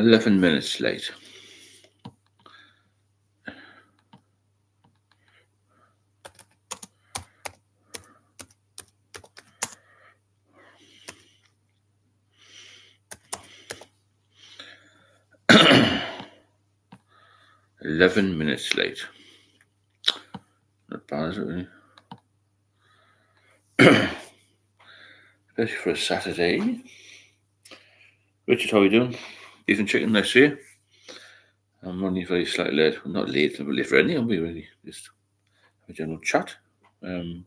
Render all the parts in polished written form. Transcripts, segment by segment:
11 minutes late. Eleven minutes late. Not bad, is it really? Especially for a Saturday. Richard, how are you doing? Beef and chicken, nice to see you. I'm running very slightly late. Well, not late, but late for anything, I'll be really just have a general chat. Doesn't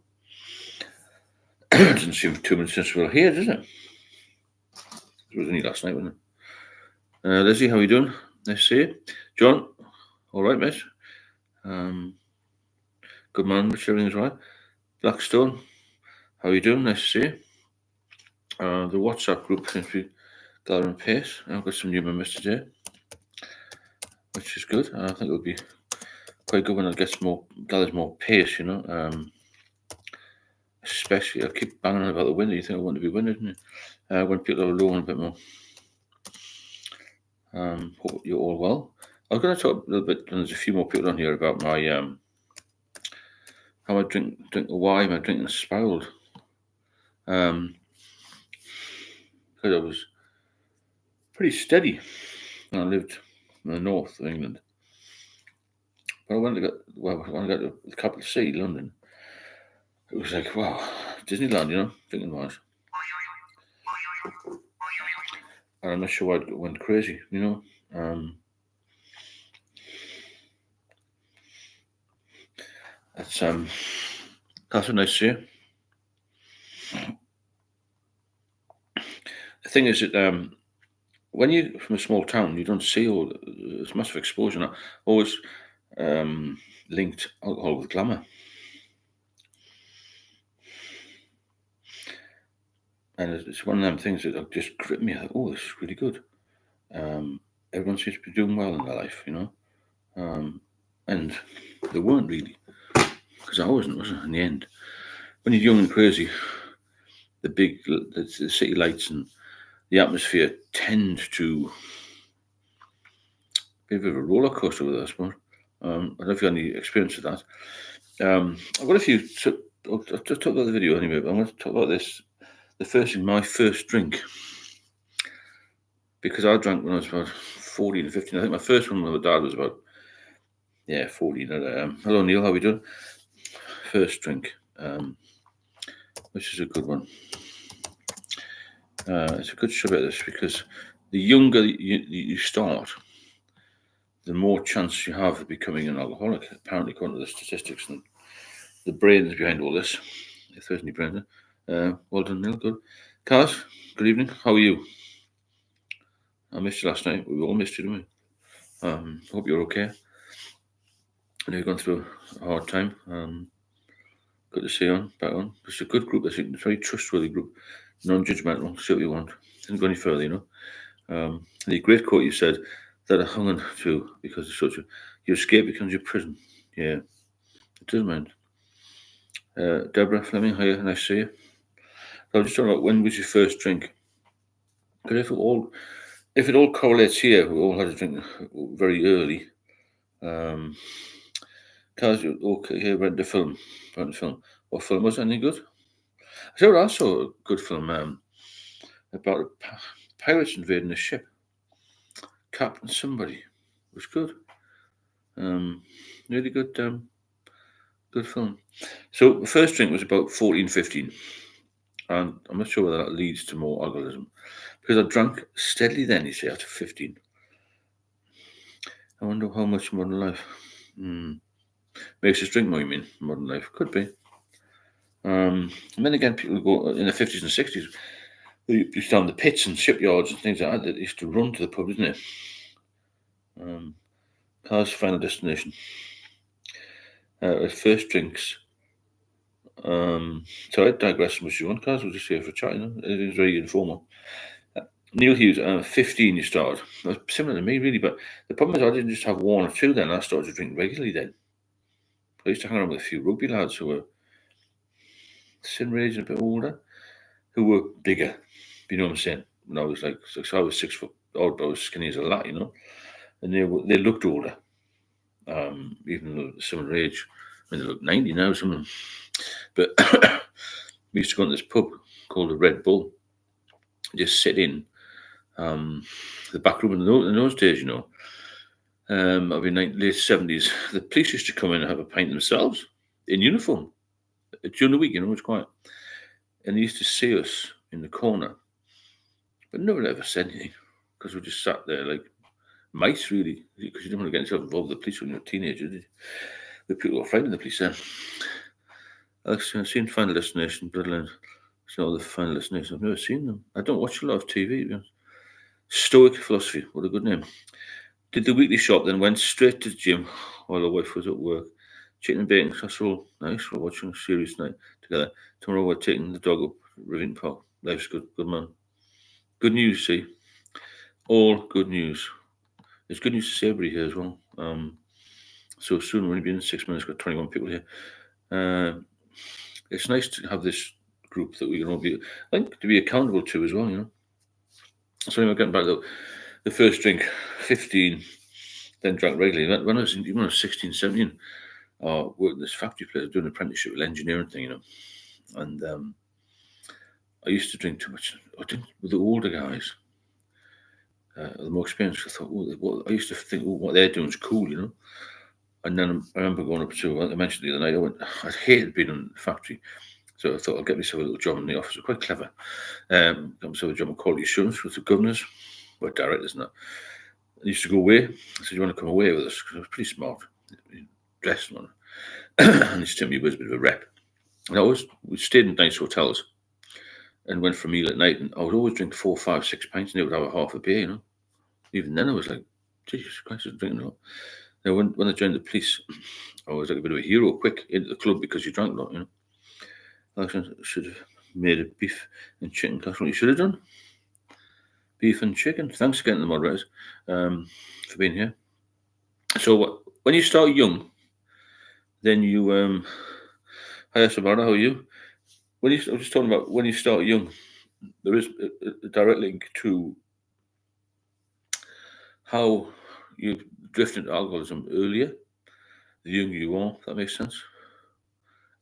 seem 2 minutes since we were here, does it? It was only last night, wasn't it? Leslie, how are you doing? Nice to see you. John, all right, mate? Good man, Richard, everything's right. Blackstone, how are you doing? Nice to see you. The WhatsApp group seems to be gathering pace. I've got some new members today, which is good. I think it'll be quite good when it gathers more pace, you know. Especially, I keep banging on about the winner. You think I want to be winning, isn't it? When people are alone a bit more. Hope you're all well. I was going to talk a little bit, and there's a few more people on here about my how I drink why my drinking spiraled. Because I was pretty steady when I lived in the north of England. But when I got to the capital city, London, it was like, wow, Disneyland, you know, drinking wise. And I'm not sure why it went crazy, you know. That's a nice to see. The thing is that when you're from a small town, you don't see all this massive exposure. Now, always linked alcohol with glamour. And it's one of them things that just grip me. I thought, oh, this is really good. Everyone seems to be doing well in their life, you know. And they weren't really. Because I wasn't, was I, in the end? When you're young and crazy, the city lights and the atmosphere tend to be a bit of a roller coaster with us, I suppose. I don't know if you have any experience with that. I've got a few. I'll just talk about the video anyway, but I'm going to talk about this. The first thing, my first drink. Because I drank when I was about 14 or 15. I think my first one with my dad was about, 14. Hello, Neil, how are we doing? First drink, which is a good one. It's a good show about this because the younger you start, the more chance you have of becoming an alcoholic, apparently, according to the statistics and the brains behind all this. If there's any brains, well done, Neil. Good. Kaz, good evening. How are you? I missed you last night. We all missed you, didn't we? Hope you're okay. I know you're going through a hard time. Good to see you on, back on. It's a good group, I think. It's a very trustworthy group. Non-judgmental. See what you want. Didn't go any further, you know. The great quote you said that I hung on to because it's such a... Your escape becomes your prison. Yeah. It does, man. Deborah Fleming, hiya, nice to see you. So I was just talking about when was your first drink? Because if it all correlates here, we all had a drink very early. Cause okay, here read the film. What film was any good? I saw a good film about pirates invading a ship. Captain somebody. It was good. Really good. Good film. So the first drink was about 14, 15. And I'm not sure whether that leads to more alcoholism. Because I drank steadily then, you see, after 15. I wonder how much modern life makes us drink more, you mean? Modern life. Could be. And then again, people go in the 50s and 60s, they used to have the pits and shipyards and things like that. They used to run to the pub, isn't it? Car's final destination. First drinks. So I digress much you want, Cars. We'll just here for chatting. You know? It was very informal. Neil Hughes, 15 you started. That's similar to me, really, but the problem is I didn't just have one or two then. I started to drink regularly then. I used to hang around with a few rugby lads who were similar age and a bit older, who were bigger. You know what I'm saying? When I was like, so I was 6 foot all about as skinny as a lad, and they looked older, even though some of their age. I mean, they look 90 now, some of them. But we used to go to this pub called the Red Bull, just sit in the back room in those days, I'll be late 70s. The police used to come in and have a pint themselves in uniform during the week, it's quiet. And they used to see us in the corner, but no one ever said anything because we just sat there like mice, really, because you didn't want to get yourself involved with the police when you were a teenager, did you? The people were frightened of the police then. I've seen Final Destination, Bloodline. It's all the Final Destination. I've never seen them. I don't watch a lot of TV, to be honest. Stoic Philosophy, what a good name. Did the weekly shop, then went straight to the gym while the wife was at work. Chicken and bacon casserole, nice. We're watching a series night together. Tomorrow we're taking the dog up Riverton Park. Life's good, good man. Good news, see. All good news. There's good news to say everybody here as well. So soon we'll only be in 6 minutes. Got 21 people here. It's nice to have this group that we can all be, I think, to be accountable to as well. So anyway, getting back to the first drink, 15, then drank regularly. When I was 16, 17, I worked in this factory place, doing an apprenticeship with engineering thing, and I used to drink too much. I didn't with the older guys. The more experienced, I thought, I used to think, what they're doing is cool, And then I remember going up to, I mentioned the other night, I hated being in the factory. So I thought I'd get myself a little job in the office. It was quite clever. Got myself a job in quality assurance with the governors, or directors and that. I used to go away. I said, you want to come away with us? Because I was pretty smart, dressed on. And he used to tell me he was a bit of a rep. And we stayed in nice hotels and went for a meal at night. And I would always drink 4, 5, 6 pints, and they would have a half a beer, Even then I was like, Jesus Christ, I was drinking a lot. Now, when I joined the police, I was like a bit of a hero, quick into the club because you drank a lot, I should have made a beef and chicken casserole. You should have done beef and chicken. Thanks again to the moderators for being here. So when you start young, then you hi Samara, how are you? I was just talking about when you start young, there is a direct link to how you drift into alcoholism earlier, the younger you are, if that makes sense.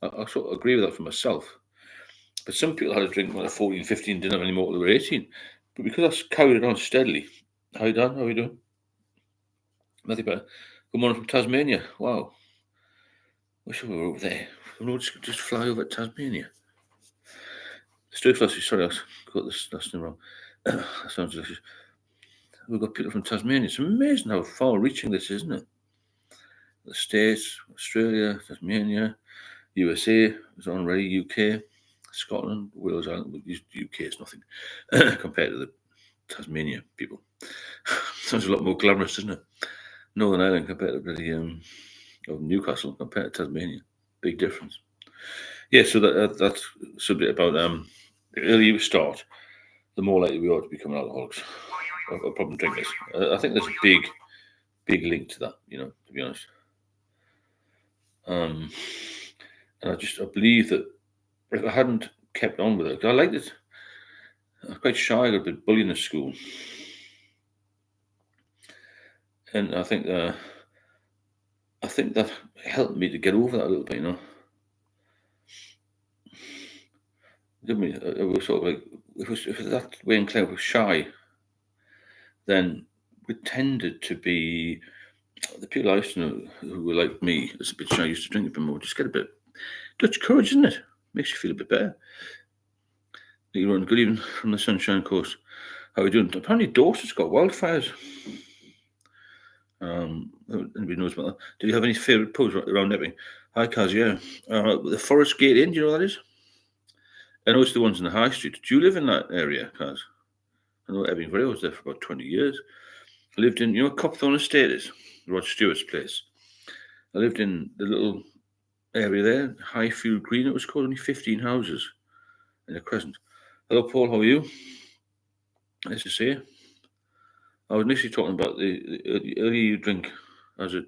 I sort of agree with that for myself. But some people had a drink when they're 14, 15, didn't have any more till they were 18. But because that's carried on steadily. Hi Dan, how are you doing? Matthew Bear. Good morning from Tasmania. Wow. Wish we were over there. We'll just fly over to Tasmania. Stoic Philosophy, sorry, I got this last name wrong. That sounds delicious. We've got people from Tasmania. It's amazing how far reaching this is, isn't it? The States, Australia, Tasmania, USA is on already, UK, Scotland, Wales Island. UK is nothing compared to the Tasmania people. Sounds a lot more glamorous, doesn't it? Northern Ireland compared to the Newcastle compared to Tasmania. Big difference. Yeah, so that's subject about the earlier you start, the more likely we are to become alcoholics or problem drinkers. I think there's a big link to that, to be honest. And I believe that if I hadn't kept on with it, because I liked it. I was quite shy, I got a bit bullied in school. And I think that helped me to get over that a little bit, It was sort of like, if that Wayne Clare was shy, then we tended to be, the people I used to know who were like me, as a bit shy, used to drink a bit more, just get a bit Dutch courage, isn't it? Makes you feel a bit better. Good evening from the Sunshine Coast. How are we doing? Apparently Dorset's got wildfires. Anybody knows about that? Did you have any favourite pubs around Epping? Hi, Kaz, yeah. The Forest Gate Inn, do you know what that is? I know it's the ones in the High Street. Do you live in that area, Kaz? I know Epping Vale. I was there for about 20 years. I lived in, Copthorne Estate is, Rod Stewart's place. I lived in the little area there, Highfield Green, it was called, only 15 houses in a crescent. Hello, Paul, how are you? Nice to see you. I was initially talking about the earlier you drink as a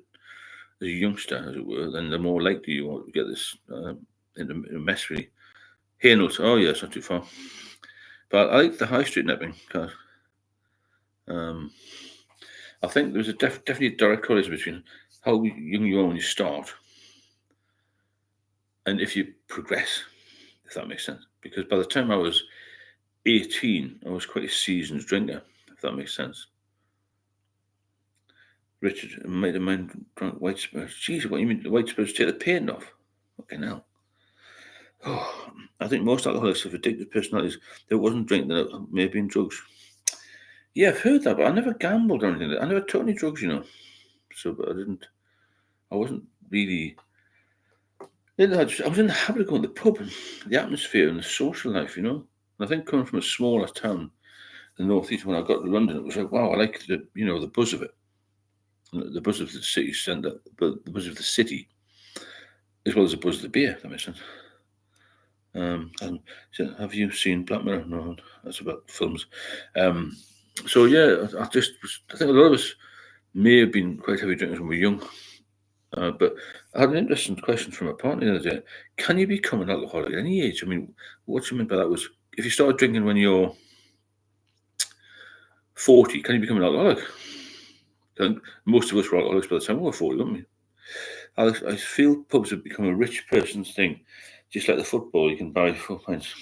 youngster, as it were, then the more likely you are to get this in a mess, really. Hainault, oh yeah, it's not too far. But I like the High Street in Epping, because I think there's definitely a direct correlation between how young you are when you start and if you progress, if that makes sense. Because by the time I was 18, I was quite a seasoned drinker, if that makes sense. Richard, a mate of mine drank white spirits. Jeez, what you mean the white spirits take the pain off? Fucking hell. Oh, I think most alcoholics have addictive personalities. They wasn't drinking, they may have been drugs. Yeah, I've heard that, but I never gambled or anything. I never took any drugs, So, but I wasn't really. I was in the habit of going to the pub and the atmosphere and the social life, And I think coming from a smaller town in the northeast, when I got to London, it was like, wow, I like the buzz of it, the buzz of the city centre, but the buzz of the city, as well as the buzz of the beer. If that makes sense. And so have you seen Black Mirror? No, that's about films. So yeah, I think a lot of us may have been quite heavy drinkers when we were young. But I had an interesting question from a partner the other day. Can you become an alcoholic at any age? I mean, what you meant by that was if you started drinking when you're 40, can you become an alcoholic? And most of us were alcoholics by the time we were 40, weren't we? I feel pubs have become a rich person's thing. Just like the football, you can buy 4 pints.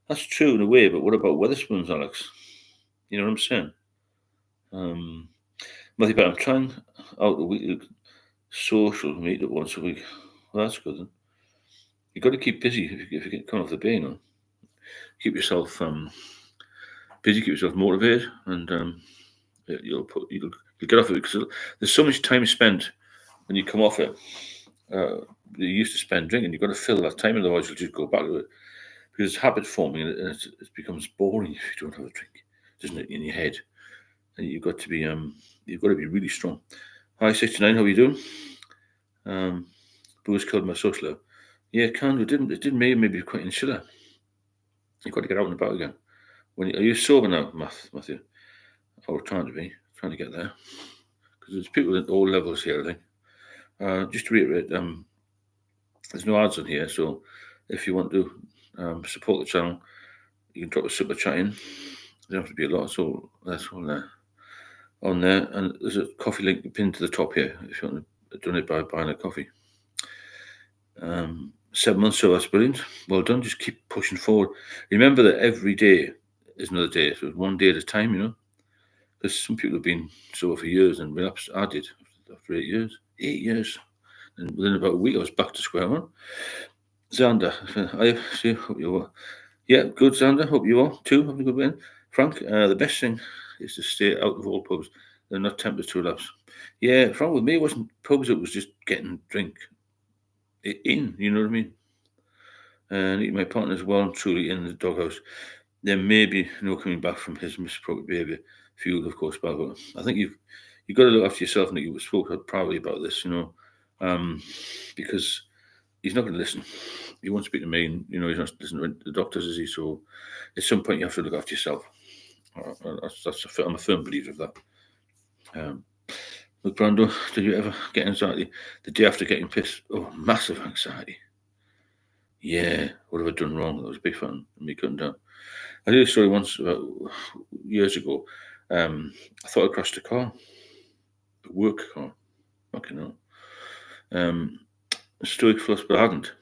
That's true in a way, but what about Wetherspoons, Alex? You know what I'm saying? Matthew, but I'm trying out a weekly social meetup once a week. Well, that's good then. You've got to keep busy if you get coming off the bay, Keep yourself busy, keep yourself motivated, and you'll get off it because there's so much time spent when you come off it. You used to spend drinking. You've got to fill that time, otherwise you'll just go back to it because it's habit forming and it becomes boring if you don't have a drink, doesn't it? In your head, and you've got to be really strong. Hi, 69. How are you doing? Booze killed my social life. Yeah, it can. It didn't maybe quite insular. You've got to get out and about again. Are you sober now, Matthew? Or trying to get there. Because there's people at all levels here, I think. Just to reiterate, there's no ads on here, so if you want to support the channel, you can drop a super chat in. There don't have to be a lot, so that's on there. And there's a coffee link pinned to the top here if you want to donate by buying a coffee. 7 months, so that's brilliant. Well done. Just keep pushing forward. Remember that every day is another day. So one day at a time, Because some people have been sober for years and relapsed. I did after 8 years. 8 years. And within about a week, I was back to square one. Xander, hope you are. Yeah, good, Xander. Hope you are too. Having a good win. Frank, the best thing is to stay out of all pubs. They're not tempted to relapse. Yeah, Frank, with me, it wasn't pubs, it was just getting drink in, you know what I mean? And my partner's well and truly in the doghouse. There may be no coming back from his misappropriate behaviour, fueled, of course, by alcohol. I think you've got to look after yourself, and you spoke proudly about this, because he's not going to listen. He won't speak to me, and he's not listening to the doctors, is he? So, at some point, you have to look after yourself. I'm a firm believer of that. Look, Brando, did you ever get anxiety the day after getting pissed? Oh, massive anxiety. Yeah, what have I done wrong? That was a big fan of me cutting down. I did a story once about years ago. I thought I crashed a car, a work car. Fucking hell. Stoic for us, but I hadn't.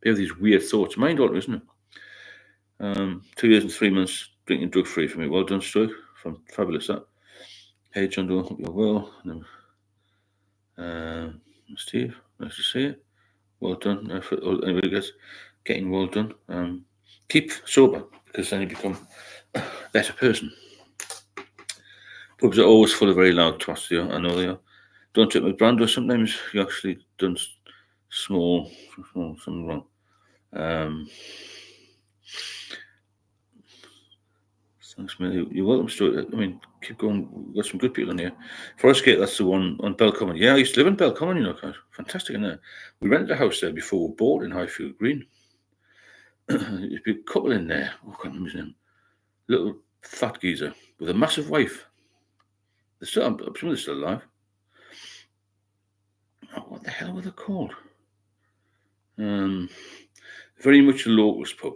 They have these weird thoughts. Mind altering, isn't it? 2 years and 3 months drinking drug free for me. Well done, Stoic. Fabulous that. Hey, John Doe, hope you're well. Steve, nice to see you. Well done. For anybody gets getting well done. Keep sober because then you become a better person. Pubs are always full of very loud twats. I know they are. Don't take my brand, or sometimes you actually done small something wrong. Thanks, mate. You're welcome, Stuart. I mean, keep going. We've got some good people in here. Forest Gate, that's the one on Belcommon. Yeah, I used to live in Belcommon, guys. Fantastic in there. We rented a house there before we bought in Highfield Green. There'd be a couple in there. I can't remember his name. Little fat geezer with a massive wife. I'm sure they're still alive. Oh, what the hell were they called? Very much a locals pub.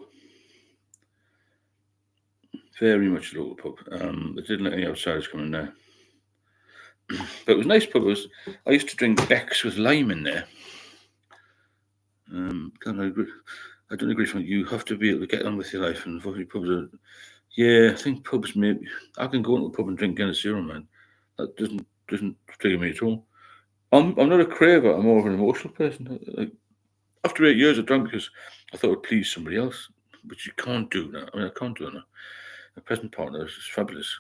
Very much a local pub. They didn't let any outsiders come in there. But it was a nice pub. I used to drink Beck's with lime in there. I don't agree with you. You have to be able to get on with your life, and pubs are. Yeah, I think pubs maybe. I can go into a pub and drink Guinness Zero, man. That doesn't trigger me at all. I'm not a craver. I'm more of an emotional person. Like, after 8 years, I drank because I thought it would please somebody else, but you can't do that. I mean, I can't do that. My present partner is fabulous.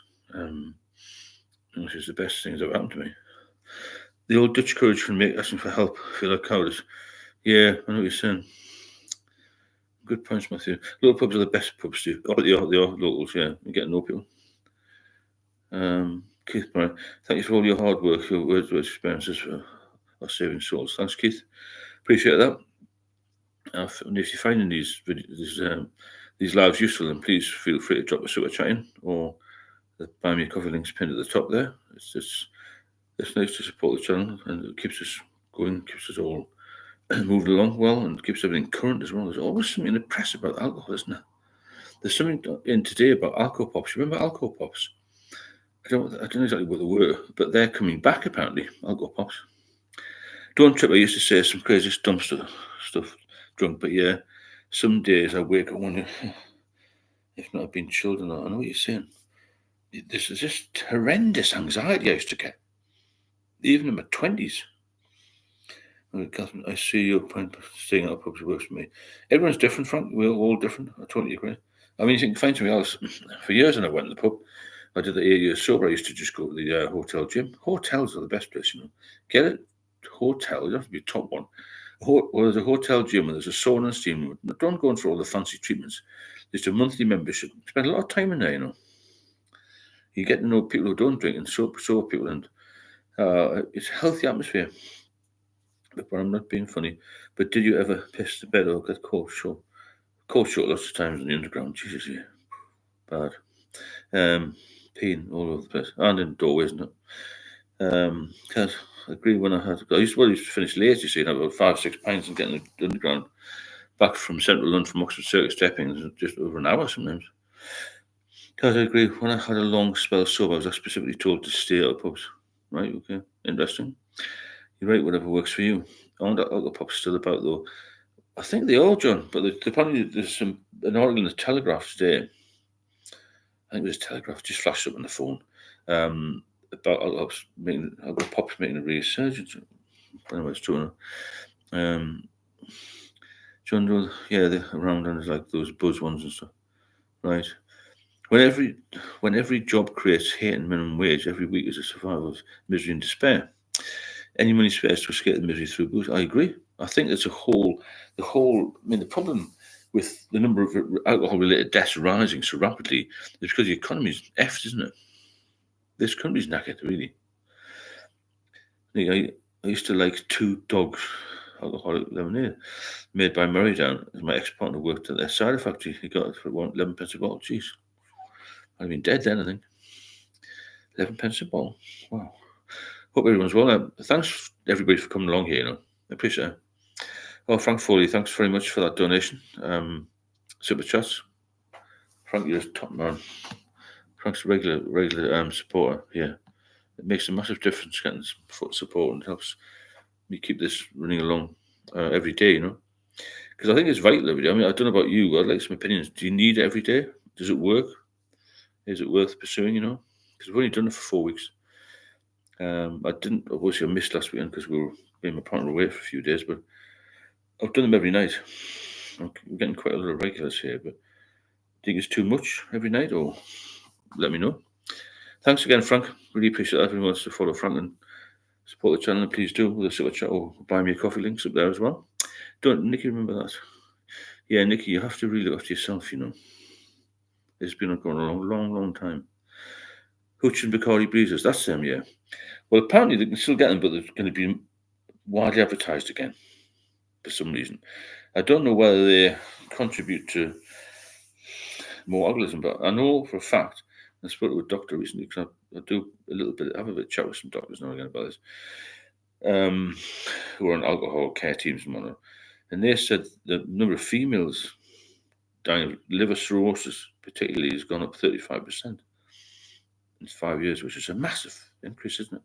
She's the best thing that's ever happened to me. The old Dutch courage for me asking for help. I feel like cowardice. Yeah, I know what you're saying. Good points, Matthew. Local pubs are the best pubs too. Oh, they are locals, yeah. You get to know people. Keith Murray, thank you for all your hard work, your words, experiences for saving souls. Thanks, Keith. Appreciate that. And if you're finding these lives useful, then please feel free to drop a super chat in, or the Buy Me a Coffee link's pinned at the top there. It's nice to support the channel, and it keeps us going, keeps us all moving along well, and keeps everything current as well. There's always something in the press about alcohol, isn't there? There's something in today about alcohol pops. Remember alcohol pops? I don't know exactly what they were, but they're coming back apparently. Alcohol pops. Don't trip. I used to say some crazy dumb stuff drunk, but yeah, some days I wake up wondering if not I've been chilled or not. I know what you're saying. This is just horrendous anxiety I used to get, even in my 20s. Catherine, I see your point. Staying out of pubs works for me. Everyone's different, Frank. We're all different. I totally agree. I mean, you can find something else. For years, when I went to the pub, I did the 8 years sober. I used to just go to the hotel gym. Hotels are the best place, Get it? Hotel. You have to be a top one. Well, there's a hotel gym and there's a sauna and steam room. Don't go in for all the fancy treatments. Just a monthly membership. Spend a lot of time in there, You get to know people who don't drink and sober people, and it's a healthy atmosphere. But I'm not being funny. But did you ever piss the bed or get cold sore? Cold sore lots of times in the underground. Jesus, yeah. Bad. Peeing all over the place. And in doorways, isn't it? Because I agree when I used to finish late, you see, and about 5-6 pints and getting the underground back from Central London from Oxford Circus to Epping, just over an hour sometimes. Because I agree, when I had a long spell sober, I was specifically told to stay out of pubs. Right, okay, interesting. You're right, whatever works for you. I wonder alcohol pubs still about though. I think they are, John, but apparently there's an article in the Telegraph today. I think it was Telegraph, just flashed up on the phone, about alcohol pops making a resurgence. I don't know what's true. John, yeah, they're around and there's like those buzz ones and stuff. Right. When every job creates hate and minimum wage, every week is a survival of misery and despair. Any money spares to escape the misery through booze. I agree. I think there's the problem with the number of alcohol-related deaths rising so rapidly is because the economy's effed, isn't it? This country's knackered, really. I used to like Two Dogs alcoholic lemonade made by Murray Down. As my ex-partner worked at their cider factory, he got it for 11 pence a bottle. Jeez. I'd have been dead then, I think. 11 pence a bottle. Wow. Hope everyone's well. Thanks, everybody, for coming along here, I appreciate it. Well, Frank Foley, thanks very much for that donation. Super chats. Frank, you're a top man. Frank's a regular supporter here. It makes a massive difference getting support and helps me keep this running along every day, Because I think it's vital every day. I mean, I don't know about you. I'd like some opinions. Do you need it every day? Does it work? Is it worth pursuing, Because we've only done it for 4 weeks. Obviously I missed last weekend because we were being my partner away for a few days, but I've done them every night. I'm getting quite a lot of regulars here, but do you think it's too much every night, or let me know. Thanks again, Frank. Really appreciate that. If anyone wants to follow Frank and support the channel, please do with a super chat or buy me a coffee links up there as well. Don't, Nikki, remember that. Yeah, Nikki, you have to really look after yourself, It's been going a long time. Hooch and Bacardi Breezers, that's them, yeah. Well, apparently they can still get them, but they're going to be widely advertised again for some reason. I don't know whether they contribute to more alcoholism, but I know for a fact, I spoke to a doctor recently, because I do I have a bit of chat with some doctors now again about this, who are on alcohol care teams and whatnot, and they said the number of females dying of liver cirrhosis, particularly has gone up 35% in 5 years, which is a massive increase, isn't it?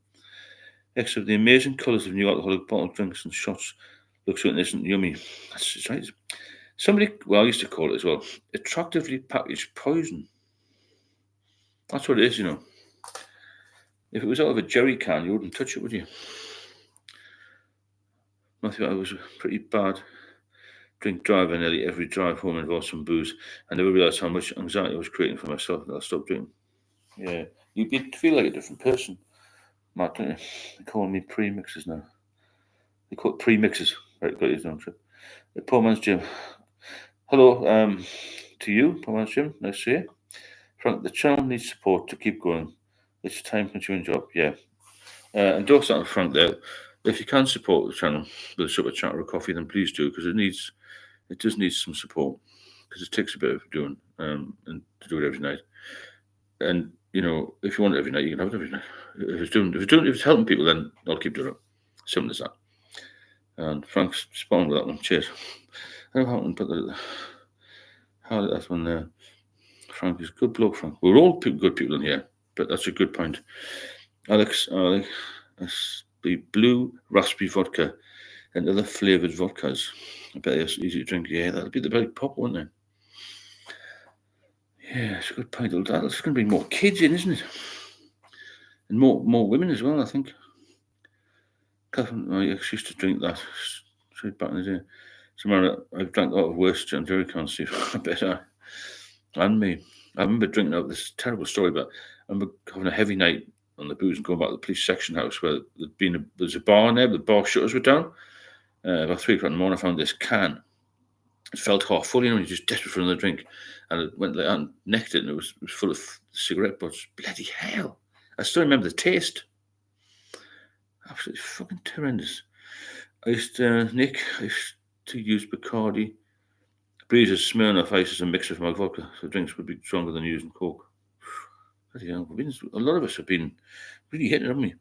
Next up, the amazing colours of new alcoholic bottled drinks and shots looks so innocent and yummy. That's right. Somebody, well, I used to call it as well, attractively packaged poison. That's what it is, you know. If it was out of a jerry can, you wouldn't touch it, would you? Matthew, I was a pretty bad drink driver. Nearly every drive home involved some booze. I never realised how much anxiety I was creating for myself that I stopped drinking. Yeah, you feel like a different person, Matt, don't you? They call me pre-mixes now. They call it pre-mixes. Right, got his own trip. The Poor Man's Gym. Hello, to you, Poor Man's Gym. Nice to see you. Frank, the channel needs support to keep going. It's a time-consuming job, yeah. Endorse that, Frank, there. If you can support the channel with a super chat or a coffee, then please do, because it does need some support, because it takes a bit of doing, and to do it every night. And you know, if you want it every night, you can have it every night. If it's helping people, then I'll keep doing it. Simple as that. And Frank's spot on with that one. Cheers. I don't know how to put that one there. Frank is a good bloke, Frank. We're all good people in here, but that's a good point. Alex, the blue raspberry vodka and other flavoured vodkas. I bet it's easy to drink. Yeah, that'll be the very pop, won't it? Yeah, it's a good point. That's going to bring more kids in, isn't it? And more women as well, I think. Catherine, I used to drink that straight back in the day. I've drank a lot of worse John Jerry cans, Steve. I bet and me. I remember drinking out this terrible story, but I remember having a heavy night on the booze and going back to the police section house where there's a bar in there, but the bar shutters were down. About 3 o'clock in the morning, I found this can. It felt half full, you know, you're just desperate for another drink. And it went like that and necked it, and it was full of cigarette butts. Bloody hell. I still remember the taste. Absolutely fucking horrendous. I used to use Bacardi, Breezes, Smirnoff Ice as a mixer for my vodka, so drinks would be stronger than using Coke. Bloody hell. A lot of us have been really hitting it, haven't we?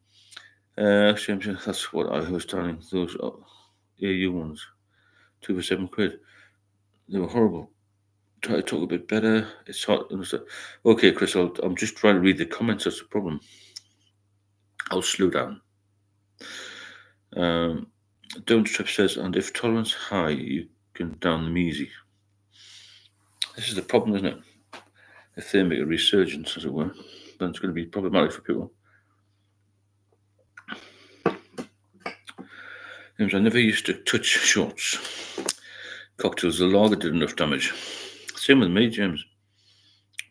That's what I was telling those AU ones. 2 for £7. They were horrible. Try to talk a bit better. It's hot. Okay, Chris, I'm just trying to read the comments. That's the problem. I'll slow down. Don't Trip says, and if tolerance high, you can down them easy. This is the problem, isn't it? If they make a resurgence, as it were, then it's going to be problematic for people. James, I never used to touch shorts. Cocktails, the lager did enough damage. Same with me, James.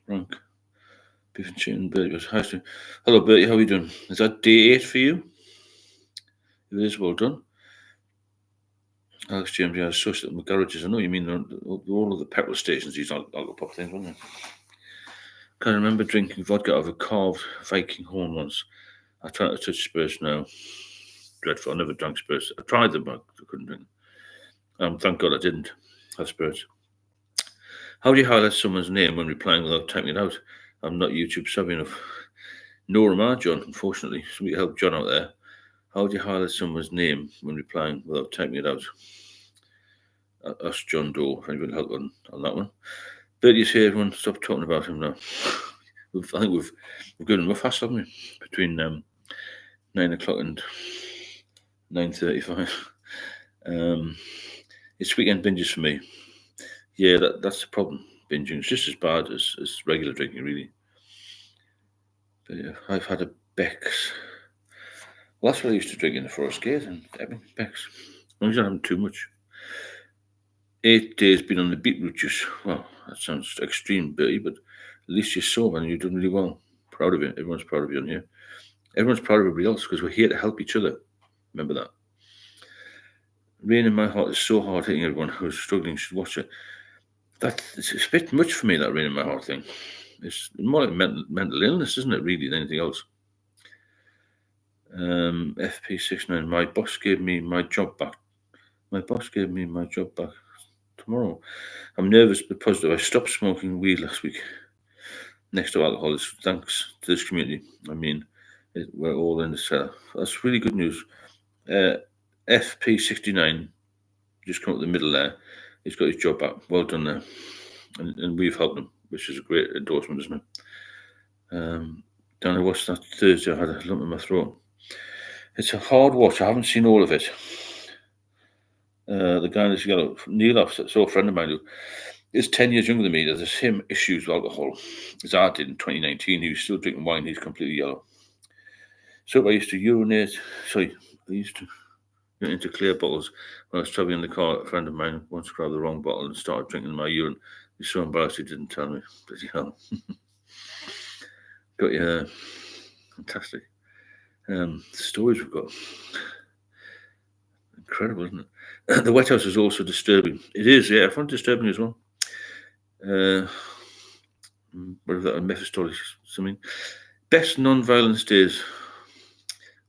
Frank. Beef and chicken, Bertie was high. Hello, Bertie, how are you doing? Is that day 8 for you? If it is, well done. Alex James, yeah, social at garages. I know you mean all of the petrol stations, these alcohol pop things, weren't they? Can I remember drinking vodka out of a carved Viking horn once. I try to touch spirits now. Dreadful. I never drank spirits. I tried them, but I couldn't drink them. Thank God I didn't have spirits. How do you highlight someone's name when replying without typing it out? I'm not YouTube savvy enough. Nor am I, John, unfortunately. Somebody help John out there. How do you highlight someone's name when replying without typing it out? Ask John Doe if anybody help on that one. Bertie's here, everyone stop talking about him now. I think we've given him a fast, haven't we? Between 9 o'clock and 9:35. It's weekend binges for me. Yeah, that's the problem. Binging is just as bad as regular drinking, really. But yeah, I've had a Beck's. Well, that's what I used to drink in the Forest Gate and Beck's. As long as I don't have too much. 8 days been on the beetroot juice. Well, that sounds extreme, Bertie, but at least you're sober and you're doing really well. Proud of you. Everyone's proud of you on here. Everyone's proud of everybody else because we're here to help each other. Remember that. Rain in My Heart is so hard hitting. Everyone who's struggling should watch it. It's a bit much for me, that Rain in My Heart thing. It's more like mental illness, isn't it, really, than anything else. FP69, my boss gave me my job back. My boss gave me my job back tomorrow. I'm nervous but positive. I stopped smoking weed last week. Next to alcohol, is thanks to this community. I mean, we're all in the cellar. That's really good news. FP69, just come up the middle there. He's got his job back. Well done there. And we've helped him. which is a great endorsement, isn't it? Then I watched that Thursday. I had a lump in my throat. It's a hard watch. I haven't seen all of it. The guy in this yellow, Neil, so a friend of mine who is 10 years younger than me, there's the same issues with alcohol as I did in 2019. He was still drinking wine. He's completely yellow. So I used to urinate. I used to get into clear bottles. When I was traveling in the car, a friend of mine once grabbed the wrong bottle and started drinking my urine. He was so embarrassed he didn't tell me. Bloody hell. Got you. Fantastic. The stories we've got. Incredible, isn't it? The White House is also disturbing. It is, yeah. I find it disturbing as well. Whatever that, Mephistopheles, something. Best non-violence days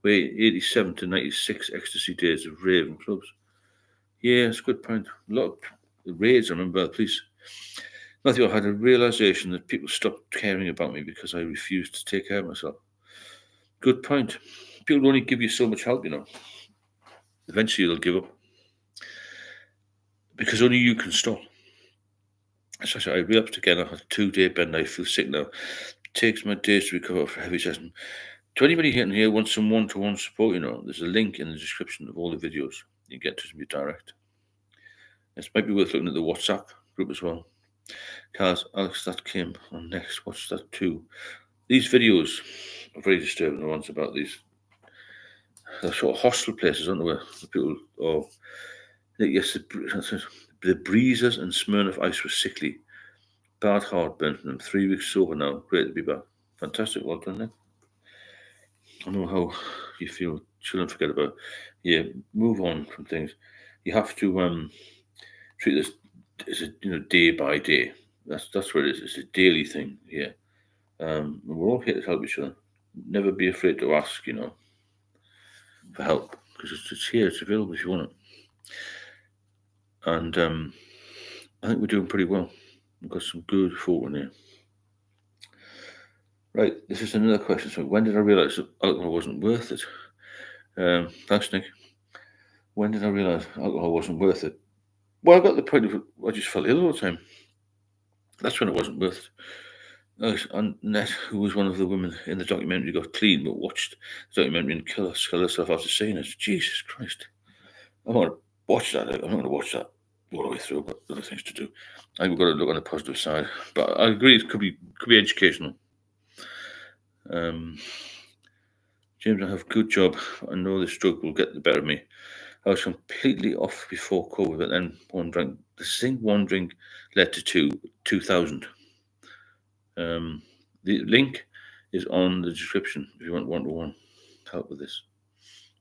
were 87 to 96 ecstasy days of raving clubs. Yeah, it's a good point. A lot of raids, I remember, the police. Matthew, I had a realisation that people stopped caring about me because I refused to take care of myself. Good point. People only give you so much help, you know. Eventually they'll give up. Because only you can stop. So I relapsed again. I had a 2-day bend. I feel sick now. It takes my days to recover from a heavy session. To anybody here wants some one-to-one support, you know, there's a link in the description of all the videos. You get to me direct. It might be worth looking at the WhatsApp group as well. Cars, Alex, that came on next. What's that too? These videos are very disturbing. The ones about these, they're sort of hostel places, aren't they? Where the people, yes, the Breezers and Smirnoff Ice were sickly. Bad heartburn from them. 3 weeks sober now. Great to be back. Fantastic. Well done, Nick. I know how you feel. Shouldn't forget about. Yeah, move on from things. You have to treat this as a day by day. That's what it is. It's a daily thing. Yeah. We're all here to help each other. Never be afraid to ask. For help, because it's here. It's available if you want it. And I think we're doing pretty well. We've got some good folk in here. Right, this is another question. So, when did I realise that alcohol wasn't worth it? Thanks, Nick. When did I realise alcohol wasn't worth it? Well, I got the point of I just felt ill all the time. That's when it wasn't worth it. Annette, who was one of the women in the documentary, got clean, but watched the documentary and kill herself after saying it. Jesus Christ. I want to watch that. I'm not going to watch that all the way through, but other things to do. I think we've got to look on the positive side. But I agree, it could be educational. James, I have a good job. I know this drug will get the better of me. I was completely off before COVID, but then one drink led to 2,000. The link is on the description if you want one-to-one help with this.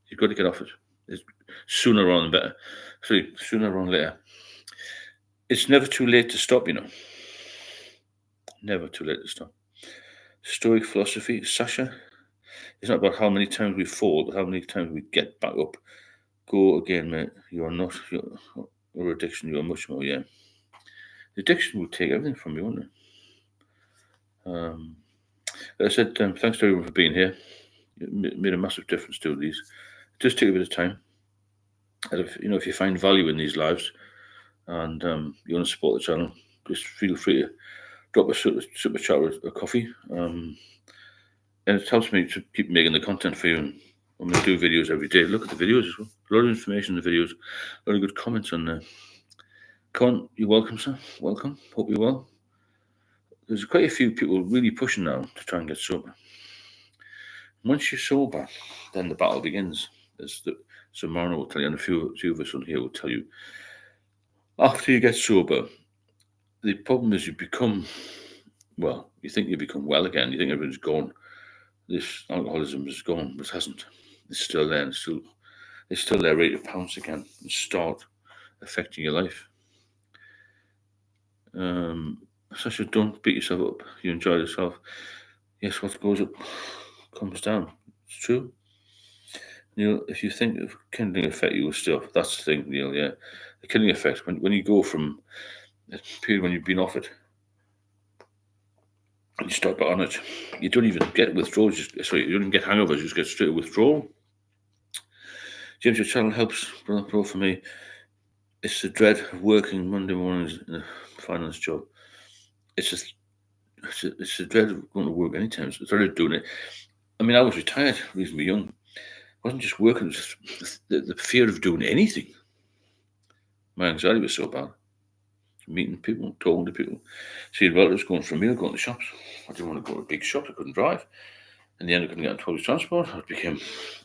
You've got to get off it. It's sooner rather than better. Sorry, sooner rather than later. It's never too late to stop, Never too late to stop. Stoic philosophy, Sasha. It's not about how many times we fall, but how many times we get back up. Go again, mate. You are not your addiction. You are much more. Yeah, the addiction will take everything from you, won't it? I said thanks to everyone for being here. It made a massive difference to these. It does take a bit of time. And if you find value in these lives, and you want to support the channel, just feel free to drop a super chat or a coffee. And it helps me to keep making the content for you. And I'm going to do videos every day. Look at the videos as well. A lot of information in the videos. A lot of good comments on there. Come on, you're welcome, sir. Welcome. Hope you're well. There's quite a few people really pushing now to try and get sober. Once you're sober, then the battle begins. So Marno will tell you, and a few of us on here will tell you. After you get sober, the problem is you think you become well again. You think everything's gone. This alcoholism is gone, but it hasn't. It's still there, and it's still there, ready to pounce again and start affecting your life. Sasha, don't beat yourself up. You enjoy yourself. Yes, what goes up comes down. It's true. If you think of kindling effect, you will still. That's the thing, Neil. Yeah, the killing effect. When you go from a period when you've been off it, and you start back on it, you don't even get withdrawals. You don't even get hangovers. You just get straight withdrawal. James, your channel helps, bro, for me. It's the dread of working Monday mornings in a finance job. It's just It's a dread of going to work anytime. It's a dread of doing it. I mean, I was retired, reasonably young. It wasn't just working, it was just the fear of doing anything. My anxiety was so bad. Meeting people, talking to people, seeing relatives, going for a meal, going to shops. I didn't want to go to big shops, I couldn't drive. In the end, I couldn't get on public transport. I became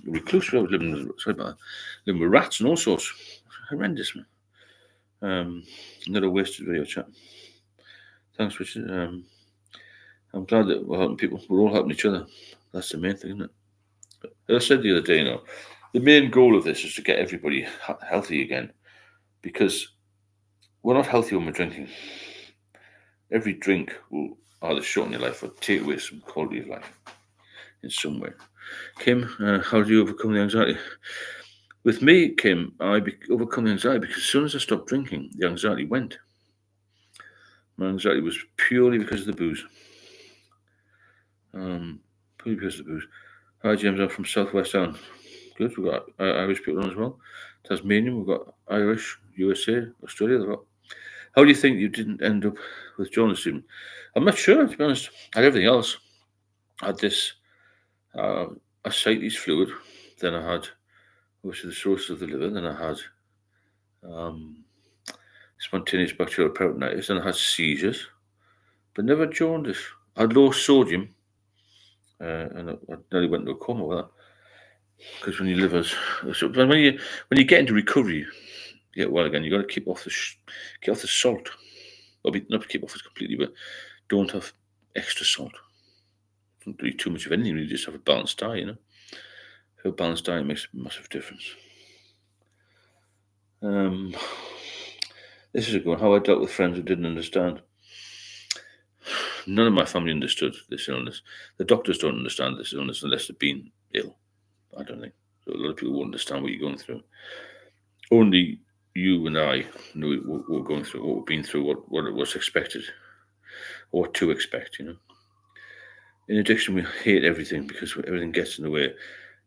a recluse. I was living with rats and all sorts. Horrendous, man. Another wasted video chat. Thanks, Richard. I'm glad that we're helping people. We're all helping each other. That's the main thing, isn't it? As I said the other day, the main goal of this is to get everybody healthy again, because we're not healthy when we're drinking. Every drink will either shorten your life or take away some quality of life in some way. Kim, how do you overcome the anxiety? With me, Kim, I overcome the anxiety because as soon as I stopped drinking, the anxiety went. My anxiety was purely because of the booze. Purely because of the booze. Hi, James. I'm from Southwest Down. Good. We've got Irish people on as well. Tasmania. We've got Irish, USA, Australia. How do you think you didn't end up with Jonas syndrome? I'm not sure, to be honest. I had everything else. I had this ascites fluid. Then I had, obviously, the cirrhosis of the liver. Then I had spontaneous bacterial peritonitis. Then I had seizures, but never jaundice. I had low sodium, and I nearly went into a coma with that. Because when your liver's, when you get into recovery, you get well again. You got to keep off the salt, or not keep off it completely, but don't have extra salt. Don't do too much of anything. You just have a balanced diet. A balanced diet makes a massive difference. This is a good one. How I dealt with friends who didn't understand. None of my family understood this illness. The doctors don't understand this illness unless they've been ill. I don't think. So a lot of people won't understand what you're going through. Only you and I knew what we're going through, what we've been through, what it was expected, or what to expect, In addiction, we hate everything because everything gets in the way.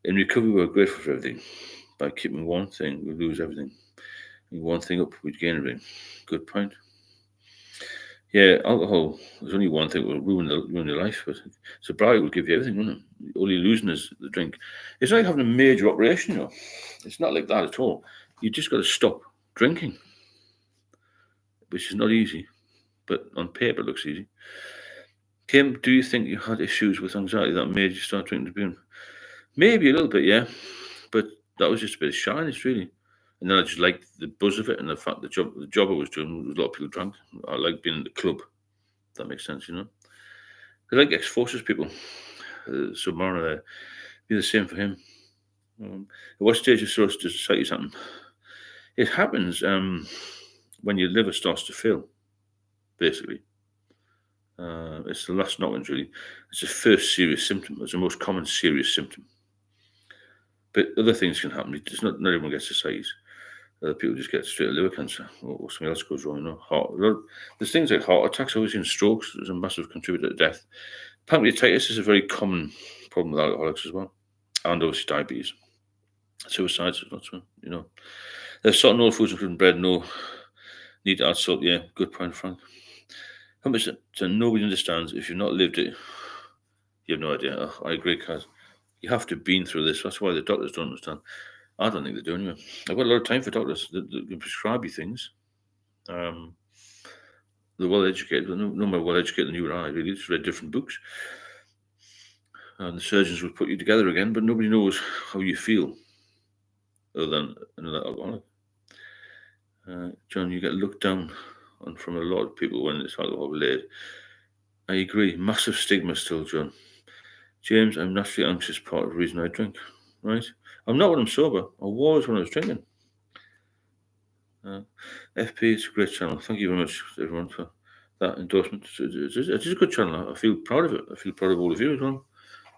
In recovery, we're grateful for everything. By keeping one thing, we lose everything. And one thing up, we gain everything. Good point. Yeah, alcohol, there's only one thing that will ruin your life, but sobriety will give you everything, won't it? All you're losing is the drink. It's like having a major operation, It's not like that at all. You just got to stop drinking, which is not easy, but on paper it looks easy. Kim, do you think you had issues with anxiety that made you start drinking to begin with? Maybe a little bit, yeah, but that was just a bit of shyness, really. And then I just liked the buzz of it and the fact the job I was doing, a lot of people drank. I like being in the club. If that makes sense, I like ex-forces people. Submariner there. Be the same for him. At what stage of cirrhosis does ascites happen? It happens when your liver starts to fail, basically. It's the last knock-ins, really. It's the first serious symptom. It's the most common serious symptom. But other things can happen. It's not everyone gets ascites. Other people just get straight liver cancer or something else goes wrong. There's things like heart attacks, obviously, and strokes is a massive contributor to death. Pancreatitis is a very common problem with alcoholics as well, and obviously diabetes. Suicides, that's one, There's salt in all foods, including bread. No need to add salt. Yeah, good point, Frank. How much that nobody understands. If you've not lived it, you have no idea. Oh, I agree, Kaz. You have to have been through this. That's why the doctors don't understand. I don't think they do anyway. I've got a lot of time for doctors that can prescribe you things. They're well educated, but no more well educated than you or I, really. Just read different books. And the surgeons would put you together again, but nobody knows how you feel other than another alcoholic. John, you get looked down on from a lot of people when it's alcohol related. I agree. Massive stigma still, John. James, I'm naturally anxious, part of the reason I drink. Right? I'm not when I'm sober. I was when I was drinking. FP, it's a great channel. Thank you very much, everyone, for that endorsement. It is a good channel. I feel proud of it. I feel proud of all of you as well.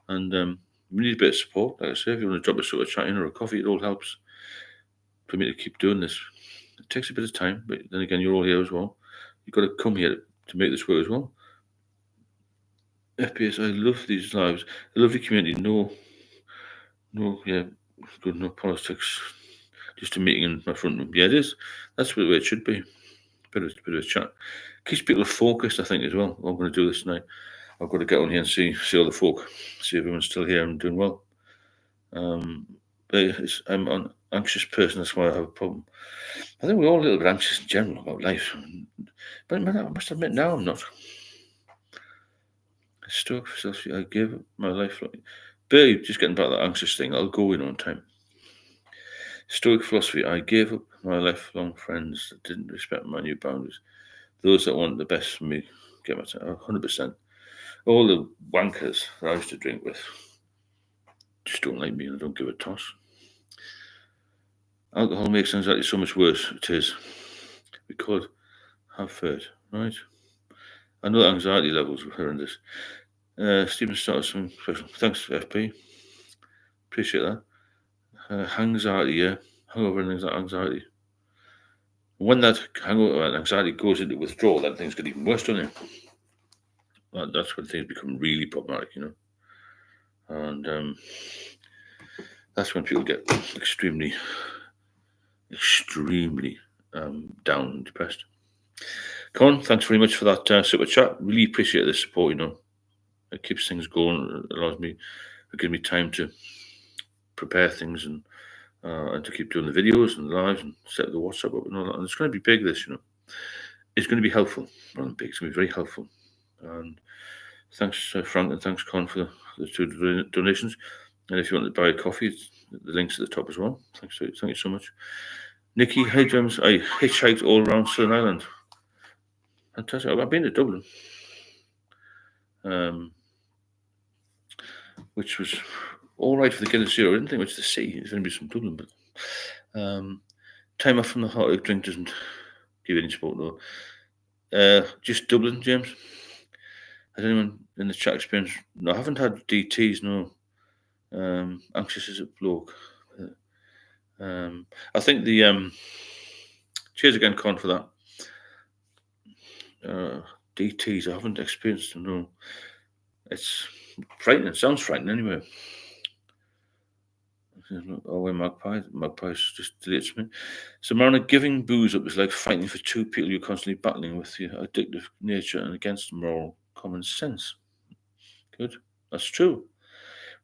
And we need a bit of support. Like I say, if you want to drop a sort of chat in or a coffee, it all helps for me to keep doing this. It takes a bit of time, but then again, you're all here as well. You've got to come here to make this work as well. FPS, I love these lives. A lovely community. No, good, no politics. Just a meeting in my front room. Yeah, it is. That's the way it should be. Bit of chat. Keeps people focused, I think, as well. I'm going to do this tonight. I've got to get on here and see all the folk, see if everyone's still here and doing well. But I'm an anxious person, that's why I have a problem. I think we're all a little bit anxious in general about life. But I must admit now I'm not. Stoic philosophy, I gave up my life. Babe, just getting back to that anxious thing, I'll go in on time. Stoic philosophy, I gave up my lifelong friends that didn't respect my new boundaries. Those that want the best for me, get my time, 100%. All the wankers that I used to drink with just don't like me and I don't give a toss. Alcohol makes anxiety so much worse. It is. We could have fed, right? I know the anxiety levels were horrendous. Stephen started some special. Thanks, FP. Appreciate that. Anxiety, yeah. Hangover and anxiety. When that hangover and anxiety goes into withdrawal, then things get even worse, don't they? That's when things become really problematic, And that's when people get extremely down and depressed. Con, thanks very much for that super chat. Really appreciate the support, It keeps things going. It gives me time to prepare things and to keep doing the videos and lives and set the WhatsApp up and all that. And it's going to be big, this, It's going to be helpful. Rather than big, it's going to be very helpful. And thanks, Frank, and thanks, Con, for the 2 donations. And if you want to buy a coffee, the link's at the top as well. Thank you so much. Nikki, hey, James. I hitchhiked all around Southern Ireland. Fantastic. I've been to Dublin, which was all right for the Guinness Zero. I didn't think much to see. It's going to be some Dublin, but time off from the hot drink doesn't give any support, though. Just Dublin, James. Has anyone in the chat experience? No, I haven't had DTs, no. Anxious as a bloke. I think the cheers again, Con, for that. DTs, I haven't experienced them, no. It's frightening. It sounds frightening anyway. Oh, when Magpies just deletes me. So, Marina, giving booze up is like fighting for 2 people you're constantly battling with your addictive nature and against moral common sense. Good. That's true.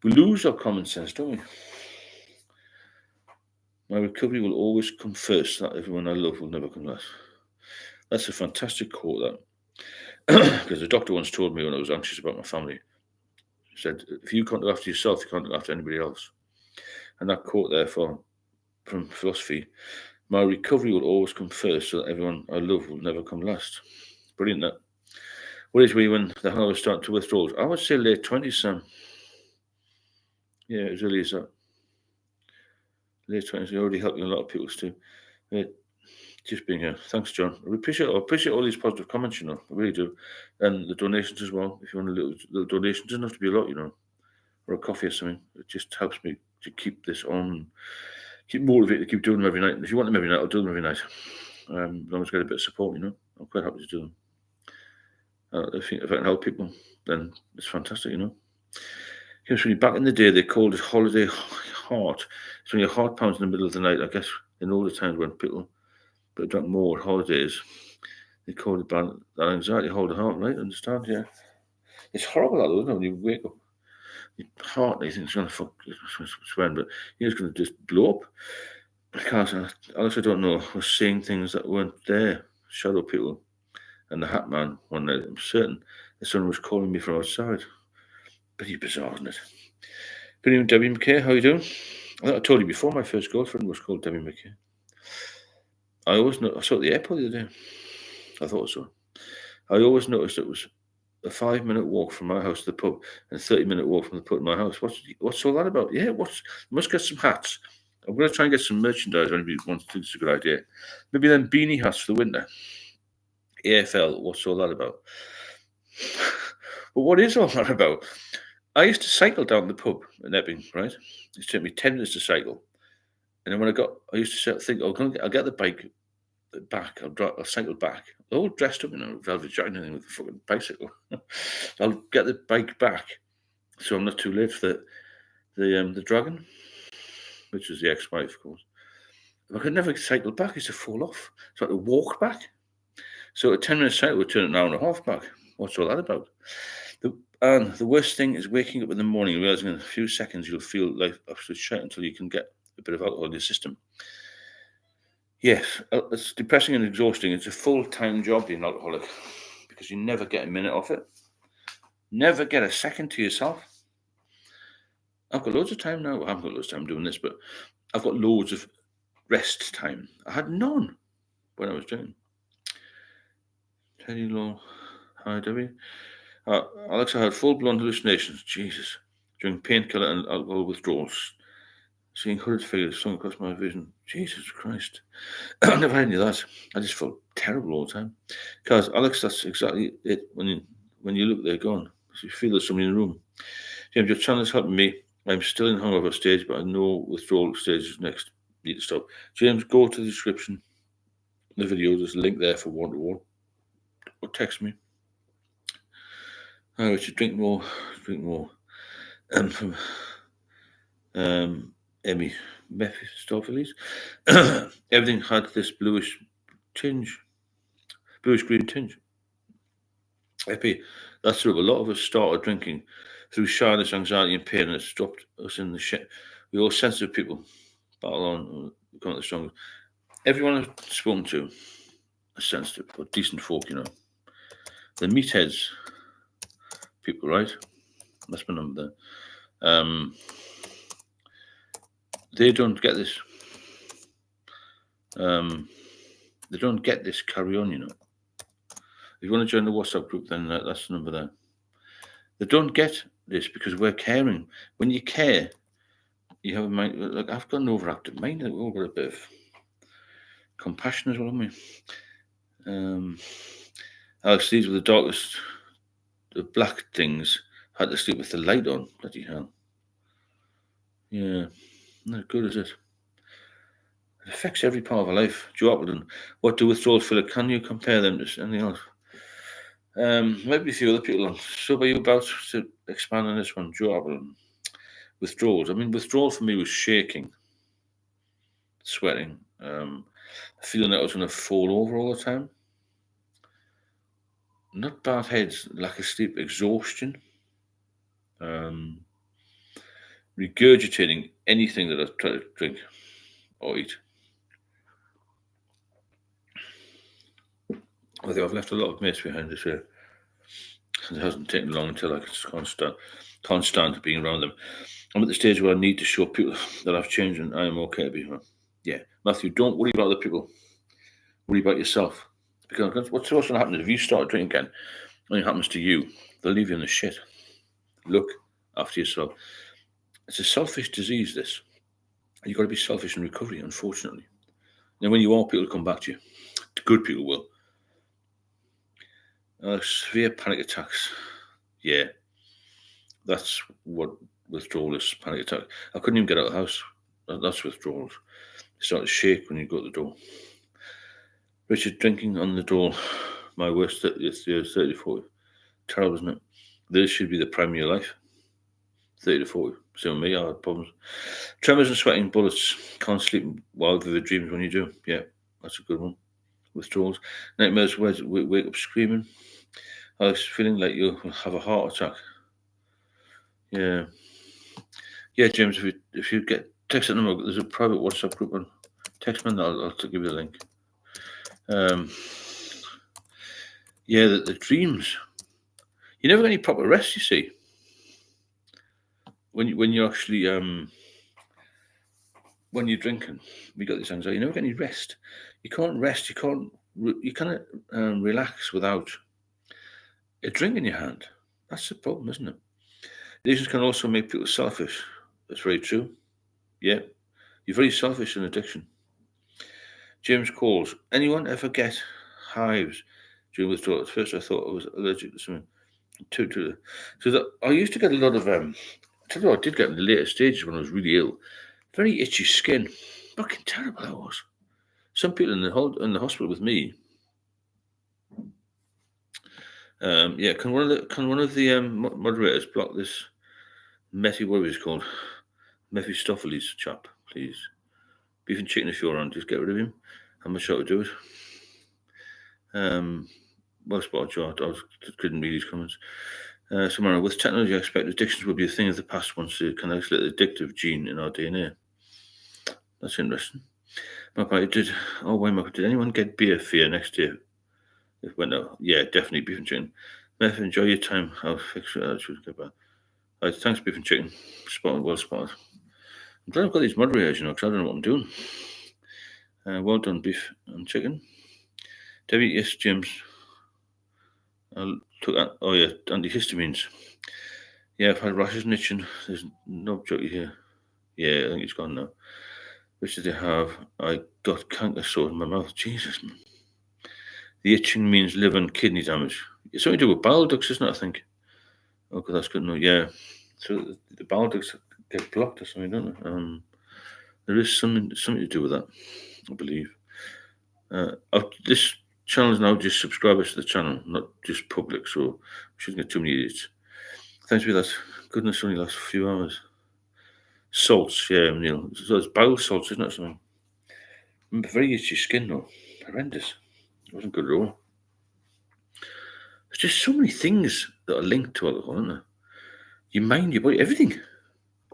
We lose our common sense, don't we? My recovery will always come first. That everyone I love will never come last. That's a fantastic quote, that. Because the doctor once told me when I was anxious about my family, he said, if you can't look after yourself, you can't look after anybody else. And that quote, therefore, from philosophy, my recovery will always come first, so that everyone I love will never come last. Brilliant, that. What age were you when the hangover started to withdraw? I would say late 20s, Sam. Yeah, as early as that. Late 20s, you're already helping a lot of people too. Just being here. Thanks, John. I appreciate all these positive comments, I really do. And the donations as well. If you want a little donation, it doesn't have to be a lot, or a coffee or something. It just helps me to keep this on, keep motivated to keep doing them every night. And if you want them every night, I'll do them every night. As long as I get a bit of support, I'm quite happy to do them. I think if I can help people, then it's fantastic, When back in the day, they called it holiday heart. It's when your heart pounds in the middle of the night. I guess in all the times when people drank more holidays, they called it that anxiety holiday heart, right? Understand? Yeah. It's horrible, that, isn't it? When you wake up, your heart, you think it's going to swear, but it's going to just blow up. Because Alex, I don't know, was seeing things that weren't there, shadow people. And the Hat Man one night, I'm certain the sun was calling me from outside. Pretty bizarre, isn't it? Good evening, Debbie McKay. How are you doing? I thought I told you before, my first girlfriend was called Debbie McKay. I saw at the airport the other day. I thought so. I always noticed it was a 5-minute walk from my house to the pub and a 30-minute walk from the pub to my house. What's all that about? Yeah, must get some hats. I'm going to try and get some merchandise when anybody wants to think it's a good idea. Maybe then beanie hats for the winter. AFL, what's all that about? But what is all that about? I used to cycle down the pub in Epping, right? It used to take me 10 minutes to cycle. And then when I used to think, I'll get the bike back. I'll cycle back. All dressed up in a velvet jacket and with a fucking bicycle. I'll get the bike back, so I'm not too late for the dragon, which was the ex-wife, of course. I could never cycle back. I used to fall off, so I had to walk back. So a 10-minute cycle would turn an hour and a half back. What's all that about? And the worst thing is waking up in the morning and realizing in a few seconds you'll feel like absolute shit until you can get a bit of alcohol in your system. Yes, it's depressing and exhausting. It's a full-time job being an alcoholic because you never get a minute off it. Never get a second to yourself. I've got loads of time now. I haven't got loads of time doing this, but I've got loads of rest time. I had none when I was doing. Teddy Law, hi Debbie. Alexa had full-blown hallucinations, Jesus, during painkiller and alcohol withdrawals. Seeing hooded figures swung across my vision. Jesus Christ. I never had any of that. I just felt terrible all the time. Because, Alex, that's exactly it. When you look, they're gone. You feel there's somebody in the room. James, your channel is helping me. I'm still in hungover stage, but I know withdrawal stage is next. Need to stop. James, go to the description. The video, there's a link there for one-to-one. Or text me. All right, Richard, drink more. From Emmy Mephistopheles. Everything had this bluish green tinge. Epi, that's true. A lot of us started drinking through shyness, anxiety, and pain, and it's dropped us in the shit. We're all sensitive people. Battle on, come out the strongest. Everyone I've spoken to is sensitive, but decent folk, you know. The meatheads people, right? That's my number there. They don't get this. They don't get this carry on, you know. If you want to join the WhatsApp group, then that's the number there. They don't get this because we're caring. When you care, you have a mind. Like, I've got an overactive mind. We've all got a bit of compassion as well, haven't we? Alex, these were the darkest, the black things. Had to sleep with the light on. Bloody hell. Yeah, not good, is it? It affects every part of our life. Joe Appleton, what do withdrawals feel like? Can you compare them to anything else? Maybe a few other people on. So, are you about to expand on this one, Joe Appleton? Withdrawals. I mean, withdrawal for me was shaking, sweating, feeling that I was going to fall over all the time. Not bad heads, lack of sleep, exhaustion, regurgitating anything that I try to drink or eat. I think I've left a lot of mates behind this year. It hasn't taken long until I can't stand being around them. I'm at the stage where I need to show people that I've changed and I am okay to be here. Yeah, Matthew, don't worry about other people. Worry about yourself. Because what's going to happen if you start drinking again? When it happens to you, they'll leave you in the shit. Look after yourself. It's a selfish disease, this. You've got to be selfish in recovery, unfortunately. And when you are, people will come back to you. Good people will. Severe panic attacks. Yeah. That's what withdrawal is, panic attack. I couldn't even get out of the house. That's withdrawals. You start to shake when you go to the door. Richard, drinking on the door. My worst, it's 34. Terrible, isn't it? This should be the prime of your life. 30 to 40. So me, I had problems. Tremors and sweating, bullets. Can't sleep while vivid dreams when you do. Yeah, that's a good one. Withdrawals. Nightmares, wake up screaming. I was feeling like you'll have a heart attack. Yeah. Yeah, James, if you get text that number, there's a private WhatsApp group on. Text me and I'll give you the link. Yeah, the dreams. You never get any proper rest, you see. When you're actually when you're drinking, we got this anxiety. You never get any rest. You can't rest. You can't relax without a drink in your hand. That's the problem, isn't it? Addictions can also make people selfish. That's very true. Yeah, you're very selfish in addiction. James calls. Anyone ever get hives during withdrawal? At first, I thought I was allergic to something. I used to get a lot of. I tell you what, I did get in the later stages when I was really ill. Very itchy skin. Fucking terrible that was. Some people in the hospital with me. Yeah, can one of the moderators block this whatever he's called, Mephistopheles chap, please? Beef and chicken if you're on, just get rid of him. I'm not sure to do it. Well spotted, Joe. I couldn't read these comments. Someone with technology, I expect addictions will be a thing of the past once they can isolate the addictive gene in our DNA. That's interesting. Did anyone get beer fear next year? It went out. Yeah, definitely beef and chicken. Meth, enjoy your time. I'll fix it. I should get back. Right, thanks, beef and chicken. Spotted, well spotted. I'm glad I've got these moderators, because I don't know what I'm doing. Well done, beef and chicken. Debbie, yes, James. Antihistamines. Yeah, I've had rashes and itching. There's no jockey here. Yeah, I think it's gone now. Which did they have? I got canker sore in my mouth. Jesus, man. The itching means liver and kidney damage. It's something to do with bile ducts, isn't it, I think? Okay, that's good to know. Yeah. So the bile ducts get blocked or something, don't they? There is something to do with that, I believe. This channel is now just subscribers to the channel, not just public, so we shouldn't get too many idiots. Thanks for that. Goodness, only last few hours. Salts, yeah, Neil. So it's bile salts, isn't it? Something. Very itchy skin, though. Horrendous. It wasn't good at all. There's just so many things that are linked to alcohol, aren't there? Your mind, your body, everything.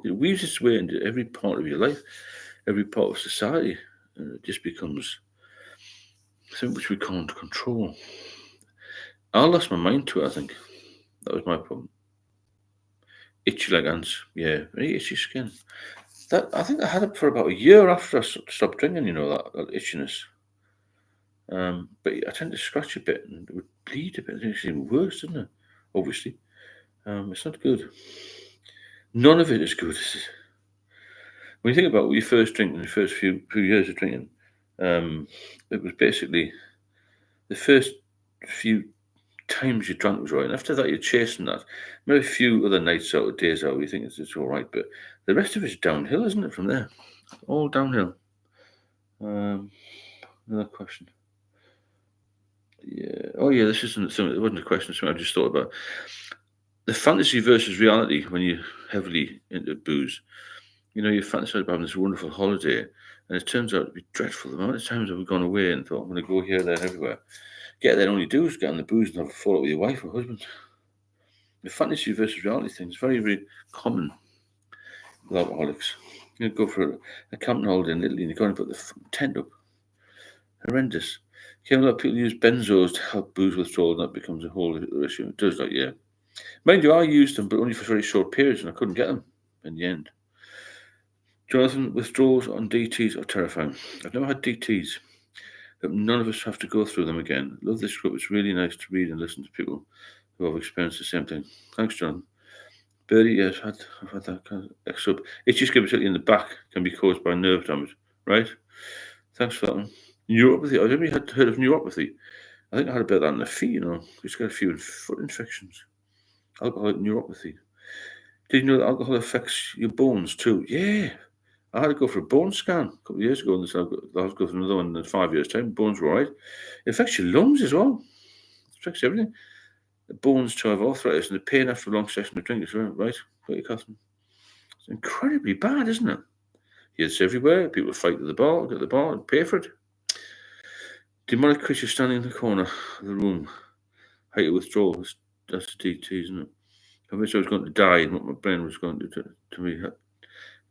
It weaves its way into every part of your life, every part of society, and it just becomes something which we can't control. I lost my mind to it, I think. That was my problem. Itchy like ants. Yeah, very itchy skin. I think I had it for about a year after I stopped drinking, that itchiness. But I tend to scratch a bit and it would bleed a bit. It's even worse, isn't it? Obviously. It's not good. None of it is good. When you think about what you first drink in the first few years of drinking, it was basically the first few times you drank was right. And after that, you're chasing that. Maybe a few other nights out or days out, you think it's all right. But the rest of it's downhill, isn't it, from there? All downhill. Another question. Yeah. Oh, yeah, this isn't something. It wasn't a question. Something I just thought about. The fantasy versus reality when you're heavily into booze. You fantasize about having this wonderful holiday, and it turns out to be dreadful. The amount of times have we gone away and thought, I'm going to go here, there, and everywhere. Get there, all you do is get on the booze and have a fallout with your wife or husband. The fantasy versus reality thing is very, very common with alcoholics. You go for a camping holiday in Italy and you go and put the tent up. Horrendous. A lot of people use benzos to help booze withdrawal, and that becomes a whole issue. It does that, yeah. Mind you, I used them, but only for very short periods, and I couldn't get them in the end. Jonathan, withdrawals on DTs are terrifying. I've never had DTs, but none of us have to go through them again. Love this group. It's really nice to read and listen to people who have experienced the same thing. Thanks, John. Birdie, yes, I've had that kind of extra. Itchy skin, particularly in the back, can be caused by nerve damage, right? Thanks for that one. Neuropathy. I've never heard of neuropathy. I think I had a bit of that in the feet, Just got a few foot infections. Alcoholic neuropathy. Did you know that alcohol affects your bones too? Yeah. I had to go for a bone scan a couple of years ago, and I'll go for another one in 5 years' time. Bones were all right. It affects your lungs as well. It affects everything. The bones to have arthritis and the pain after a long session of drinking as well, right? It's incredibly bad, isn't it? It's everywhere. People fight at the bar, get the bar, and pay for it. Demonic creature standing in the corner of the room. How to withdraw. That's the DT, isn't it? I wish I was going to die and what my brain was going to do to me.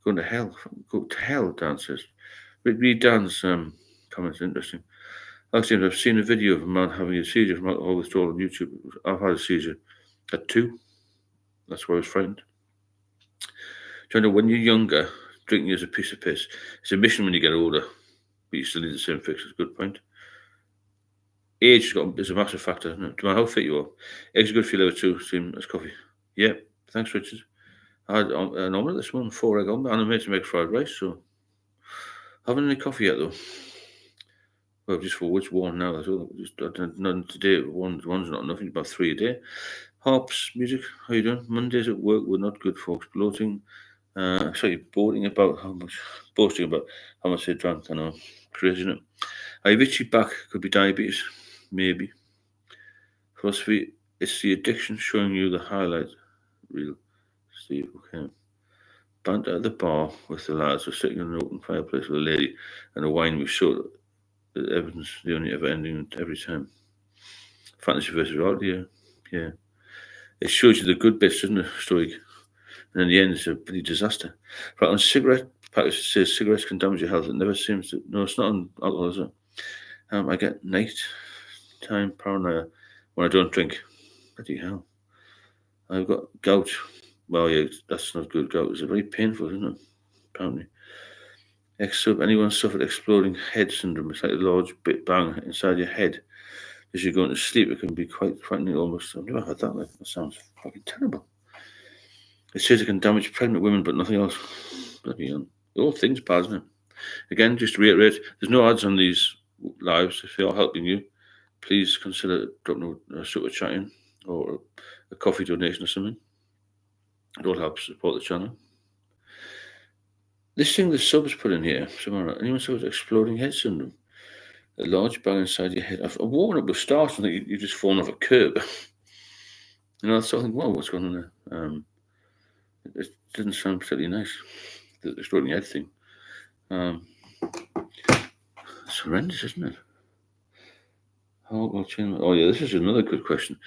Going to hell. Go to hell, Dan says. Read Dan's comments, interesting. Actually, I've seen a video of a man having a seizure from alcohol withdrawal on YouTube. I've had a seizure at 2. That's why I was frightened. Do you know, when you're younger, drinking is a piece of piss. It's a mission when you get older, but you still need the same fix. It's a good point. Age is a massive factor, isn't it? No matter how fit you are. Eggs are good for your liver too, same as coffee. Yeah, thanks, Richard. I had an omelette this morning, 4 egg omelette, and I made some egg fried rice, so haven't any coffee yet though. Well, just for which one now? That's all. Just none today. One's not enough. About 3 a day. Harps music. How you doing? Mondays at work were not good, folks. Boasting about how much they drank. I know, crazy, isn't it? A itchy back could be diabetes, maybe. Philosophy. It's the addiction showing you the highlight reel. Steve, okay. Banter at the bar with the lads. We're sitting in an open fireplace with a lady and a wine with soda. Evidence, the only ever ending every time. Fantasy versus reality, yeah. It shows you the good bits, doesn't it, story? And in the end, it's a bloody disaster. Right, on cigarette package, it says cigarettes can damage your health. It never seems to. No, it's not on alcohol, is it? I get nighttime paranoia when I don't drink. Bloody hell. I've got gout. Well, yeah, that's not good. Gout is very painful, isn't it? Apparently. Anyone suffered exploding head syndrome? It's like a large bit bang inside your head as you're going to sleep. It can be quite frightening almost. I've never had that. Like, that sounds fucking terrible. It says it can damage pregnant women, but nothing else. Bloody hell. All things bad, isn't it? Again, just to reiterate, there's no ads on these lives. If they are helping you, please consider dropping a super chat in or a coffee donation or something. It all helps support the channel. This thing the subs put in here, anyone suffers exploding head syndrome? A large bang inside your head. I've woken up with stars and think you've just fallen off a curb. So I think, whoa, what's going on there? It didn't sound particularly nice, the exploding head thing. It's horrendous, isn't it? Oh, yeah, this is another good question.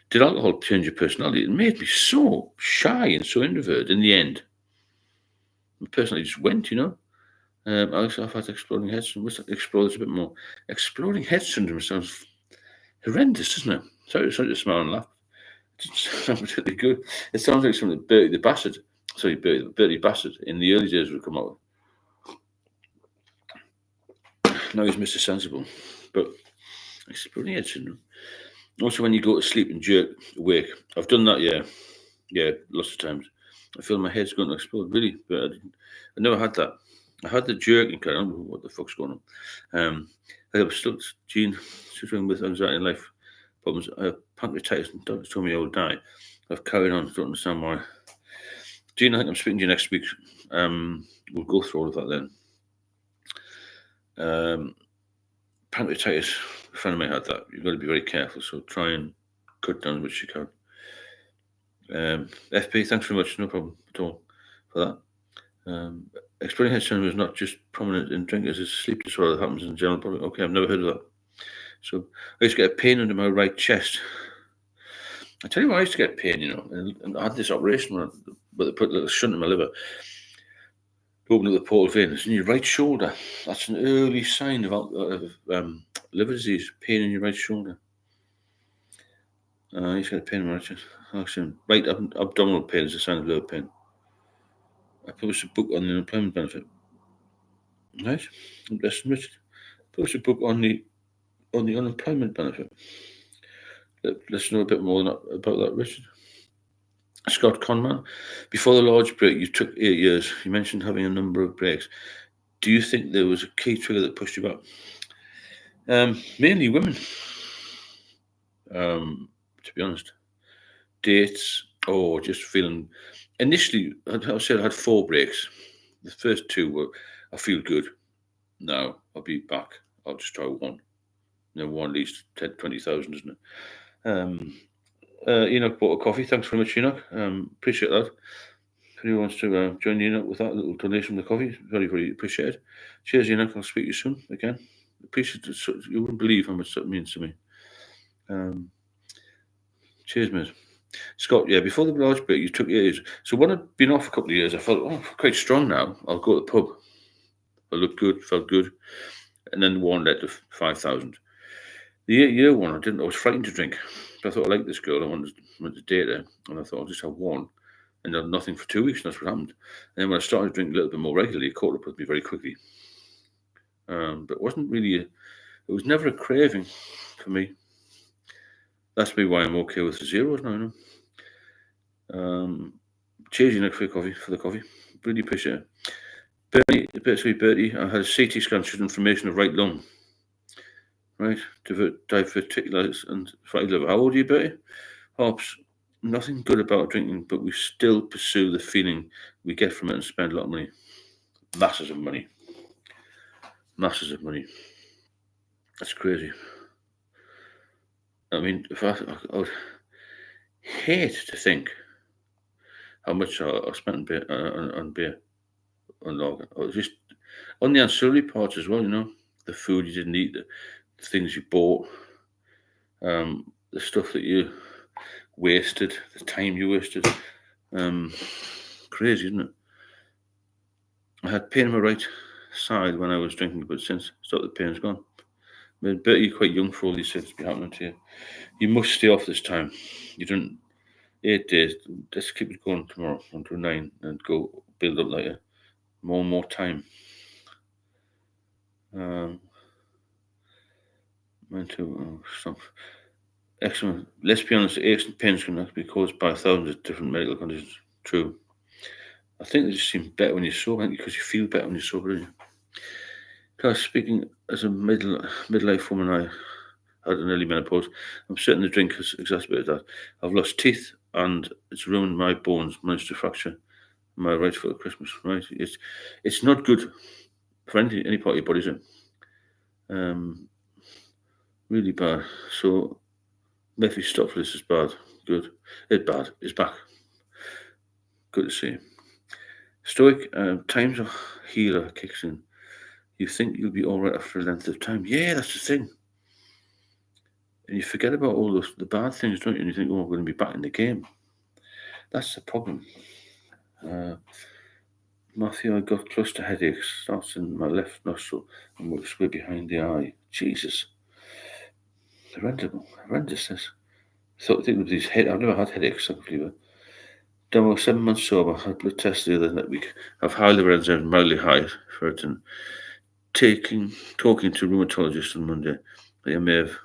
Did alcohol change your personality? It made me so shy and so introverted in the end. My personality just went, I've had exploding head syndrome. Let's explore this a bit more. Exploding head syndrome sounds horrendous, doesn't it? Sorry to smile and laugh. It doesn't sound particularly good. It sounds like something that Bertie the Bastard in the early days would come out with. Now he's Mr. Sensible. But exploding head syndrome. Also, when you go to sleep and jerk awake. I've done that, yeah, lots of times. I feel my head's going to explode, really, but I never had that. I had the jerking kind. I don't know what the fuck's going on. I was still, Gene, suffering with anxiety and life problems. Pancreatitis, and doctors told me I would die. I've carried on. Don't understand why. Gene, I think I'm speaking to you next week. We'll go through all of that then. Pancreatitis, a friend of mine had that. You've got to be very careful, so try and cut down as much as you can. FP, thanks very much. No problem at all for that. Exploding head syndrome is not just prominent in drinkers, it's a sleep disorder that happens in the general public. Okay, I've never heard of that. So I used to get a pain under my right chest. I tell you why I used to get pain, and I had this operation where they put a little shunt in my liver to open up the portal vein. It's in your right shoulder. That's an early sign of liver disease, pain in your right shoulder. I used to get a pain in my right chest. Right abdominal pain is a sign of liver pain. I published a book on the unemployment benefit. Right? Interesting, Richard. I published a book on the unemployment benefit. Let's know a bit more about that, Richard. Scott Conman, before the large break, you took 8 years. You mentioned having a number of breaks. Do you think there was a key trigger that pushed you back? Mainly women, to be honest. Dates, or just feeling. Initially, I said I had 4 breaks. The first 2 were, I feel good. Now I'll be back. I'll just try one. One at least 20,000, isn't it? Enoch bought a coffee. Thanks very much, Enoch. Appreciate that. If anyone wants to join Enoch with that little donation of the coffee, very, very appreciated. Cheers, Enoch. I'll speak to you soon again. Appreciate it. You wouldn't believe how much that means to me. Cheers, mate. Scott, yeah, before the large break, you took 8 years. So when I'd been off a couple of years, I felt, quite strong now. I'll go to the pub. I looked good, felt good. And then one led to 5,000. The 8-year one, I was frightened to drink. I thought I liked this girl. I wanted to date her. And I thought I'll just have one. And then nothing for 2 weeks, and that's what happened. And then when I started drinking a little bit more regularly, it caught up with me very quickly. But it wasn't really, it was never a craving for me. That's maybe why I'm okay with the zeros now, Cheers, Enoch, for the coffee. Really appreciate it. Bertie, I had a CT scan showed inflammation of right lung. Right, diverticulitis and fatty liver. How old are you, Bertie? Hops, nothing good about drinking, but we still pursue the feeling we get from it and spend a lot of money. Masses of money. That's crazy. I mean, I would hate to think how much I spent on beer, on lager. Or just on the ancillary parts as well, the food you didn't eat, the things you bought, the the stuff that you wasted, the time you wasted. Crazy, isn't it? I had pain in my right side when I was drinking, but since the pain's gone. I bet you're quite young for all these things to be happening to you. You must stay off this time. You done 8 days. Let's keep it going tomorrow until 9 and go build up later. More and more time. Stop. Excellent. Let's be honest, aches and pains can be caused by thousands of different medical conditions. True. I think they just seem better when you're sober, because you feel better when you're sober, don't you? Because speaking as a midlife woman, I had an early menopause. I'm certain the drink has exacerbated that. I've lost teeth and it's ruined my bones, managed to fracture my right foot at Christmas. Right, it's not good for any part of your body, is it? Really bad. So Mephistopheles is bad. Good. It's bad. It's back. Good to see. Stoic, times of healer kicks in. You think you'll be all right after a length of time. Yeah, that's the thing. And you forget about all the bad things, don't you? And you think, oh, I'm going to be back in the game. That's the problem. Matthew, I got cluster headaches. Starts in my left nostril and works way behind the eye. Jesus. Horrendous this. Thinking of these I've never had headaches, thankfully. Then we're 7 months sober. Had blood tests the other week. I've high liver enzymes, mildly high for it, and talking to rheumatologist on Monday. I think I may have,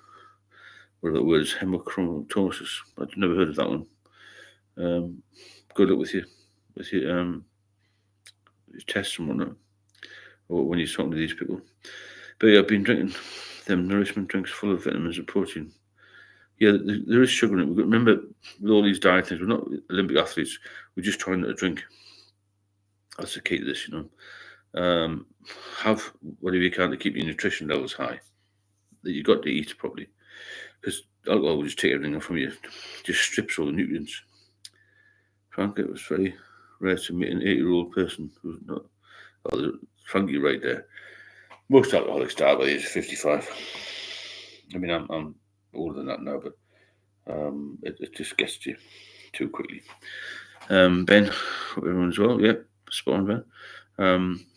what are the words, hemochromatosis. I've never heard of that one. Good luck with your tests and whatnot, or when you're talking to these people. But yeah, I've been drinking them nourishment drinks full of vitamins and protein. Yeah, there is sugar in it. Remember, with all these diet things, we're not Olympic athletes. We're just trying to drink. That's the key to this, Have whatever you can to keep your nutrition levels high. That you've got to eat properly, because alcohol will just take everything from you. Just strips all the nutrients. Frank, it was very rare to meet an 8-year-old person who's not. Oh, Frank, you're right there. Most alcoholics die by the age of 55. I mean, I'm older than that now, but it just gets to you too quickly. Ben, hope everyone's well. Yeah, spot on, Ben.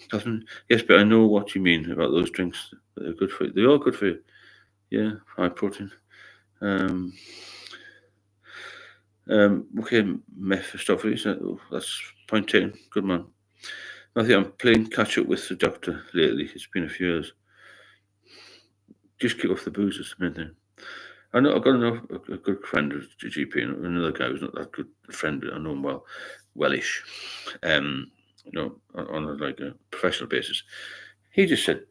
Catherine, yes, but I know what you mean about those drinks. They're good for you. They are good for you. Yeah, high protein. Okay, Mephistopheles. That's point taken. Good man. Matthew, I'm playing catch up with the doctor lately. It's been a few years. Just keep off the booze, is the main thing. I know I've got a good friend who's a GP, and another guy who's not that good a friend, but I know him wellish. On a professional basis. He just said,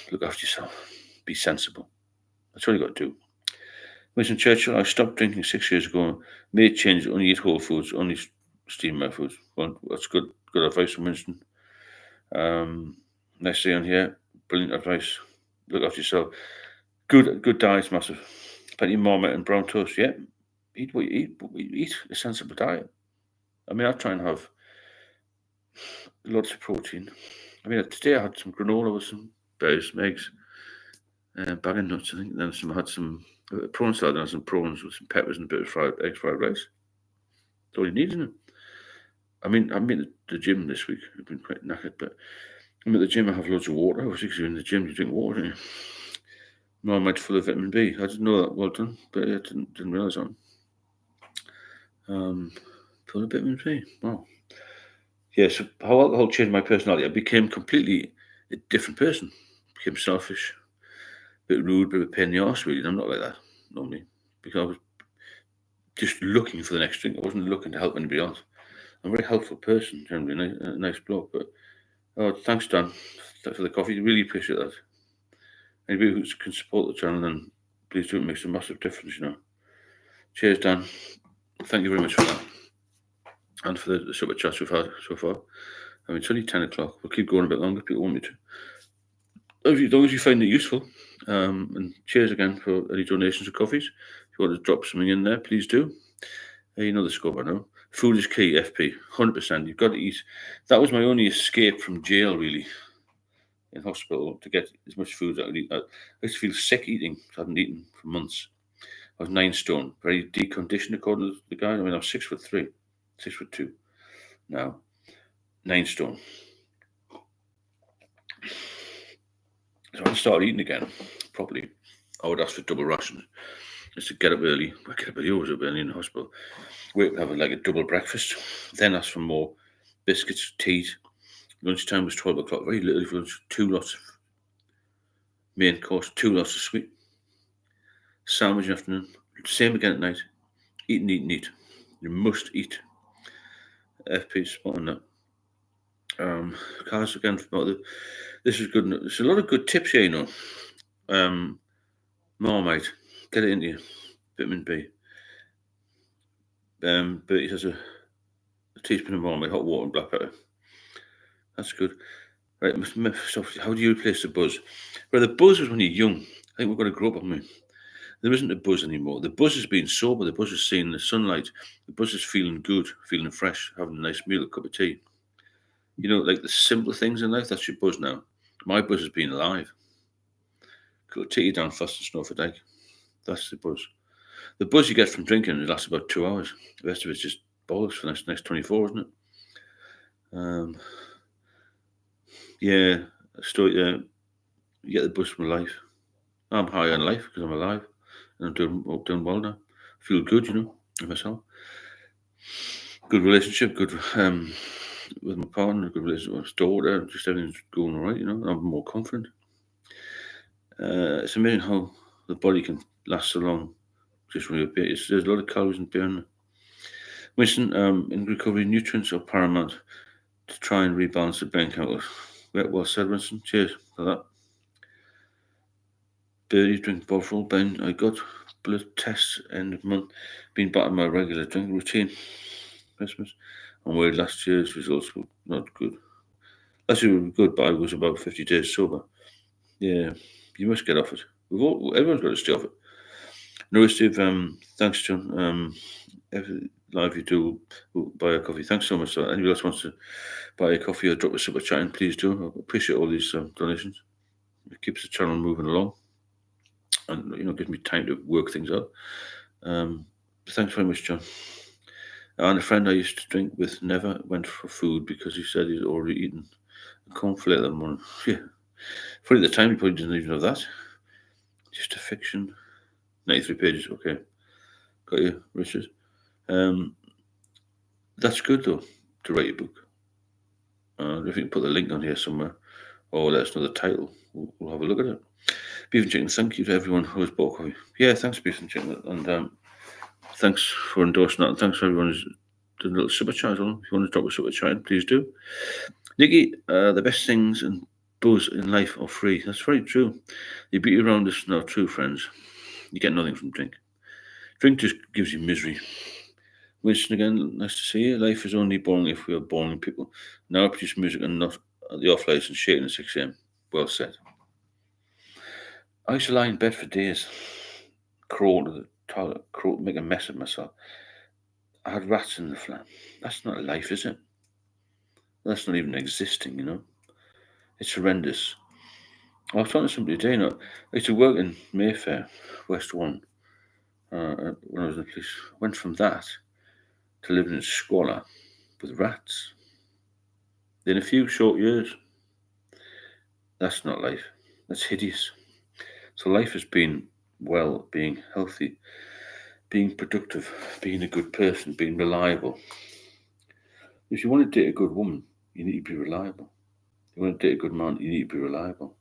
look after yourself, be sensible. That's all you got to do. Winston Churchill, I stopped drinking 6 years ago, made changes, only eat whole foods, only steam my foods. Well, that's good advice from Winston. Next day on here, brilliant advice. Look after yourself. Good diet's massive. Plenty of marmite and brown toast. Yeah, eat what you eat, but eat a sensible diet. I mean, I try and have lots of protein. I mean, today I had some granola with some berries, some eggs, bag of nuts, I think. Then I had some prawn salad and some prawns with some peppers and a bit of fried rice. That's all you need, isn't it? I mean, I've been at the gym this week. I've been quite knackered, but I'm at the gym. I have loads of water. Obviously, because you're in the gym, you drink water, don't you? Marmite full of vitamin B. I didn't know that. Well done, but I didn't realise that. Full of vitamin B. Wow. Yeah, so how alcohol changed my personality. I became completely a different person. Became selfish, a bit rude, a bit of a pain in the arse, really. I'm not like that normally, because I was just looking for the next drink. I wasn't looking to help anybody else. I'm a very helpful person, generally, a nice bloke. But thanks, Dan, for the coffee. Really appreciate that. Anybody who can support the channel, then please do. It makes a massive difference, Cheers, Dan. Thank you very much for that, and for the super chats we've had so far. I mean, it's only 10 o'clock. We'll keep going a bit longer. People want me to. As long as you find it useful. And cheers again for any donations of coffees. If you want to drop something in there, please do. You know the score by now. Food is key, FP. 100%. You've got to eat. That was my only escape from jail, really, in hospital, to get as much food as I could eat. I used to feel sick eating. I hadn't eaten for months. I was 9 stone, very deconditioned according to the guy. I mean, I was 6'3", 6'2" now, 9 stone. So when I started eating again properly, I would ask for double rations just to get up early. I get up early, always up early in the hospital. Wake up, have like a double breakfast, then ask for more biscuits, tea. Lunchtime was 12 o'clock, very little for lunch, 2 lots of main course, 2 lots of sweet. Sandwich in the afternoon, same again at night. Eat and eat and eat. You must eat. FP spot on that. Cars again, this is good. There's a lot of good tips here, you know. Marmite, get it into you. Vitamin B. Bertie says a teaspoon of Marmite, hot water and black pepper. That's good. Right, how do you replace the buzz? Well, the buzz was when you're young. I think we've got to grow up, haven't we? There isn't a buzz anymore. The buzz is being sober. The buzz is seeing the sunlight. The buzz is feeling good, feeling fresh, having a nice meal, a cup of tea. You know, like the simple things in life, that's your buzz now. My buzz is being alive. Could take you down fast and snow for day. That's the buzz. The buzz you get from drinking, it lasts about 2 hours. The rest of it's just bollocks for the next 24, isn't it? Yeah, you get the buzz from life. I'm high on life because I'm alive and I'm doing well now. I feel good, you know, with myself. Good relationship, good with my partner, good relationship with my daughter. Just everything's going all right, you know. I'm more confident. It's amazing how the body can last so long. Just when you're there's a lot of calories in beer. Winston, in recovery, nutrients are paramount to try and rebalance the brain chemicals. Well said, Winston. Cheers for that. Birdie drink bottle. Ben, I got blood tests end of month. Been back on my regular drinking routine. Christmas. And where last year's results were not good. Last year was good, but I was about 50 days sober. Yeah, you must get off it. Everyone's got to stay off it. No, Steve, thanks, John. Every live you do, we'll buy a coffee. Thanks so much. Anybody else wants to buy a coffee or drop a super chat in, please do. I appreciate all these donations. It keeps the channel moving along and, you know, gives me time to work things out. Thanks very much, John. And a friend I used to drink with never went for food because he said he'd already eaten a cornflake that morning. Yeah. Funny at the time, he probably didn't even know that. Just a fiction. 93 pages, okay. Got you, Richard. That's good, though, to write a book. If you can put the link on here somewhere, or let us know the title, we'll have a look at it. Beef and Chicken, thank you to everyone who has bought coffee. Yeah, thanks, Beef and Chicken, and thanks for endorsing that, and thanks for everyone who's done a little super chat on. If you want to drop a super chat, please do. Nikki, the best things and buzz in life are free. That's very true. The beauty around us now, true friends. You get nothing from drink. Drink just gives you misery. Winston again, nice to see you. Life is only boring if we are boring people. Now I produce music and not at the off lights and shaking at 6 a.m. Well said. I used to lie in bed for days, crawl to the toilet, make a mess of myself. I had rats in the flat. That's not life, is it? That's not even existing, you know. It's horrendous. I was talking to somebody today, you know, I used to work in Mayfair, West 1, when I was in the police. I went from that to living in squalor with rats. In a few short years. That's not life. That's hideous. So life has been well, being healthy, being productive, being a good person, being reliable. If you want to date a good woman, you need to be reliable. If you want to date a good man, you need to be reliable.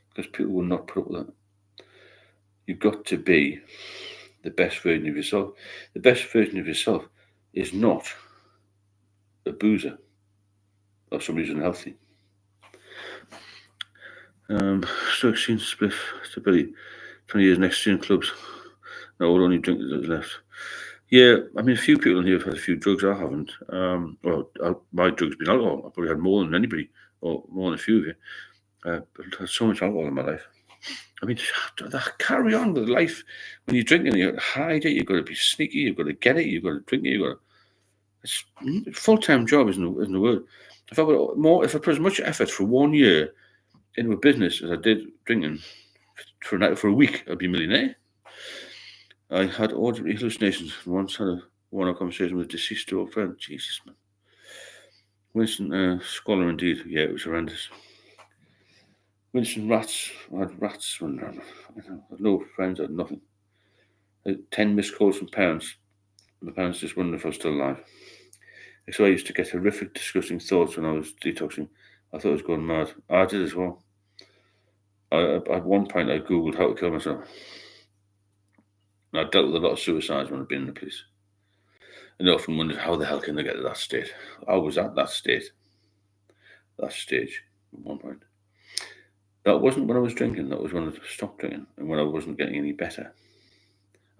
Because people will not put up with that. You've got to be the best version of yourself. The best version of yourself is not a boozer or somebody who's unhealthy. Stoke Scene Spliff Stability, 20 years next year in clubs. No, we'll only drink that's left. Yeah, I mean, a few people in here have had a few drugs. I haven't. My drugs been alcohol. I probably had more than anybody, or more than a few of you. But I've had so much alcohol in my life. I mean, carry on with life. When you're drinking, you've got to hide it. You've got to be sneaky. You've got to get it. You've got to drink it. You've got to. It's a full-time job, isn't the word. If I put as much effort for 1 year into a business as I did drinking for a week, I'd be a millionaire. I had auditory hallucinations and once had a one-on conversation with a deceased old friend. Jesus, man. Winston, scholar indeed. Yeah, it was horrendous. Winston, rats. I had rats running around. I had no friends, I had nothing. I had 10 missed calls from parents. My parents just wondering if I was still alive. So I used to get horrific, disgusting thoughts when I was detoxing. I thought I was going mad. I did as well. At one point, I googled how to kill myself. And I dealt with a lot of suicides when I'd been in the police. And I often wondered how the hell can I get to that state? I was at that state, that stage at one point. That wasn't when I was drinking. That was when I stopped drinking and when I wasn't getting any better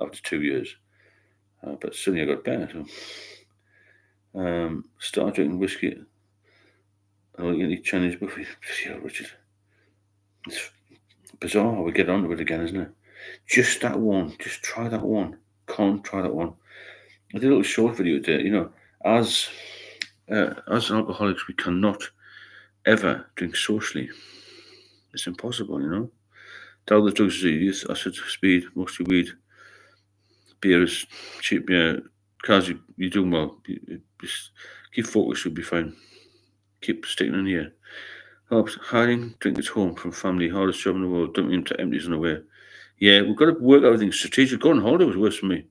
after 2 years. But suddenly I got better. So started drinking whiskey. I don't eat Chinese buffet. Richard. It's bizarre how we get onto it again, isn't it? Just that one. Just try that one. Can't try that one. I did a little short video today. You know, as alcoholics, we cannot ever drink socially. It's impossible, you know. Tell the drugs is acid, speed, mostly weed. Beer is cheap, yeah. Cars, you're doing well. Just keep focused, you'll be fine. Keep sticking in here. Helps hiding drink at home from family, hardest job in the world, dumping into empties on the way. Yeah, we've got to work everything strategic. Going on holiday was worse for me.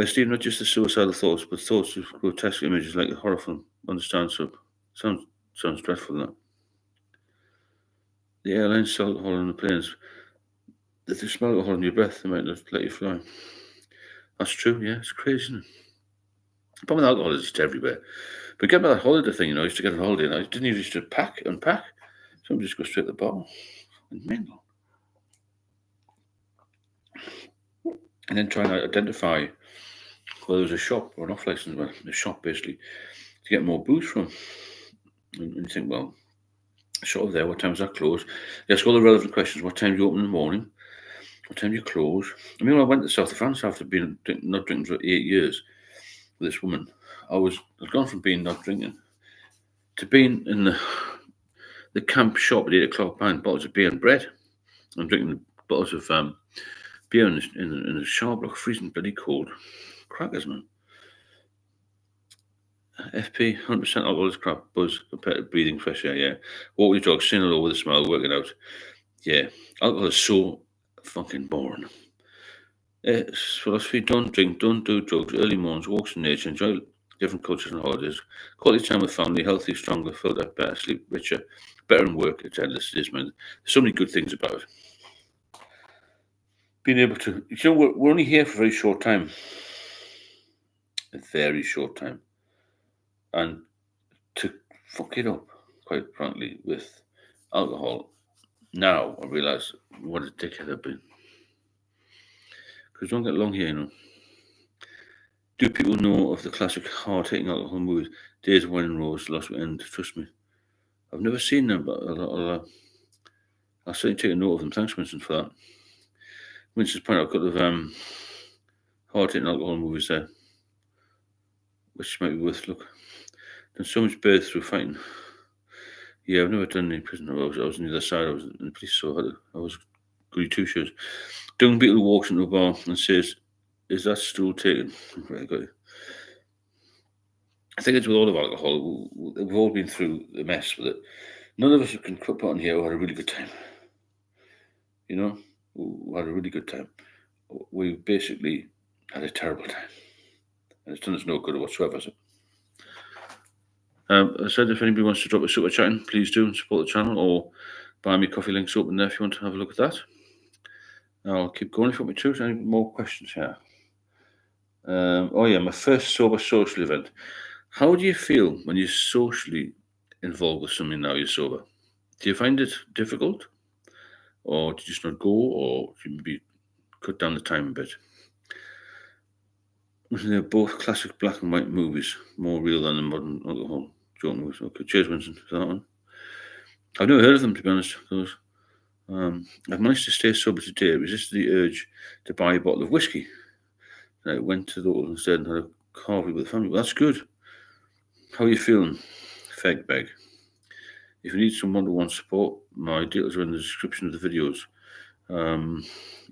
Steve, not just the suicidal thoughts, but thoughts of grotesque images like a horror film. Understand, so sounds dreadful, that. The airlines sell alcohol on the planes. If they smell alcohol in your breath, they might not let you fly. That's true, yeah, it's crazy, isn't it? The problem with alcohol is it's everywhere. But get back that holiday thing, you know, I used to get on holiday and I didn't even used to unpack. Some just go straight to the bar and mingle. And then try and identify whether there was a shop or an off license, a shop basically, to get more booze from. And you think, well, shop there, what time is that closed? You ask all the relevant questions. What time do you open in the morning? What time do you close? I mean, when I went to the south of France after being not drinking for 8 years with this woman, I'd gone from being not drinking to being in the camp shop at 8 o'clock buying bottles of beer and bread. I'm drinking bottles of beer in the shower block, freezing bloody cold. Crackers, man. FP, 100% alcohol is crap. Buzz compared to breathing fresh air, yeah. Walk your dog, sin all with a smile, work it out. Yeah, alcohol is so fucking boring. Philosophy, don't drink, don't do drugs, early mornings, walks in nature, enjoy different cultures and holidays, quality time with family, healthy, stronger, filter, better sleep, richer, better in work, it's endless. It is, man. There's so many good things about it. Being able to, you know, we're only here for a very short time. A very short time. And to fuck it up, quite frankly, with alcohol, now I realise what a dickhead I've been. Because don't get long here, you know. Do people know of the classic hard-hitting alcohol movies, Days of Wine and Rose, Lost End? Trust me. I've never seen them, but I'll certainly take a note of them. Thanks, Winston, for that. Winston's pointed out a couple of hard-hitting alcohol movies there, which might be worth a look. Done so much birth through fighting. Yeah, I've never done any prison. I was on the other side. I was in the police, so I was goody two shoes. Dung Beetle walks into a bar and says, "Is that stool taken?" Very good. I think it's with all of alcohol. We've all been through the mess with it. None of us can put on here who had a really good time. You know, who had a really good time. We basically had a terrible time, and it's done us no good whatsoever. So. I said if anybody wants to drop a super chat in, please do and support the channel, or buy me coffee links open there if you want to have a look at that. I'll keep going if you want me to. Any more questions here? Oh yeah, my first sober social event. How do you feel when you're socially involved with something now you're sober? Do you find it difficult? Or do you just not go? Or do you maybe cut down the time a bit? They're both classic black and white movies, more real than the modern alcohol joke movies. Okay, cheers, Winston, for that one. I've never heard of them, to be honest. Those. I've managed to stay sober today, resisted the urge to buy a bottle of whiskey. I went to those instead and had a coffee with the family. Well, that's good. How are you feeling, Fegbeg? If you need some one-to-one support, my details are in the description of the videos.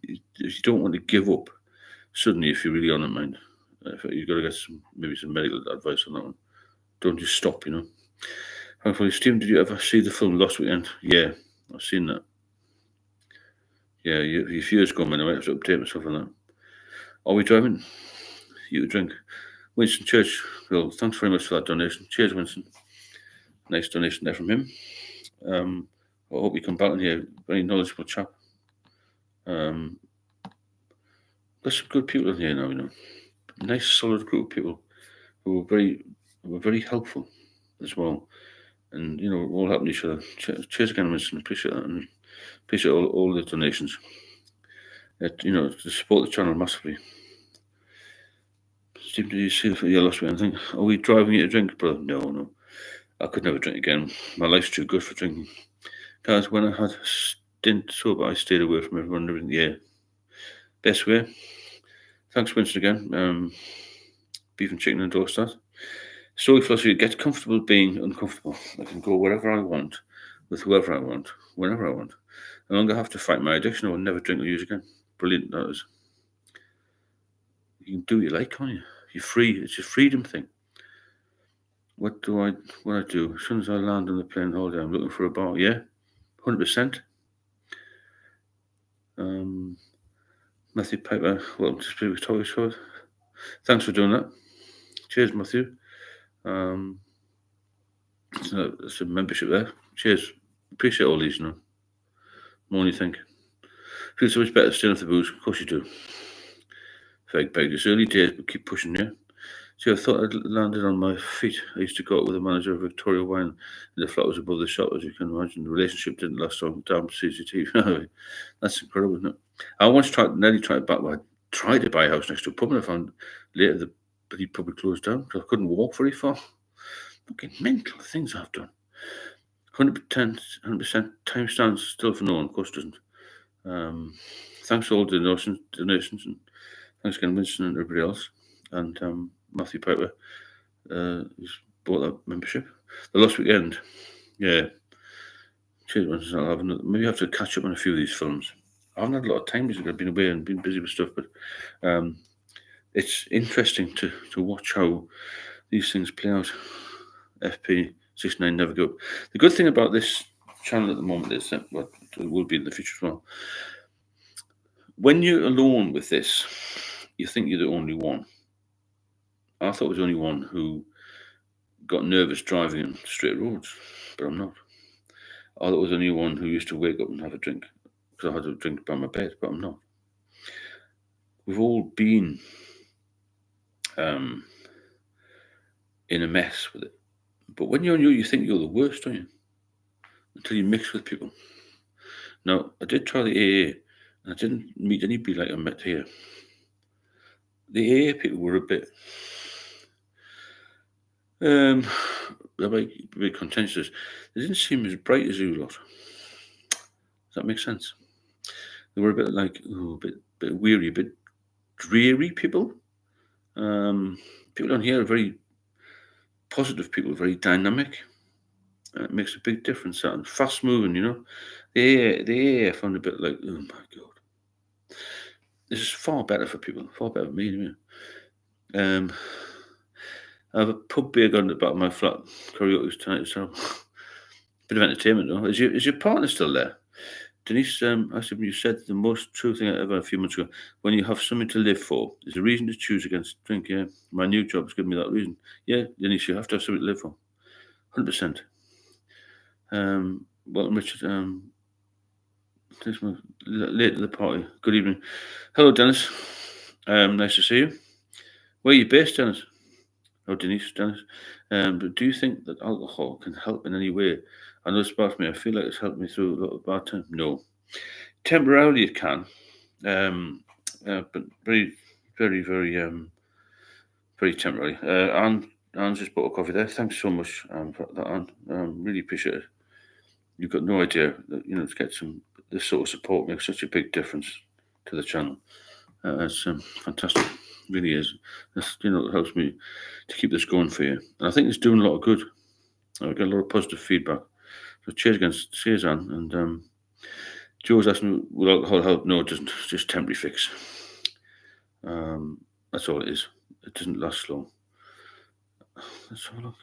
If you don't want to give up suddenly, if you're really on it, mind, you've got to get maybe some medical advice on that one. Don't just stop, you know. Thankfully, Stephen, did you ever see the film Lost Weekend? Yeah, I've seen that. Yeah, a few years ago, man, I might have to update myself on that. Are we driving? You drink. Winston Church, well, thanks very much for that donation. Cheers, Winston. Nice donation there from him. I hope you come back on here. Very knowledgeable chap. There's some good people in here now, you know. Nice, solid group of people who were very helpful as well. And, you know, we're all helping each other. Cheers again, Winston. Appreciate that. And appreciate all the donations. You know, to support the channel massively. Steve, did you see the Lost Weekend thing? Are we driving you to drink, brother? No. I could never drink again. My life's too good for drinking. Guys, when I had a stint sober, I stayed away from everyone and everything. Yeah. Best way. Thanks, Winston, again. Beef and chicken endorse that. Stoic philosophy: get comfortable being uncomfortable. I can go wherever I want, with whoever I want, whenever I want. I no longer have to fight my addiction. I will never drink or use again. Brilliant, that is. You can do what you like, can't you? You're free. It's a freedom thing. What I do? As soon as I land on the plane holiday, I'm looking for a bar. Yeah, 100%. Matthew Piper, welcome to Spirit Victoria Show. Thanks for doing that. Cheers, Matthew. It's a membership there. Cheers. Appreciate all these, you know. More than you think. Feel so much better staying off the booze. Of course you do. Fake bag. It's early days, but keep pushing, yeah. See, I thought I'd landed on my feet. I used to go out with the manager of Victoria Wine, and the flat was above the shop, as you can imagine. The relationship didn't last long. Damn CCTV. That's incredible, isn't it? I once nearly tried back. Well, I tried to buy a house next to a pub, and I found later the bloody pub had closed down because I couldn't walk very far. Fucking mental things I've done. 100% time stands still for no one. Of course, doesn't. Thanks for all the donations, and thanks again, Winston and everybody else, and Matthew Piper, who's bought that membership. The Lost Weekend, yeah. Cheers, Winston. Maybe I have to catch up on a few of these films. I haven't had a lot of time because I've been away and been busy with stuff, but it's interesting to watch how these things play out. FP69 never go up. The good thing about this channel at the moment is that, well, it will be in the future as well. When you're alone with this, you think you're the only one. I thought I was the only one who got nervous driving on straight roads, but I'm not. I thought I was the only one who used to wake up and have a drink because I had a drink by my bed, but I'm not. We've all been in a mess with it. But when you're on you think you're the worst, don't you? Until you mix with people. Now, I did try the AA, and I didn't meet anybody like I met here. The AA people were a bit very contentious. They didn't seem as bright as you lot. Does that make sense? They were a bit like, a bit weary, a bit dreary people. People on here are very positive people, very dynamic. It makes a big difference. And fast moving, you know. The AA I found a bit like, oh my God. This is far better for people, far better for me anyway. I have a pub beer gun at the back of my flat. Karaoke's tonight, so bit of entertainment though. Is your partner still there? Denise, I said, you said the most true thing I ever a few months ago. When you have something to live for, there's a reason to choose against drink. Yeah, my new job has given me that reason. Yeah, Denise, you have to have something to live for. 100%. Welcome, Richard. Late to the party. Good evening. Hello, Dennis. Nice to see you. Where are you based, Dennis? Oh, Dennis. But do you think that alcohol can help in any way? I know it's bad for me. I feel like it's helped me through a lot of bad time. No. Temporarily it can. But very, very, very, very temporary. Anne's just bought a coffee there. Thanks so much for that, Anne. Really appreciate it. You've got no idea that, you know, to get this sort of support makes such a big difference to the channel. It's fantastic. It really is. This, you know, it helps me to keep this going for you. And I think it's doing a lot of good. I get a lot of positive feedback. So cheers again, cheers, Anne. And Joe's asking, will alcohol help? No, it doesn't. It's just temporary fix. That's all it is. It doesn't last long. Let's have a look.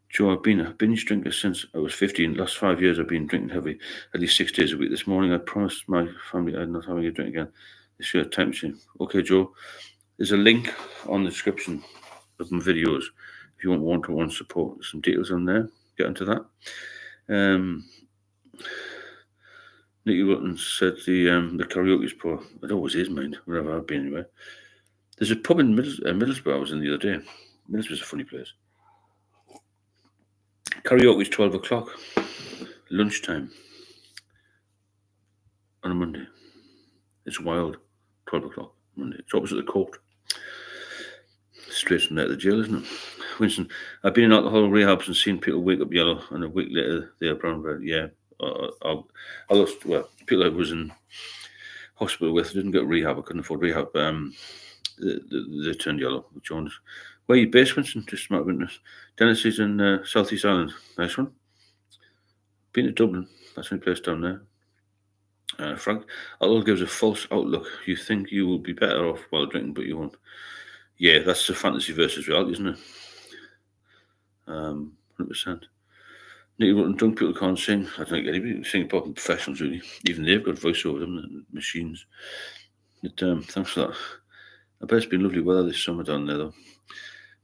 Joe, I've been a binge drinker since I was 15. Last 5 years, I've been drinking heavy, at least 6 days a week. This morning, I promised my family I'd not having a drink again. This year, time machine. Okay, Joe, there's a link on the description of my videos if you want one-to-one support. There's some details on there. Get into that. Nicky Rutten said the karaoke's poor. It always is, mind, wherever I've been anyway. There's a pub in Middlesbrough I was in the other day. Middlesbrough's a funny place. Karaoke's 12 o'clock, lunchtime on a Monday. It's wild, 12 o'clock Monday. It's opposite the court. Straight from there to the jail, isn't it? Winston, I've been in alcohol rehabs and seen people wake up yellow and a week later they are brown red. Yeah, I lost, people I was in hospital with didn't get rehab. I couldn't afford rehab. They turned yellow with jaundice. Where are you based, Winston? Just a matter of interest. Dennis is in South East Island. Nice one. Been to Dublin. That's the only place down there. Frank, alcohol gives a false outlook. You think you will be better off while drinking, but you won't. Yeah, that's the fantasy versus reality, isn't it? 100%. Nicky Rutten, drunk people can't sing. I don't think anybody can sing apart from professionals, really. Even they've got voiceover, haven't they? Machines. But, thanks for that. I bet it's been lovely weather this summer down there, though.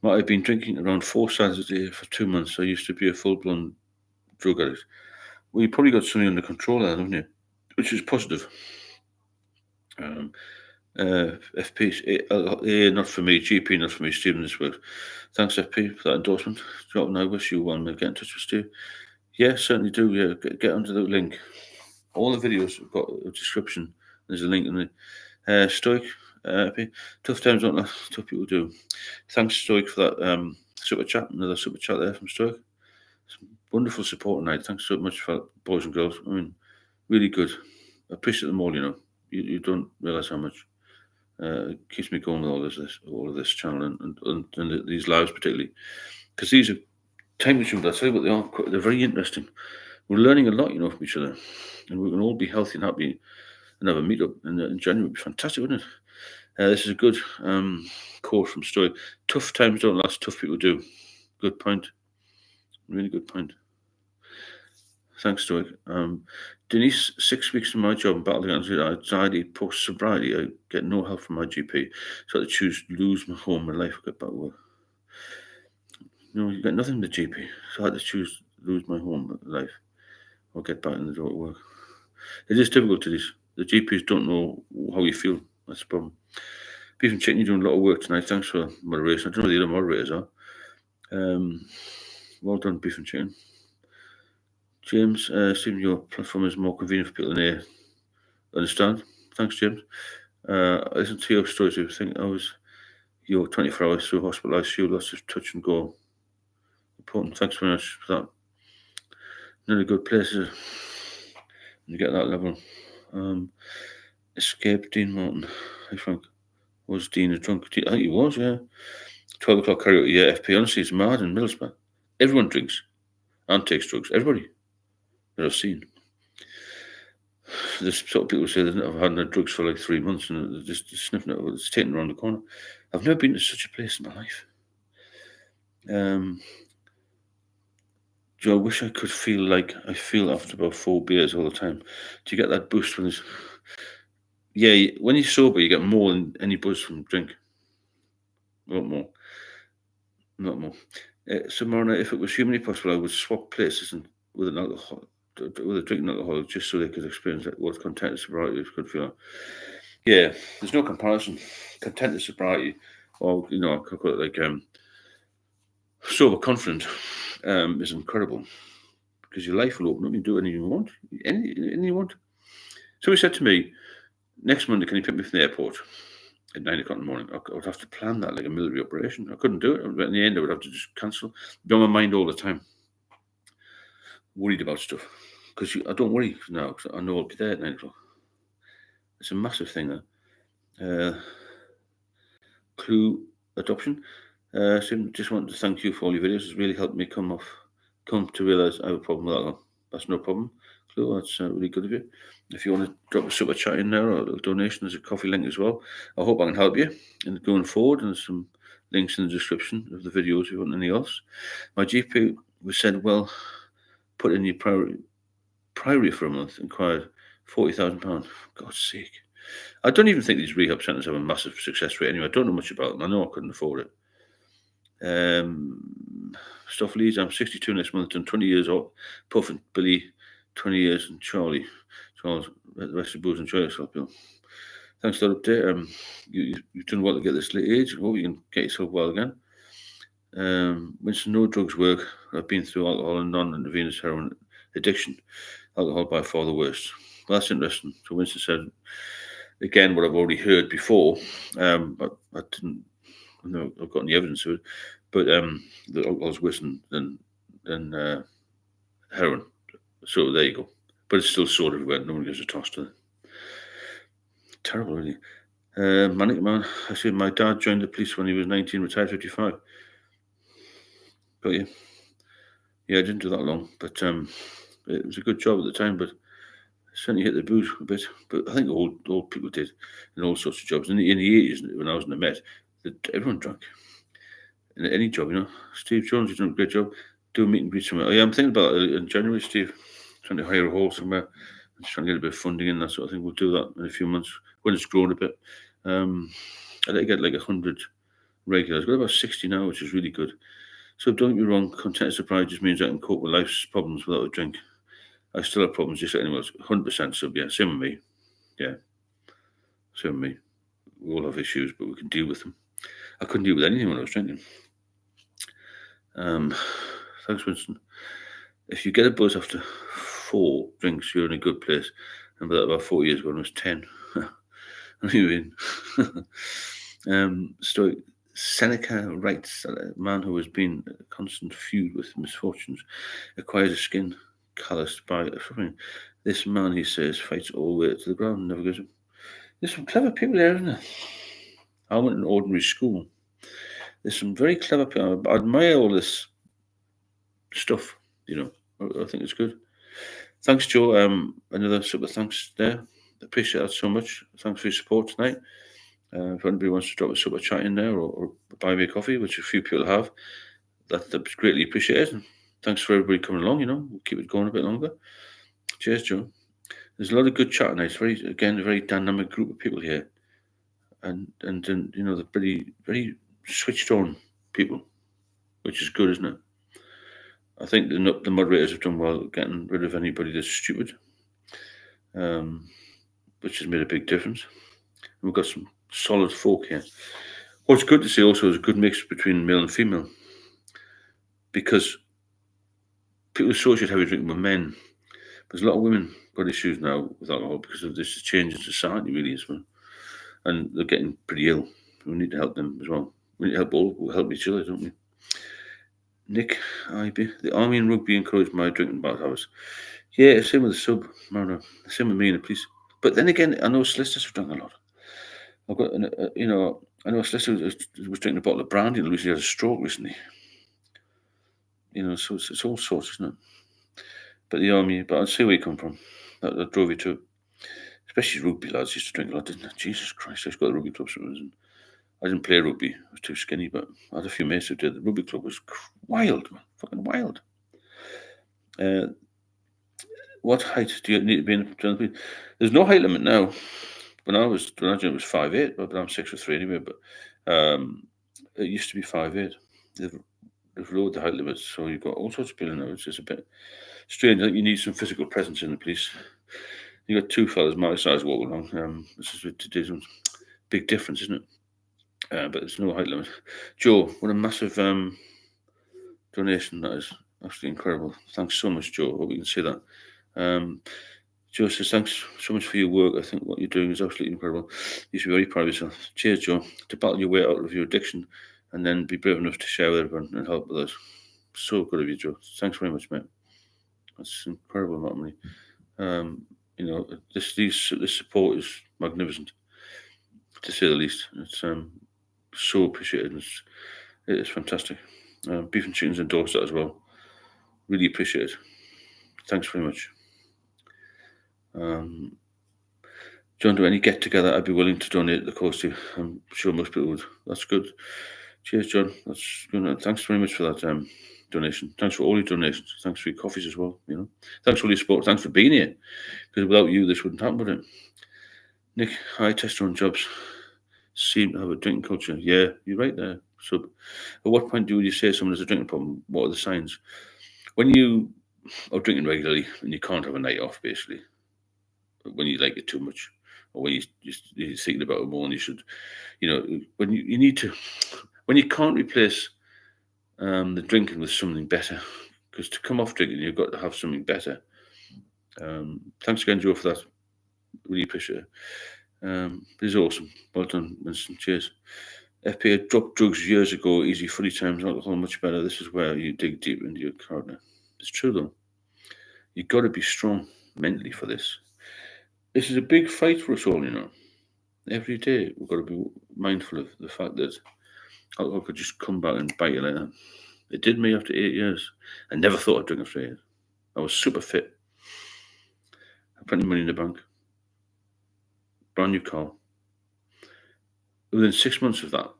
I've been drinking around 4 Saturdays a day for 2 months. I used to be a full-blown drug addict. Well, you probably got something under control there, haven't you? Which is positive. FP, not for me. GP, not for me. Stephen, this works. Thanks, FP, for that endorsement. And I wish you one. Get in touch with Steve. Yeah, certainly do. Yeah, get onto the link. All the videos have got a description. There's a link in the Stoic. Tough times don't last. Tough people do. Thanks, Stoic, for that super chat. Another super chat there from Stoic. Some wonderful support tonight. Thanks so much for that, boys and girls. I mean, really good. I appreciate them all. You know, you don't realize how much. It keeps me going with all of this channel and these lives particularly, because these are time consuming. I'll tell you what they are. They're very interesting. We're learning a lot, you know, from each other, and we can all be healthy and happy and have a meetup in January. Would be fantastic, wouldn't it? This is a good quote from Stoic. Tough times don't last. Tough people do. Good point. Really good point. Thanks, Stoic. Denise, 6 weeks from my job and battling anxiety post sobriety. I get no help from my GP, so I choose to lose my home, my life, get back to work. No, you get nothing from the GP, so I had to choose to lose my home, life, or get back in the door to work. It is difficult to this. The GPs don't know how you feel. That's the problem. Beef and Chicken, you're doing a lot of work tonight. Thanks for moderation. I don't know who the other moderators are. Well done, Beef and Chicken. James, Stephen, your platform is more convenient for people than they understand. Thanks, James. I listened to your stories. I think I was your 24 hours through hospital ICU, lots of touch and go. Important. Thanks very much for that. Really good places when you get that level. Escape Dean Martin. Hey, Frank. Was Dean a drunk? I think he was, yeah. 12 o'clock karaoke, yeah. FP, honestly, it's mad in Middlesbrough. Everyone drinks and takes drugs. Everybody that I've seen. There's sort of people say they've never had no drugs for like 3 months and they're just sniffing it. It's taken around the corner. I've never been to such a place in my life. Joe, I wish I could feel like I feel after about 4 beers all the time. Do you get that boost when it's... Yeah, when you're sober, you get more than any buzz from drink. A lot more. Not more. So, Marina, if it was humanly possible, I would swap places with an alcohol, with a drinking alcoholic, just so they could experience what content sobriety could feel. Yeah, there's no comparison. Content sobriety, or I could call it like sober confident, is incredible because your life will open up. You do anything you want, anything you want. Somebody said to me, next Monday, can you pick me from the airport at 9 o'clock in the morning? I would have to plan that like a military operation. I couldn't do it. But in the end, I would have to just cancel. Be on my mind all the time. Worried about stuff. Because I don't worry now, because I know I'll be there at 9 o'clock. It's a massive thing there. Clue adoption. Just wanted to thank you for all your videos. It's really helped me come to realise I have a problem with alcohol. That's no problem. So that's really good of you. If you want to drop a super chat in there or a little donation, there's a coffee link as well. I hope I can help you in going forward, and there's some links in the description of the videos if you want any else. My GP was said, well, put in your priory for a month, inquired £40,000. For God's sake. I don't even think these rehab centres have a massive success rate anyway. I don't know much about them. I know I couldn't afford it. Stuff Leeds, I'm 62 next month, done 20 years old. Puff and Billy, 20 years, and Charles, the rest of the boys enjoy yourself, Bill. Thanks for that update. You've done well to get this late age. I hope you can get yourself well again. Winston, no drugs work. I've been through alcohol and non-intravenous heroin addiction. Alcohol by far the worst. Well, that's interesting. So Winston said, again, what I've already heard before, but I didn't know I've got any evidence of it, but the alcohol's worse than heroin. So there you go. But it's still sold everywhere. No one gives a toss to it. Terrible, really. Manic Man, I said my dad joined the police when he was 19, retired 55. Got you. Yeah, I didn't do that long, but it was a good job at the time, but certainly hit the boot a bit. But I think old people did in all sorts of jobs. In the 80s, when I was in the Met, everyone drank. In any job, you know. Steve Jones, you've done a great job. Do a meet and greet somewhere. Oh, yeah, I'm thinking about it in January, Steve. Trying to hire a hall somewhere. I'm just trying to get a bit of funding in, that sort of thing. We'll do that in a few months when it's grown a bit. I'd like to get like 100 regulars. I've got about 60 now, which is really good. So don't get me wrong, content supply just means I can cope with life's problems without a drink. I still have problems just like anyone else. 100%. So yeah, same with me. Yeah, same with me. We all have issues, but we can deal with them. I couldn't deal with anything when I was drinking. Thanks, Winston. If you get a buzz after 4 drinks, you're in a good place. Remember that about 4 years ago when I was 10. Anyway, story. Seneca writes that a man who has been in a constant feud with misfortunes acquires a skin calloused by suffering. This man, he says, fights all the way to the ground and never gives up. There's some clever people there, isn't there? I went to an ordinary school. There's some very clever people. I admire all this stuff, you know. I think it's good. Thanks, Joe. Another super thanks there. Appreciate that so much. Thanks for your support tonight. If anybody wants to drop a super chat in there or buy me a coffee, which a few people have, that's greatly appreciated. And thanks for everybody coming along, you know. We'll keep it going a bit longer. Cheers, Joe. There's a lot of good chat tonight. It's a very dynamic group of people here. And you know, they're very switched on people, which is good, isn't it? I think the moderators have done well getting rid of anybody that's stupid, which has made a big difference. And we've got some solid folk here. What's good to see also is a good mix between male and female, because people associate heavy drinking with men. There's a lot of women got issues now with alcohol because of this change in society, really, as well. And they're getting pretty ill. We need to help them as well. We need to help each other, don't we? Nick Ivy, the army and rugby encouraged my drinking bad habits. Yeah, same with the sub, Mariner. Same with me in the police. But then again, I know solicitors have done a lot. I've got, you know, I know a solicitor was drinking a bottle of brandy and Lucy had a stroke recently. You know, so it's all sorts, isn't it? But the army, but I'd see where you come from. That drove you to it. Especially rugby lads used to drink a lot, didn't they? Jesus Christ, I just got the rugby club sometimes. I didn't play rugby. I was too skinny, but I had a few mates who did. The rugby club was wild, man. Fucking wild. What height do you need to be in? There's no height limit now. When I joined, it was 5'8", but I'm 6'3" anyway. But it used to be 5'8". They've lowered the height limits, so you've got all sorts of people now. It's just a bit strange. I think you need some physical presence in the police. You got 2 fellas my size walking along. This is today's big difference, isn't it? But there's no height limit. Joe, what a massive donation that is. Absolutely incredible. Thanks so much, Joe. Hope you can see that. Joe says, thanks so much for your work. I think what you're doing is absolutely incredible. You should be very proud of yourself. Cheers, Joe. To battle your way out of your addiction and then be brave enough to share with everyone and help others. So good of you, Joe. Thanks very much, mate. That's an incredible amount of money. You know, this support is magnificent, to say the least. It's so appreciated. It's fantastic. Beef and Chicken's endorsed that as well. Really appreciate it. Thanks very much. Don't do any get together. I'd be willing to donate the cost to. I'm sure most people would. That's good. Cheers, John. That's good. Thanks very much for that donation. Thanks for all your donations. Thanks for your coffees as well. Thanks for all your support. Thanks for being here. Because without you, this wouldn't happen, would it? Nick, high testosterone jobs seem to have a drinking culture. Yeah, you're right there. So, at what point do you say someone has a drinking problem? What are the signs? When you are drinking regularly and you can't have a night off, basically, when you like it too much, or when you're thinking about it more than you should, when you need to, when you can't replace the drinking with something better, because to come off drinking, you've got to have something better. Thanks again, Joe, for that. Really appreciate it. This is awesome. Well done, Winston. Cheers. FPA dropped drugs years ago. Easy, funny times, alcohol much better. This is where you dig deep into your character. It's true though. You've got to be strong mentally for this. This is a big fight for us all, Every day we've got to be mindful of the fact that alcohol could just come back and bite you like that. It did me after 8 years. I never thought I'd drink after 8 years. I was super fit. I had plenty of money in the bank. Brand new car. Within 6 months of that,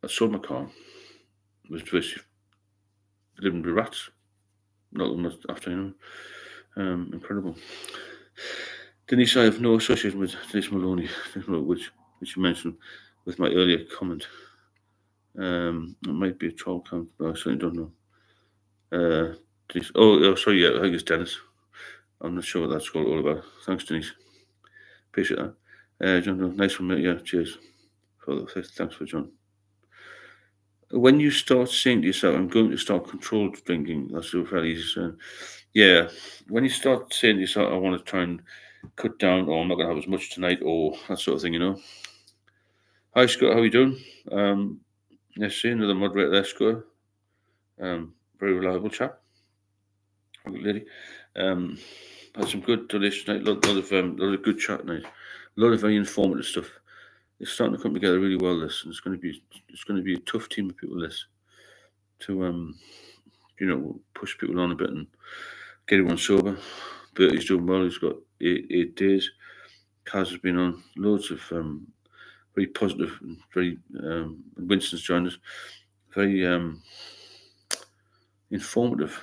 I sold my car. It was basically living with rats. Not long after, incredible. Denise, I have no association with Denise Maloney, which you mentioned with my earlier comment. It might be a troll count, but I certainly don't know. Denise, sorry, yeah, I think it's Dennis. I'm not sure what that's all about. Thanks, Denise. Appreciate that. John, nice one, mate. Yeah, cheers. Thanks for John. When you start saying to yourself, I'm going to start controlled drinking, that's a fairly easy saying. Yeah, when you start saying to yourself, I want to try and cut down, or I'm not going to have as much tonight, or that sort of thing, Hi, Scott, how are you doing? Let's see, another moderator there, Scott. Very reliable chap. Good lady. Had some good donations tonight, a lot of good chat tonight. A lot of very informative stuff. It's starting to come together really well. This, and it's going to be a tough team of people. This to push people on a bit and get everyone sober. Bertie's doing well. He's got 8 days. Kaz has been on loads of very positive and very. Winston's joined us. Very informative,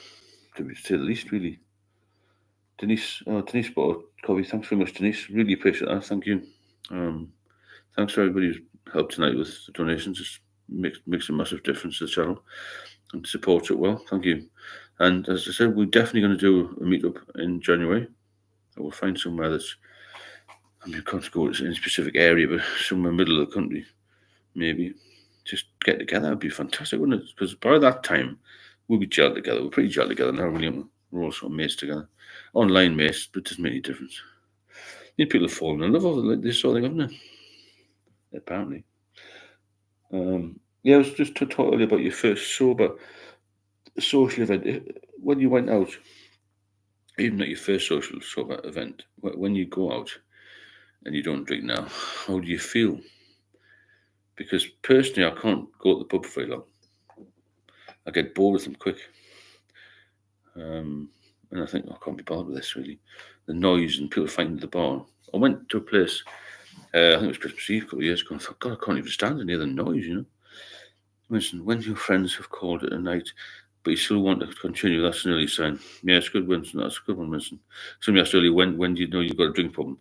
to say the least. Really. Denise bought a coffee. Thanks very much, Denise. Really appreciate that. Thank you. Thanks for everybody who's helped tonight with the donations. It makes a massive difference to the channel and supports it well. Thank you. And as I said, we're definitely going to do a meetup in January. We'll find somewhere that's, we can't go in a specific area, but somewhere middle of the country, maybe. Just get together. That'd be fantastic, wouldn't it? Because by that time, we'll be gelled together. We're pretty gelled together now, really. We're all sort of mates together. Online mates, but it doesn't make any difference. People have fallen in love over this sort of thing, haven't they? Apparently. I was just talking earlier about your first sober social event. When you went out, even at your first social sober event, when you go out and you don't drink now, how do you feel? Because personally, I can't go to the pub for very long. I get bored with them quick. And I think, I can't be bothered with this, really. The noise and people fighting at the bar. I went to a place, I think it was Christmas Eve a couple of years ago, and I thought, God, I can't even stand any of the noise, Winston, when your friends have called it a night, but you still want to continue, that's an early sign. Yeah, it's good, Winston. That's a good one, Winston. Somebody asked earlier, when do you know you've got a drink problem?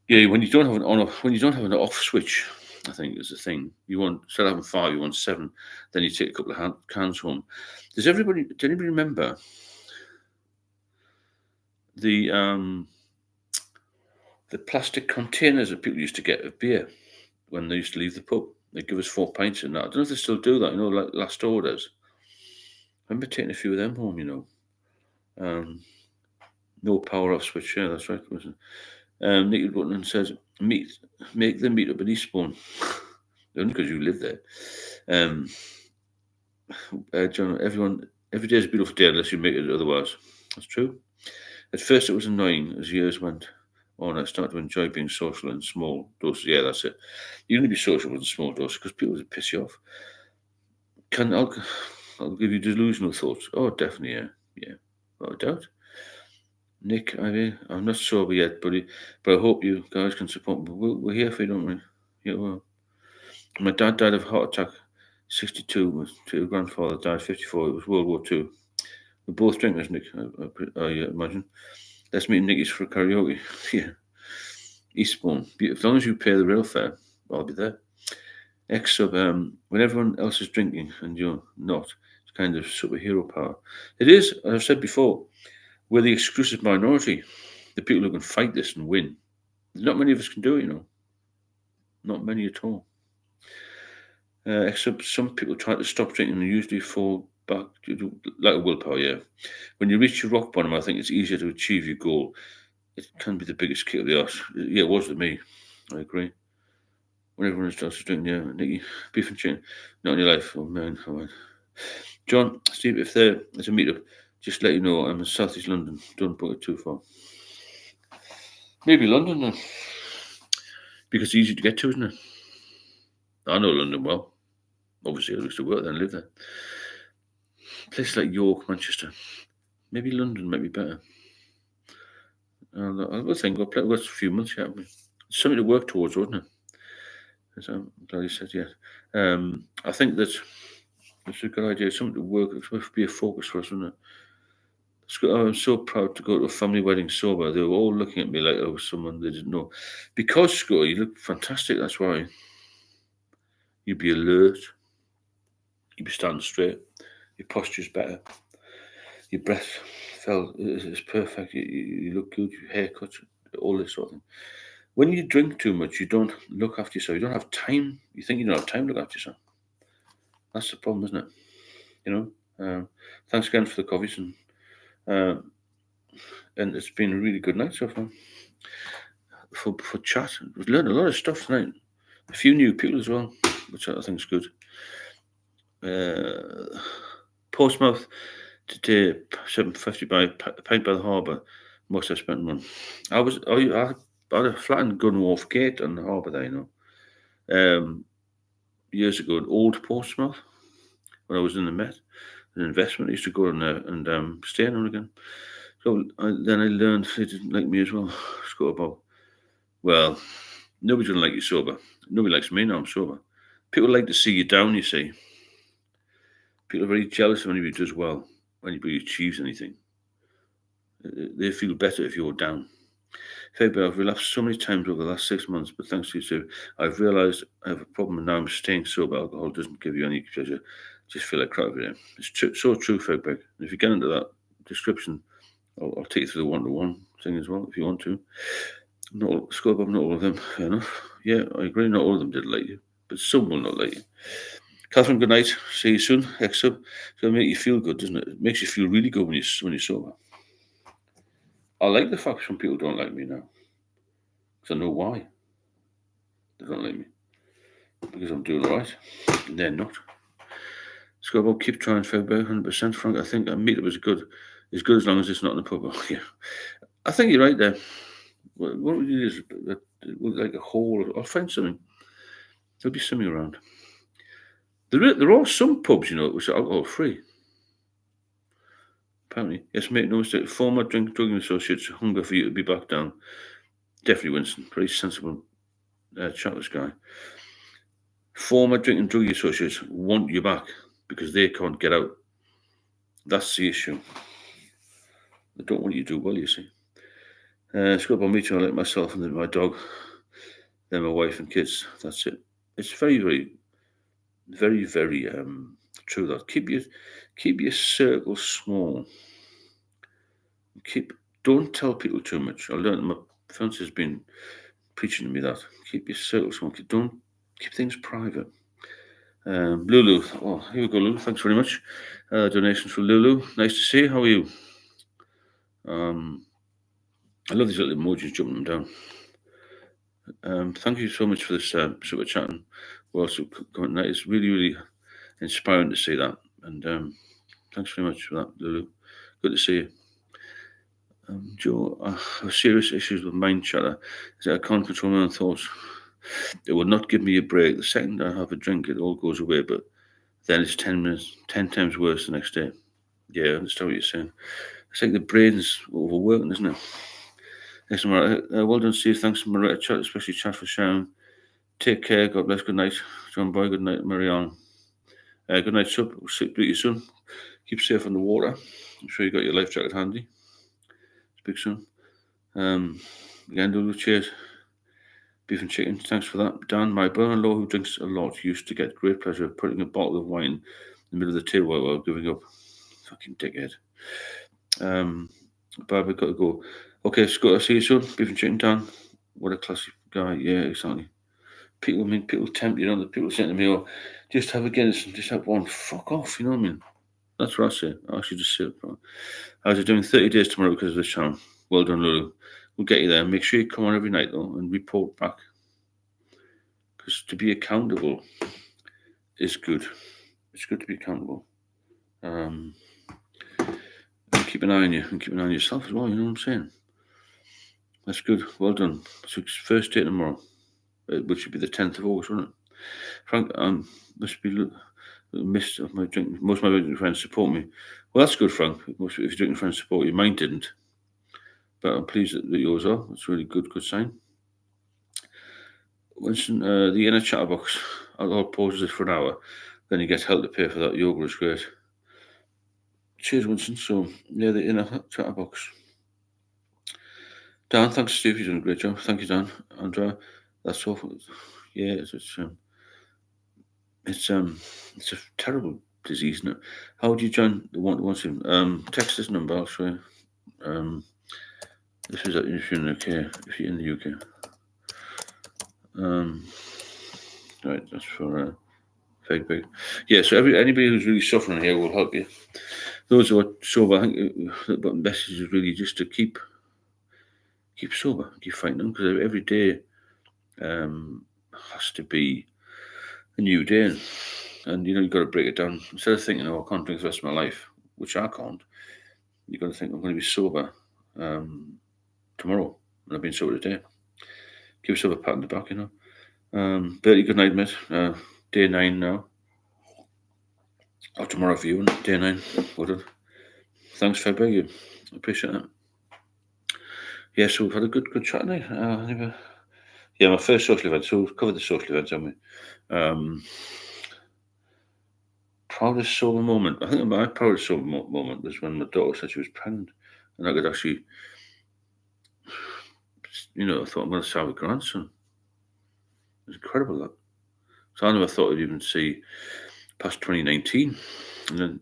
Yeah, when you don't have an on-off, when you don't have an off switch, I think is the thing. You want, instead of having 5, you want 7. Then you take a couple of cans home. Does anybody remember the plastic containers that people used to get of beer when they used to leave the pub? They'd give us 4 pints in that. I don't know if they still do that, like last orders. I remember taking a few of them home, no power off switch. Yeah, that's right. Nicky Button says, make them meet up at Eastbourne. Only because you live there. John, every day is a beautiful day unless you make it otherwise. That's true. At first it was annoying as years went on. I started to enjoy being social in small doses. Yeah, that's it. You only be social in small doses because people will piss you off. I'll give you delusional thoughts. Oh, definitely, yeah. Without a doubt. Nick, I'm not sober yet, buddy, but I hope you guys can support me. We're here for you, don't we? Yeah, well. My dad died of a heart attack, 62. My two grandfather died, 54. It was World War II. We're both drinkers, Nick, I imagine. Let's meet Nicky's for karaoke. Yeah. Eastbourne. As long as you pay the rail fare, I'll be there. X sub, when everyone else is drinking and you're not, it's kind of superhero power. It is, as I've said before, we're the exclusive minority, the people who can fight this and win. Not many of us can do it, Not many at all. Except some people try to stop drinking and usually fall back to lack of willpower, yeah. When you reach your rock bottom, I think it's easier to achieve your goal. It can be the biggest kick of the arse. Yeah, it was with me. I agree. When everyone starts to drink, yeah, Nicky, beef and chicken, not in your life. Oh man, oh man. John, Steve, if there's a meetup, just let you know I'm in South East London. Don't book it too far. Maybe London then, because it's easy to get to, isn't it? I know London well. Obviously, I used to work there and live there. Places like York, Manchester, maybe London might be better. I think we've got a few months yet. Something to work towards, wasn't it? I'm glad you said yes. I think that it's a good idea. Something to work. It must be a focus for us, isn't it? I'm so proud to go to a family wedding sober. They were all looking at me like I was someone they didn't know. Because, Scott, you look fantastic. That's why. You'd be alert. You'd be standing straight. Your posture's better. Your breath is perfect. You look good. Your haircut, all this sort of thing. When you drink too much, you don't look after yourself. You don't have time. You think you don't have time to look after yourself. That's the problem, isn't it? Thanks again for the coffees and it's been a really good night so far for chat. We've learned a lot of stuff tonight. A few new people as well, which I think is good. Portsmouth today, 7:50 by Pint by the Harbour. Most have spent money. I had a flat in Gunwharf Gate on the harbour there, years ago in Old Portsmouth when I was in the Met. An investment. I used to go in there and stay in again. So then I learned they didn't like me as well. Scott about, well, nobody's going to like you sober. Nobody likes me now I'm sober. People like to see you down, you see. People are very jealous when anybody does well, when anybody achieves anything. They feel better if you're down. Faber, I've relapsed so many times over the last 6 months, but thanks to you, Sue, I've realised I have a problem and now I'm staying sober. Alcohol doesn't give you any pleasure. Just feel like crap every day. It's so true, Faber. If you get into that description, I'll take you through the one-to-one thing as well if you want to. Not scope up, not all of them. Fair enough. Yeah, I agree. Not all of them did like you, but some will not like you. Catherine, good night. See you soon. It's going to make you feel good, doesn't it? It makes you feel really good when you're sober. I like the fact some people don't like me now, because I know why they don't like me. Because I'm doing all right, and they're not. Scott, keep trying, Fairbairn, 100%. Frank, I think a meetup is good as long as it's not in the pub. Yeah, I think you're right there. What would you use? Like a hole? I'll find something. There'll be something around. There are some pubs, which are alcohol free. Apparently, yes, make no mistake. Former drugging associates hunger for you to be back down. Definitely, Winston. Very sensible chat, this guy. Former drugging associates want you back because they can't get out. That's the issue. They don't want you to do well, you see. Scott about me too. I like myself and then my dog, then my wife and kids. That's it. It's very, very, very, very true. That keep your circle small. Don't tell people too much. I learned my fiance has been preaching to me that keep your circle small. Don't keep things private. Lulu, oh here we go, Lulu. Thanks very much. Donations for Lulu. Nice to see you. How are you? I love these little emojis jumping them down. Thank you so much for this super chatting. We're also coming tonight. It's really, really inspiring to see that. And thanks very much for that, Lulu. Good to see you. Joe, I have serious issues with mind chatter. Is that I can't control my own thoughts. It will not give me a break. The second I have a drink, it all goes away, but then it's 10 times worse the next day. Yeah, I understand what you're saying. It's like the brain's overworking, isn't it? Excellent. Well done, Steve. Thanks, Maria. Chat, especially chat for Sharon. Take care. God bless. Good night, John Boy. Good night, Marianne. Good night, Sub. Sleep beauty soon. Keep safe on the water. I'm sure you got your life jacket handy. Speak soon. Again, Lulu, cheers. Beef and chicken. Thanks for that. Dan, my brother-in-law who drinks a lot used to get great pleasure putting a bottle of wine in the middle of the table while giving up. Fucking dickhead. Barbara, got to go. Okay, Scott, I'll see you soon. Beef and chicken, Dan. What a classic guy. Yeah, exactly. People tempt you, the people saying to me, oh, just have a Guinness and just have one. Fuck off, you know what I mean? That's what I say. I actually just say it. I was doing 30 days tomorrow because of this channel. Well done, Lulu. We'll get you there. Make sure you come on every night, though, and report back. Because to be accountable is good. It's good to be accountable. And keep an eye on you and keep an eye on yourself as well, you know what I'm saying? That's good. Well done. So it's first day tomorrow, which would be the 10th of August, wouldn't it? Frank, must be missed of my drink. Most of my drinking friends support me. Well, that's good, Frank. Most if your drinking friends support you, mine didn't. But I'm pleased that yours are. It's really good sign. Winston, the inner chatterbox. I'll pause this for an hour. Then you get help to pay for that. Yoga is great. Cheers, Winston. So, yeah, the inner chatterbox. Dan, thanks, Steve. You're doing a great job. Thank you, Dan. Andrea, that's awful. Yeah, it's a terrible disease, isn't it? How would you join the one-to-one? Text this number. I'll show you. This is if you're in the UK. If you're in the UK. Right, that's for fake big. Yeah, so anybody who's really suffering here will help you. Those who are sober, I think the message is really just to keep sober, keep fighting them, because every day has to be a new day, and you've got to break it down. Instead of thinking, "Oh, I can't drink the rest of my life," which I can't, you've got to think, "I'm going to be sober tomorrow, and I've been sober today." Give yourself a pat on the back, Bertie, good night, mate. Day 9 now. Or tomorrow for you, day 9. Well done. Thanks, February. I appreciate that. Yeah, so we've had a good chat tonight. My first social event. So we've covered the social events, haven't we? Proudest sober moment. I think my proudest sober moment was when my daughter said she was pregnant, and I could actually, I thought I'm going to have a grandson. It was incredible, that. So I never thought I'd even see past 2019, and then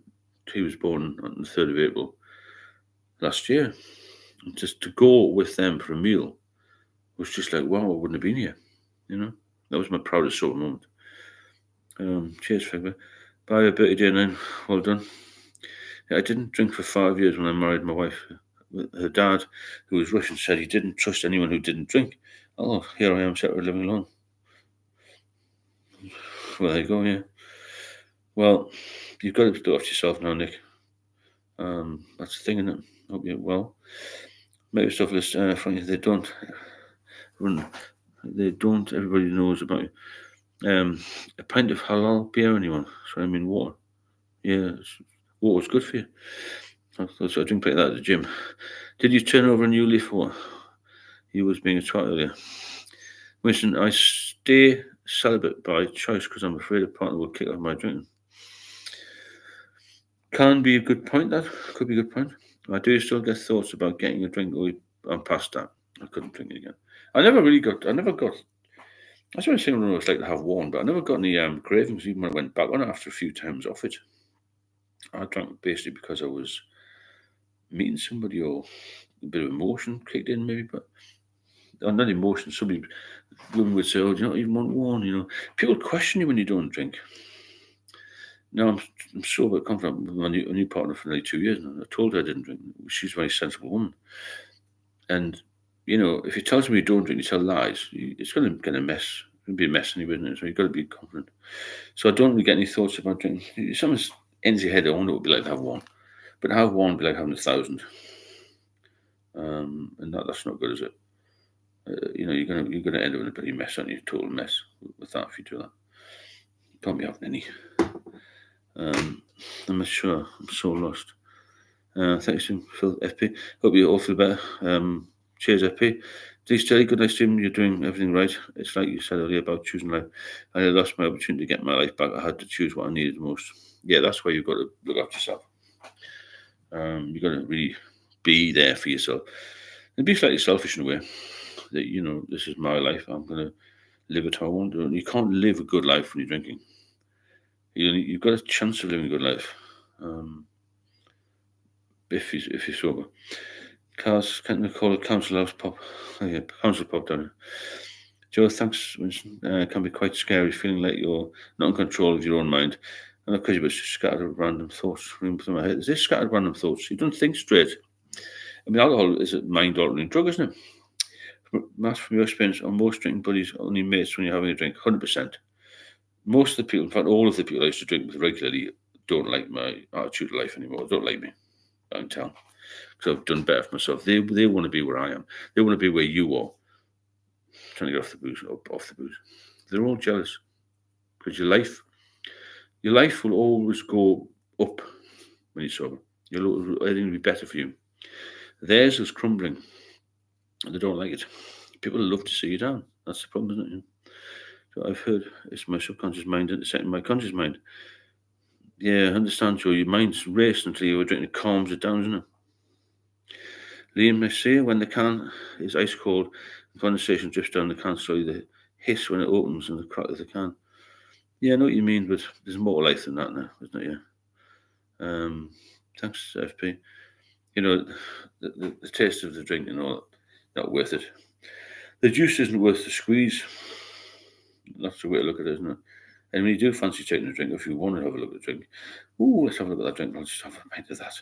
he was born on the 3rd of April last year. And just to go with them for a meal was just like, wow, I wouldn't have been here. That was my proudest sober moment. Cheers, Figure. Bye, Bertie Day 9. Well done. Yeah, I didn't drink for 5 years when I married my wife. Her dad, who was Russian, said he didn't trust anyone who didn't drink. Oh, here I am, separate, living alone. Well, there you go, yeah. Well, you've got to look after yourself now, Nick. That's the thing, isn't it? Hope you're well. Make yourself list, frankly, they don't. Everybody knows about it. A pint of halal beer, anyone? So I mean water. Yeah, water's good for you. So I drink like that at the gym. Did you turn over a new leaf or what? He was being a twat earlier. Winston, I stay celibate by choice because I'm afraid a partner will kick off my drinking. Can be a good point, that. Could be a good point. I do still get thoughts about getting a drink. I'm past that. I couldn't drink it again. I never got. That's what I'm saying when I was like to have one, but I never got any cravings even when I went back on it after a few times off it. I drank basically because I was meeting somebody or a bit of emotion kicked in maybe, but not emotion. Women would say, "Oh, do you not even want one?" People question you when you don't drink. Now I'm sober, confident with my new partner for nearly 2 years now. I told her I didn't drink. She's a very sensible woman, and if you tell somebody you don't drink, you tell lies. It's going to get a mess. It's going to be a mess anyway, isn't it? So you've got to be confident. So I don't really get any thoughts about drinking. If someone ends your head, I wonder what it would be like to have one, but have one would be like having 1,000. And that's not good, is it? You're gonna end up in a bloody mess, aren't you? Total mess with that if you do that. Can't be having any. I'm not sure. I'm so lost. Thanks to Phil FP. Hope you all feel better. Cheers, FP. Please, Terry, good night, Jim. You're doing everything right. It's like you said earlier about choosing life. I lost my opportunity to get my life back. I had to choose what I needed the most. Yeah, that's why you've got to look after yourself. You've got to really be there for yourself and be slightly selfish in a way that, you know, this is my life. I'm going to live it how I want to. You can't live a good life when you're drinking. You've got a chance of living a good life if you're sober. Cars, can't recall a council house pop. Oh, yeah, council pop down here. Joe, thanks, Winston. Can be quite scary, feeling like you're not in control of your own mind. And because you've just scattered random thoughts running through my head. Is this scattered random thoughts? You don't think straight. I mean, alcohol is a mind-altering drug, isn't it? Matt, from your experience, are most drinking buddies only mates when you're having a drink? 100%. Most of the people, in fact, all of the people I used to drink with regularly don't like my attitude of life anymore. Don't like me. I can tell. Because I've done better for myself. They want to be where I am. They want to be where you are. Trying to get off the booze. They're all jealous. Because your life will always go up when you're sober. Everything will be better for you. Theirs is crumbling. And they don't like it. People love to see you down. That's the problem, isn't it? So I've heard it's my subconscious mind intersecting my conscious mind. Yeah, I understand, Joe. Your mind's racing until you were drinking. It calms it down, isn't it? Liam, I say, when the can is ice cold, the condensation drifts down the can slowly. The hiss when it opens and the crack of the can. Yeah, I know what you mean, but there's more to life than that now, isn't it? Yeah. Thanks, FP. You know, the taste of the drink and all, not worth it. The juice isn't worth the squeeze. That's the way to look at it, isn't it? And when you do fancy taking a drink, if you want to have a look at the drink, let's have a look at that drink. Let's have a pint of that.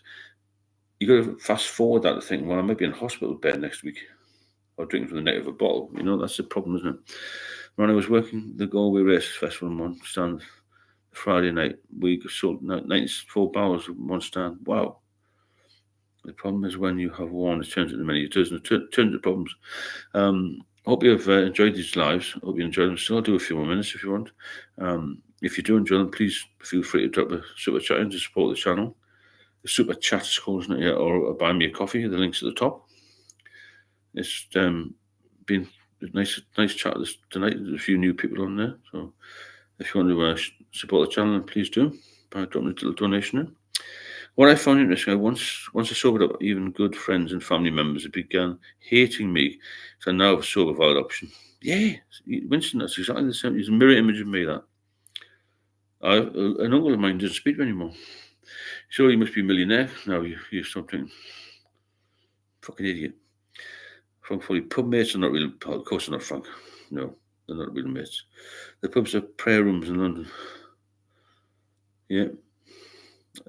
You got to fast forward that to think, well, I might be in hospital bed next week or drinking from the neck of a bottle. You know, that's the problem, isn't it? When I was working the Galway Race Festival in one stand Friday night, we sold 94 barrels of one stand. Wow. The problem is when you have one, it turns into many. It turns into problems. Hope you've enjoyed these lives. Hope you enjoyed them. Still, I'll do a few more minutes if you want. If you do enjoy them, please feel free to drop a super chat in to support the channel. The super chat is called, isn't it? Yeah, or buy me a coffee. The link's at the top. It's been a nice chat tonight. There's a few new people on there. So if you want to support the channel, please do by dropping a little donation in. What I found interesting, once I sobered up, even good friends and family members had begun hating me. So now I have a sober valid option. Yeah, Winston, that's exactly the same. He's a mirror image of me, that. An uncle of mine doesn't speak to me anymore. So you must be a millionaire now. You stop drinking. Fucking idiot. Frank Foley. Pub mates are not real. Of course, they're not, Frank. No, they're not real mates. The pubs are prayer rooms in London. Yeah.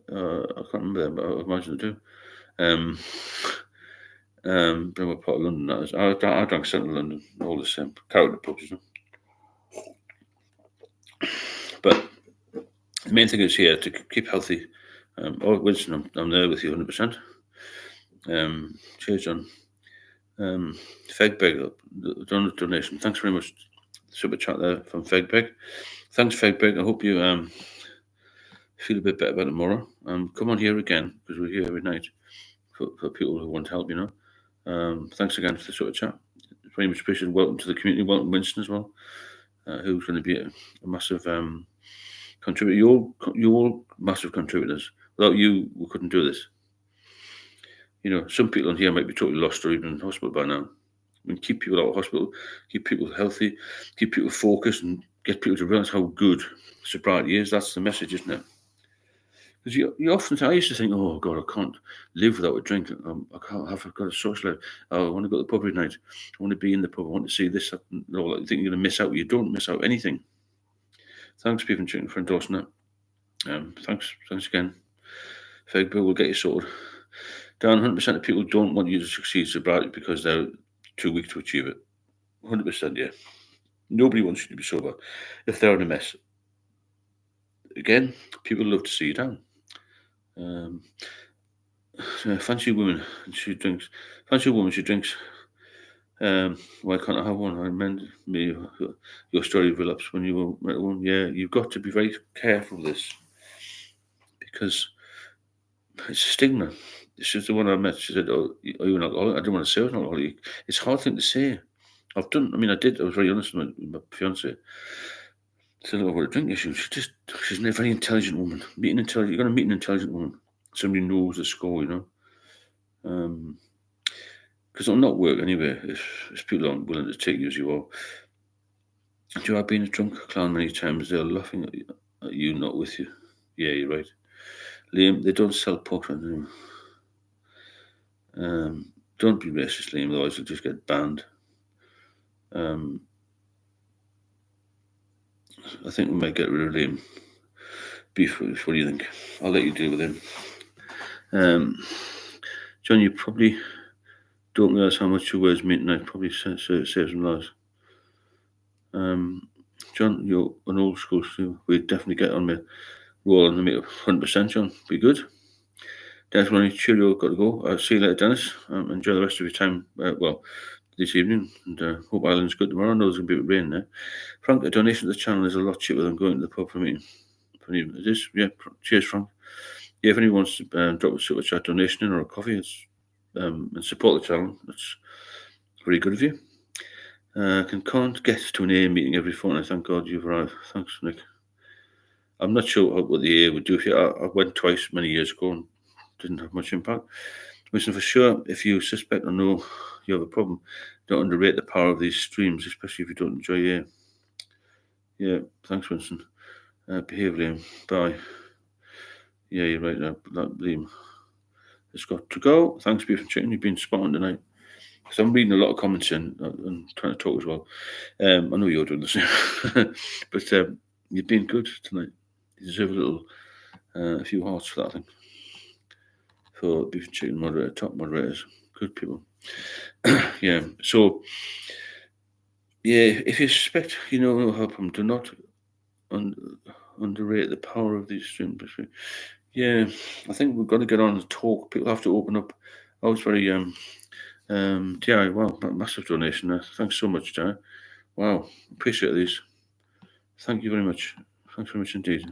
I can't remember them, but I imagine they do. But what part of London that is. I drank central London, all the same. Character pubs, you know. But the main thing is here to keep healthy. Winston, I'm there with you 100%. Cheers, John. Fegbeg, donation. Thanks very much. Super chat there from Fegbeg. Thanks, Fegbeg. I hope you feel a bit better about tomorrow. Come on here again, because we're here every night for people who want help, you know. Thanks again for the super chat. It's very much appreciated. Welcome to the community. Welcome, Winston, as well, who's going to be a massive contributor. You're all massive contributors. Without you, we couldn't do this. You know, some people on here might be totally lost or even in hospital by now. I mean, keep people out of hospital, keep people healthy, keep people focused, and get people to realise how good sobriety is. That's the message, isn't it? Because you often, I used to think, oh God, I can't live without a drink. I've got a social life. I want to go to the pub every night. I want to be in the pub. I want to see this. All that. You think you're going to miss out. You don't miss out anything. Thanks, Stephen Chicken, for endorsing that. Thanks again. Fegbill will get you sorted. Dan, 100% of people don't want you to succeed sobriety because they're too weak to achieve it. 100%, yeah. Nobody wants you to be sober if they're in a mess. Again, people love to see you down. Fancy woman, she drinks. Fancy woman, she drinks. Why can't I have one? I remember me your story of relapse when you were at one. Yeah, you've got to be very careful with this because it's a stigma. This is the one I met. She said, "Oh, are you an alcoholic?" I didn't want to say I was an alcoholic. It's a hard thing to say. I've done. I mean, I did. I was very honest with my fiance. Said, "Oh, I've got a drink issue." She's a very intelligent woman. You're going to meet an intelligent woman. Somebody knows the score, you know. Because it'll not work anyway if people aren't willing to take you as you are. Do you have been a drunk clown many times? They're laughing at you, not with you. Yeah, you're right. Liam, they don't sell pork anymore. Don't be racist, Liam, otherwise you'll just get banned. I think we might get rid of Liam. Beef, what do you think? I'll let you deal with him. John, you probably don't realise how much your words mean tonight. Probably save some lives. John, you're an old school too. We definitely get on the roll and make 100%, John. Be good. Dennis Money, cheerio, got to go. I'll see you later, Dennis. Enjoy the rest of your time, this evening, and hope Ireland's good tomorrow. I know there's going to be rain there. Frank, a donation to the channel is a lot cheaper than going to the pub for a meeting. It is, yeah. Cheers, Frank. Yeah, if anyone wants to drop a super chat donation in or a coffee, and support the channel, that's very good of you. Can't get to an AA meeting every fortnight. Thank God you've arrived. Thanks, Nick. I'm not sure what the AA would do for you. I went twice many years ago and didn't have much impact. Listen, for sure, if you suspect or know you have a problem, don't underrate the power of these streams, especially if you don't enjoy AA. Yeah, thanks, Winston. Behave, Liam. Bye. Yeah, you're right there. Liam has got to go. Thanks, Beef and Chicken. You've been spot on tonight. Because I'm reading a lot of comments in and trying to talk as well. I know you're doing the same. But you've been good tonight. You deserve a few hearts for that, I think. For Beef and Chicken moderator, top moderators. Good people. Yeah, so, yeah, if you suspect you know no help them, do not underrate the power of these streams. Yeah, I think we've got to get on and talk. People have to open up. I was very yeah, wow, massive donation there. Thanks so much, Jerry. Wow, appreciate these. Thank you very much. Thanks very much indeed.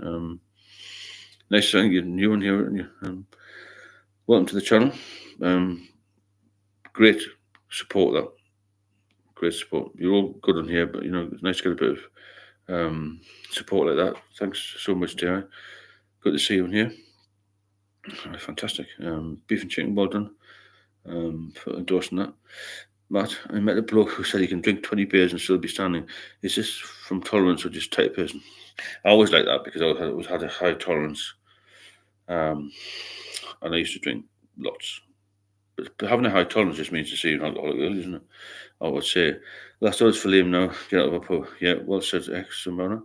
Nice to you new one here. Welcome to the channel. Great support, that. Great support. You're all good on here, but you know it's nice to get a bit of support like that. Thanks so much, Jerry. Good to see you on here. Fantastic. Beef and Chicken, well done for endorsing that. Matt, I met a bloke who said he can drink 20 beers and still be standing. Is this from tolerance or just type person? I always like that because I always had a high tolerance, and I used to drink lots. But having a high tolerance just means to see you're an alcoholic, isn't it? I would say. Last orders for Liam now. Get out of a pub. Yeah, well said, X Samana.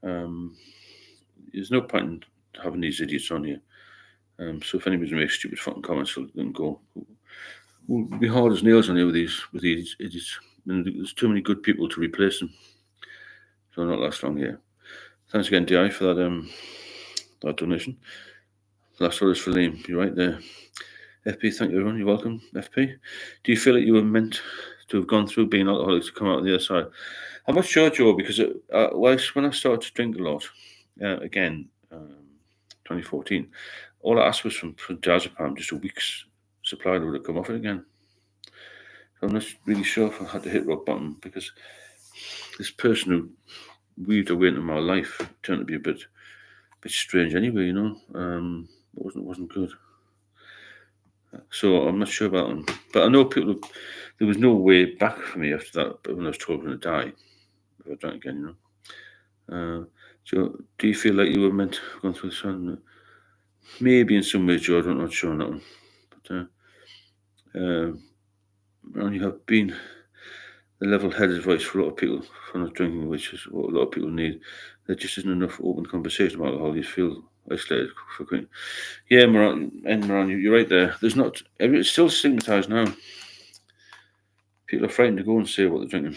There's no point in having these idiots on here. So if anybody's makes stupid fucking comments, then go. We'll be hard as nails on here with these idiots. There's too many good people to replace them. So not last long here. Thanks again, Di, for that donation. Last orders for Liam. You're right there. FP, thank you everyone. You're welcome, FP. Do you feel that you were meant to have gone through being alcoholic to come out on the other side? I'm not sure, Joe, because when I started to drink a lot, again, 2014, all I asked was from diazepam, just a week's supply, and it would have come off it again. So I'm not really sure if I had to hit rock bottom, because this person who weaved away into my life turned to be a bit strange anyway, you know. It wasn't good. So I'm not sure about them. But I know there was no way back for me after that, but when I was told I was going to die, if I drank again, you know. So do you feel like you were meant to have gone through the sun? Maybe in some ways, Joe, I'm not sure on that one. But you have been the level-headed voice for a lot of people for not drinking, which is what a lot of people need. There just isn't enough open conversation about alcohol. You feel isolated for quitting. Yeah, Moran, you're right there. There's not. It's still stigmatized now. People are frightened to go and say what they're drinking.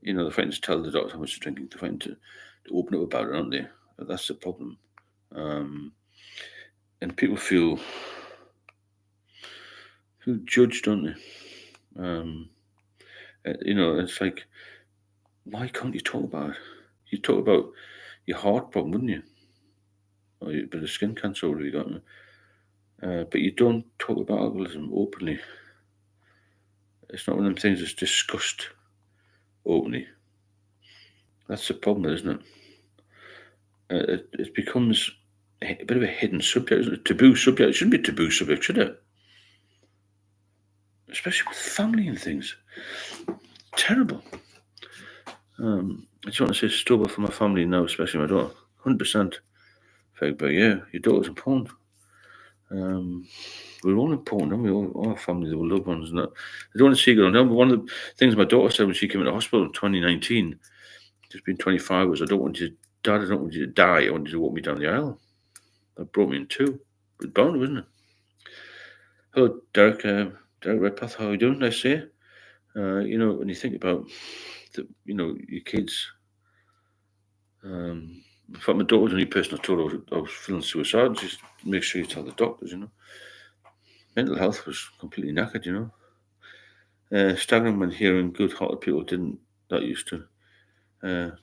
You know, they're frightened to tell the doctor how much they're drinking. They're frightened to open up about it, aren't they? That's the problem. And people feel judged, don't they? You know, it's like, why can't you talk about it? You talk about your heart problem, wouldn't you? or a bit of skin cancer, what have you got? But you don't talk about alcoholism openly. It's not one of them things that's discussed openly. That's the problem, isn't it? It becomes a bit of a hidden subject, isn't it? A taboo subject. It shouldn't be a taboo subject, should it? Especially with family and things. Terrible. I just want to say stop up for my family now, especially my daughter. 100%. But yeah, your daughter's important. We're all important, aren't we? All our family, our loved ones, and that. I don't want to see it going down. But one of the things my daughter said when she came into hospital in 2019, just been 25, was, Dad, I don't want you to die. I want you to walk me down the aisle. That brought me in two. It was bound, wasn't it? Hello, Derek. Derek Redpath, how are you doing? Nice to see you. When you think about, your kids. In fact, my daughter was the only person I told I was feeling suicidal. Just make sure you tell the doctors, Mental health was completely knackered, Staggering when hearing good-hearted people that used to.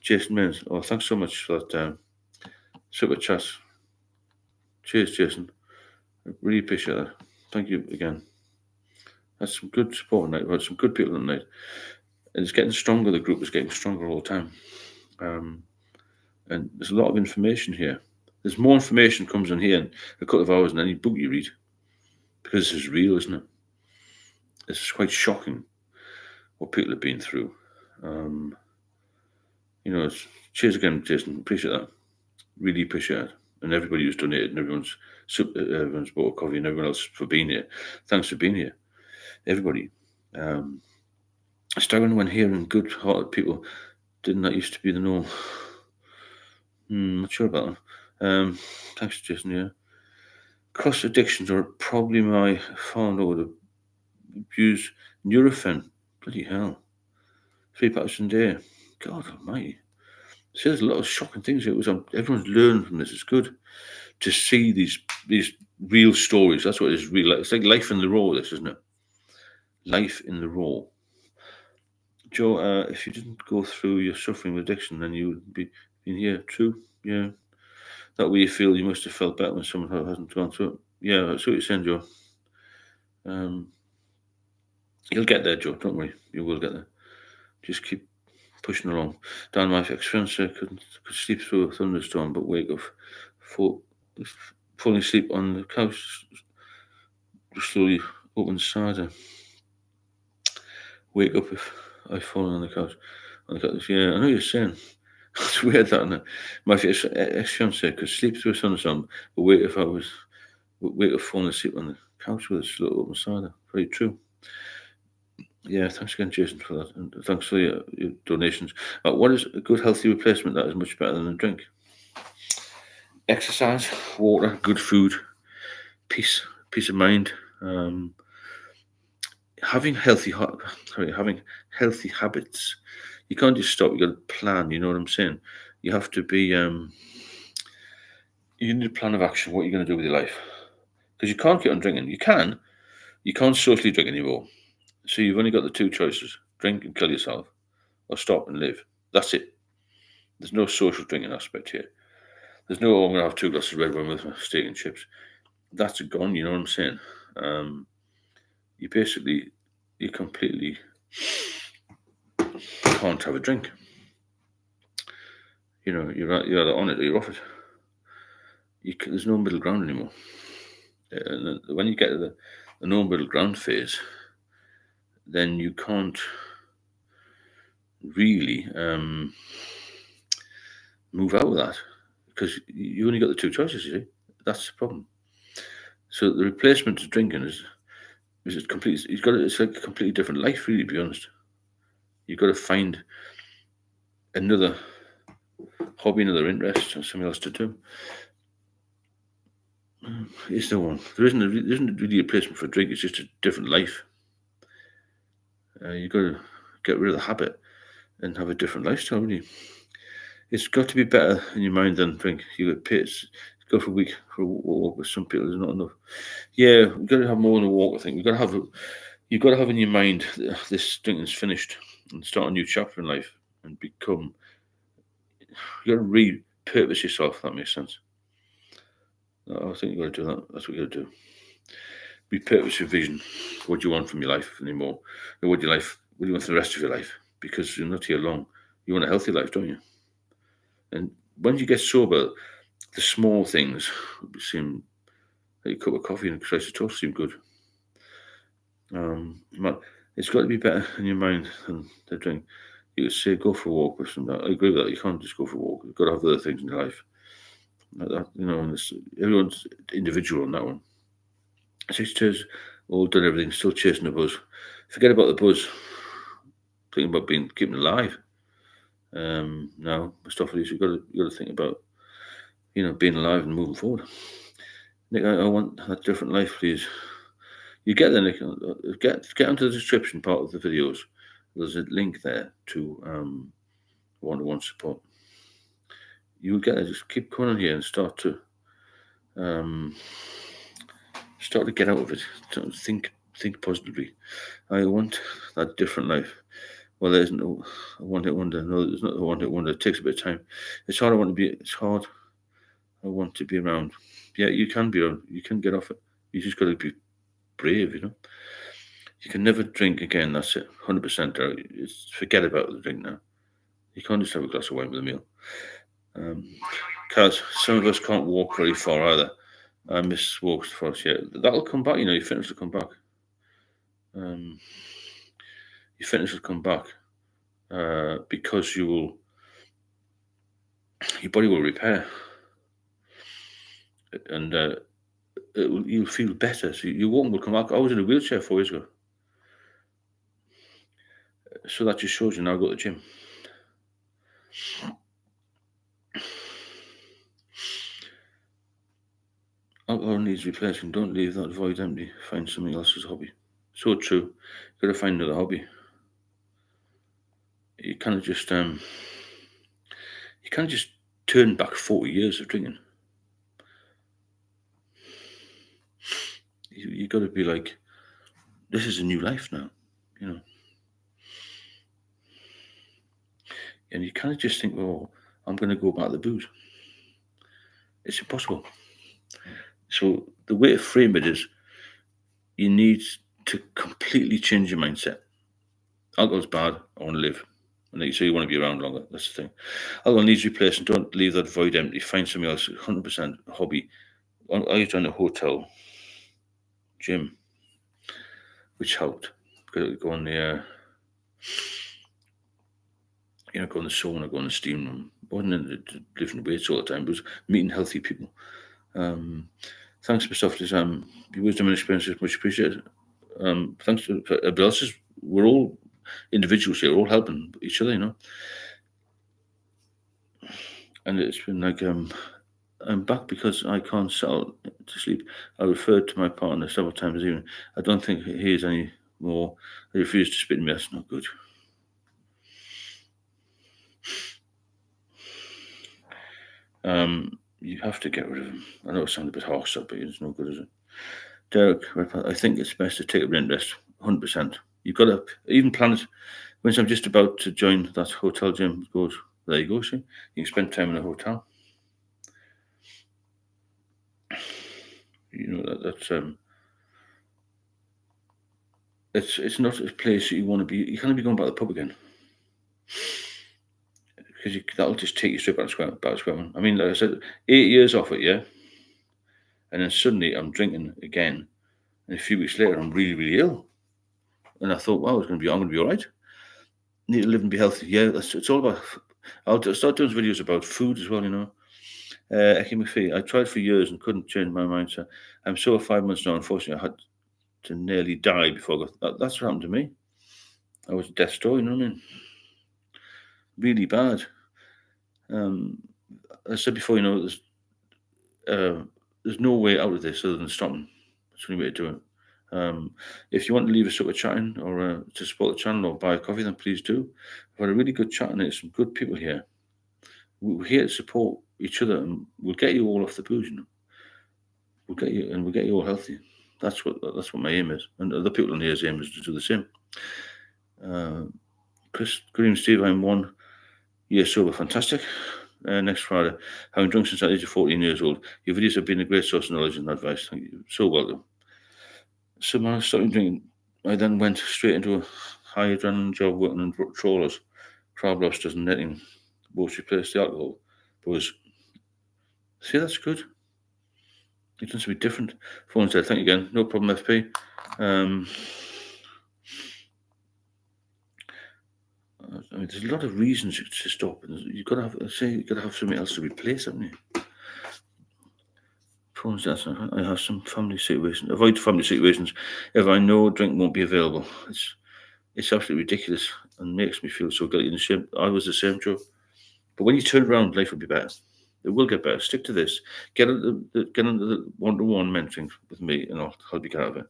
Jason Mills, thanks so much for that super chat. Cheers, Jason. I really appreciate that. Thank you again. That's some good support tonight. We've had some good people tonight. And it's getting stronger. The group is getting stronger all the time. And there's a lot of information here. There's more information comes in here in a couple of hours than any book you read. Because this is real, isn't it? It's quite shocking what people have been through. Cheers again, Jason. Appreciate that. Really appreciate it. And everybody who's donated, and everyone's bought a coffee, and everyone else for being here. Thanks for being here, everybody. Staggering when hearing good-hearted people. Didn't that used to be the norm? Not sure about that. Thanks, Jason. Yeah. Cross addictions are probably my found out to abuse Nurofen. Bloody hell. 3 packs a day. God almighty. See, there's a lot of shocking things here. Everyone's learned from this. It's good to see these real stories. That's what it is. Real. It's like life in the raw. This, isn't it? Life in the raw. Joe, if you didn't go through your suffering with addiction, then you would be in here. True. Yeah. That way you feel you must have felt better when someone hasn't gone through it. Yeah, that's what you're saying, Joe. You'll get there, Joe. Don't worry. You will get there. Just keep pushing along. Dan, my ex-fiance could sleep through a thunderstorm, but wake up, falling asleep on the couch, slowly open cider. Wake up if I've fallen on the couch. Yeah, I know what you're saying. It's weird that, isn't it? My ex-fiance could sleep through a thunderstorm, but wake up falling asleep on the couch with a slow open cider. Very true. Yeah, thanks again, Jason, for that. And thanks for your donations. What is a good, healthy replacement that is much better than a drink? Exercise, water, good food, peace of mind. Having healthy habits. You can't just stop. You got to plan. You know what I'm saying? You have to be. You need a plan of action. What you're going to do with your life, because you can't get on drinking. You can't socially drink anymore. So you've only got the two choices: drink and kill yourself, or stop and live. That's it. There's no social drinking aspect here. There's no, I'm going to have 2 glasses of red wine with my steak and chips. That's gone, you know what I'm saying? You completely can't have a drink. You're either on it or you're off it. There's no middle ground anymore. And when you get to the no middle ground phase, then you can't really move out of that, because you only got the 2 choices. You see, that's the problem. So the replacement to drinking is completely. It's like a completely different life, really. To be honest, you've got to find another hobby, another interest, or something else to do. It's the one. There isn't really a replacement for a drink. It's just a different life. You've got to get rid of the habit and have a different lifestyle, really. It's got to be better in your mind than drink. You got pace. Go for a week for a walk with some people. There's not enough. Yeah, we've got to have more than a walk. I think you've got to have in your mind this drinking's finished and start a new chapter in life and become. You got to repurpose yourself. If that makes sense. I think you've got to do that. That's what you got to do. Be purpose your vision. What do you want from your life anymore? And what do you want for the rest of your life? Because you're not here long. You want a healthy life, don't you? And when you get sober, the small things seem like a cup of coffee and a slice of toast seem good. But it's got to be better in your mind than the drink. You could say go for a walk with something. I agree with that. You can't just go for a walk. You've got to have other things in your life. Like that, and everyone's individual on that one. Sisters all done everything, still chasing the buzz. Forget about the buzz. Thinking about keeping alive. Now, Mistopheles, you've got to think about being alive and moving forward. Nick, I want a different life, please. You get there, Nick. Get onto the description part of the videos. There's a link there to one-to-one support. You'll get there. Just keep coming on here and start to get out of it. Think positively. I want that different life. Well, there's no one-hit wonder. No, there's not a one-hit wonder. It takes a bit of time. It's hard. It's hard. I want to be around. Yeah, you can be around. You can get off it. You just got to be brave. You can never drink again. That's it. 100%. Forget about the drink now. You can't just have a glass of wine with a meal. Because some of us can't walk very far either. I miss walks for us. Yeah, that'll come back. Your fitness will come back. Your fitness will come back because your body will repair, and you'll feel better. So your walking will come back. I was in a wheelchair 4 years ago, so that just shows you now go to the gym. Alcohol needs replacing. Don't leave that void empty. Find something else's hobby. So true. You've got to find another hobby. You can't just turn back 40 years of drinking. You got to be like, this is a new life now, And you can't just think, oh, I'm going to go back to the booze. It's impossible. So the way to frame it is, you need to completely change your mindset. Alcohol's bad. I want to live. And so you want to be around longer. That's the thing. Alcohol needs replacing. Don't leave that void empty. Find something else. 100% hobby. I used to run a hotel gym, which helped. Go on the, go in the sauna, go in the steam room. Wasn't in lifting weights all the time. It was meeting healthy people. Thanks, Mistopheles. Your wisdom and experience is much appreciated. Thanks to everybody else. We're all individuals here. We're all helping each other, And it's been like, I'm back because I can't settle to sleep. I referred to my partner several times even. I don't think he is any more. I refuse to spit in me. That's not good. You have to get rid of him. I know it sounds a bit harsh, but it's no good, is it? Derek, I think it's best to take a brain rest. 100%. You've got to even plan it. When I'm just about to join that hotel gym, goes, there you go, see? You can spend time in a hotel. That's it's not a place that you want to be. You can't be going back to the pub again. Because that'll just take you straight back to square one. I mean, like I said, 8 years off it, yeah? And then suddenly I'm drinking again. And a few weeks later, I'm really, really ill. And I thought, wow, I'm going to be all right. Need to live and be healthy. Yeah, it's all about... I'll start doing videos about food as well, Eki McPhee, I tried for years and couldn't change my mindset. I'm sober 5 months now. Unfortunately, I had to nearly die before I got... That's what happened to me. I was a death's door, you know what I mean? Really bad. I said before, there's no way out of this other than stopping. That's the only way to do it. If you want to leave us up with chatting or to support the channel or buy a coffee, then please do. We've had a really good chat and there's some good people here. We're here to support each other and we'll get you all off the booze, We'll get you all healthy. That's what my aim is. And other people on here's aim is to do the same. Chris, good evening, Steve. I'm 1 year sober. Fantastic. next Friday. Having drunk since the age of 14 years old. Your videos have been a great source of knowledge and advice. Thank you. So welcome. So when I started drinking, I then went straight into a high adrenaline job working in trawlers, crab lobsters and netting. Both replaced the alcohol. See, that's good. It tends to be different. Phone said, thank you again. No problem, FP. I mean, there's a lot of reasons to stop. You've got to have something else to replace, haven't you? Phone said, I have some family situations. Avoid family situations if I know drink won't be available. It's absolutely ridiculous and makes me feel so guilty and ashamed. I was the same, Joe. But when you turn around, life will be better. It will get better. Stick to this. Get into the one-to-one mentoring with me, and I'll help you get out of it.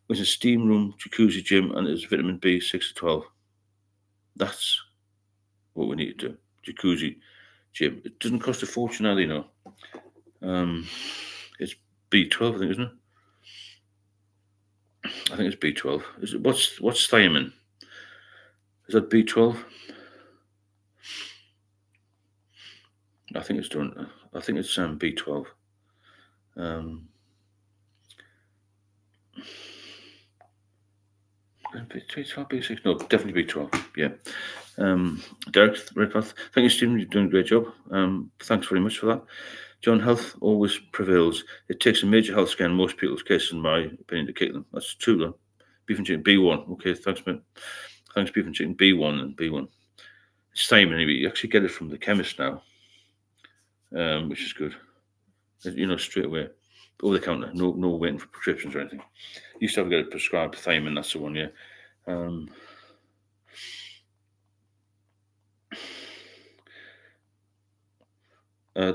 There's a steam room, jacuzzi, gym, and there's vitamin B 6 to 12. That's what we need to do. Jacuzzi, gym. It doesn't cost a fortune, either, you know. It's B12, I think, isn't it? I think it's B12. Is it what's thiamine? Is that B12? I think it's done. I think it's B12. B12, B6. No, definitely B12. Yeah. Derek Redpath. Thank you, Stephen. You're doing a great job. Thanks very much for that. John, health always prevails. It takes a major health scan in most people's cases, in my opinion, to kick them. That's true, though. Beef and chicken, B1. Okay, thanks, mate. Thanks, beef and chicken, B1 and B1. It's thiamine, anyway. You actually get it from the chemist now, which is good. You know, straight away. Over the counter. No waiting for prescriptions or anything. You used to have to get it prescribed thiamine, that's the one, yeah.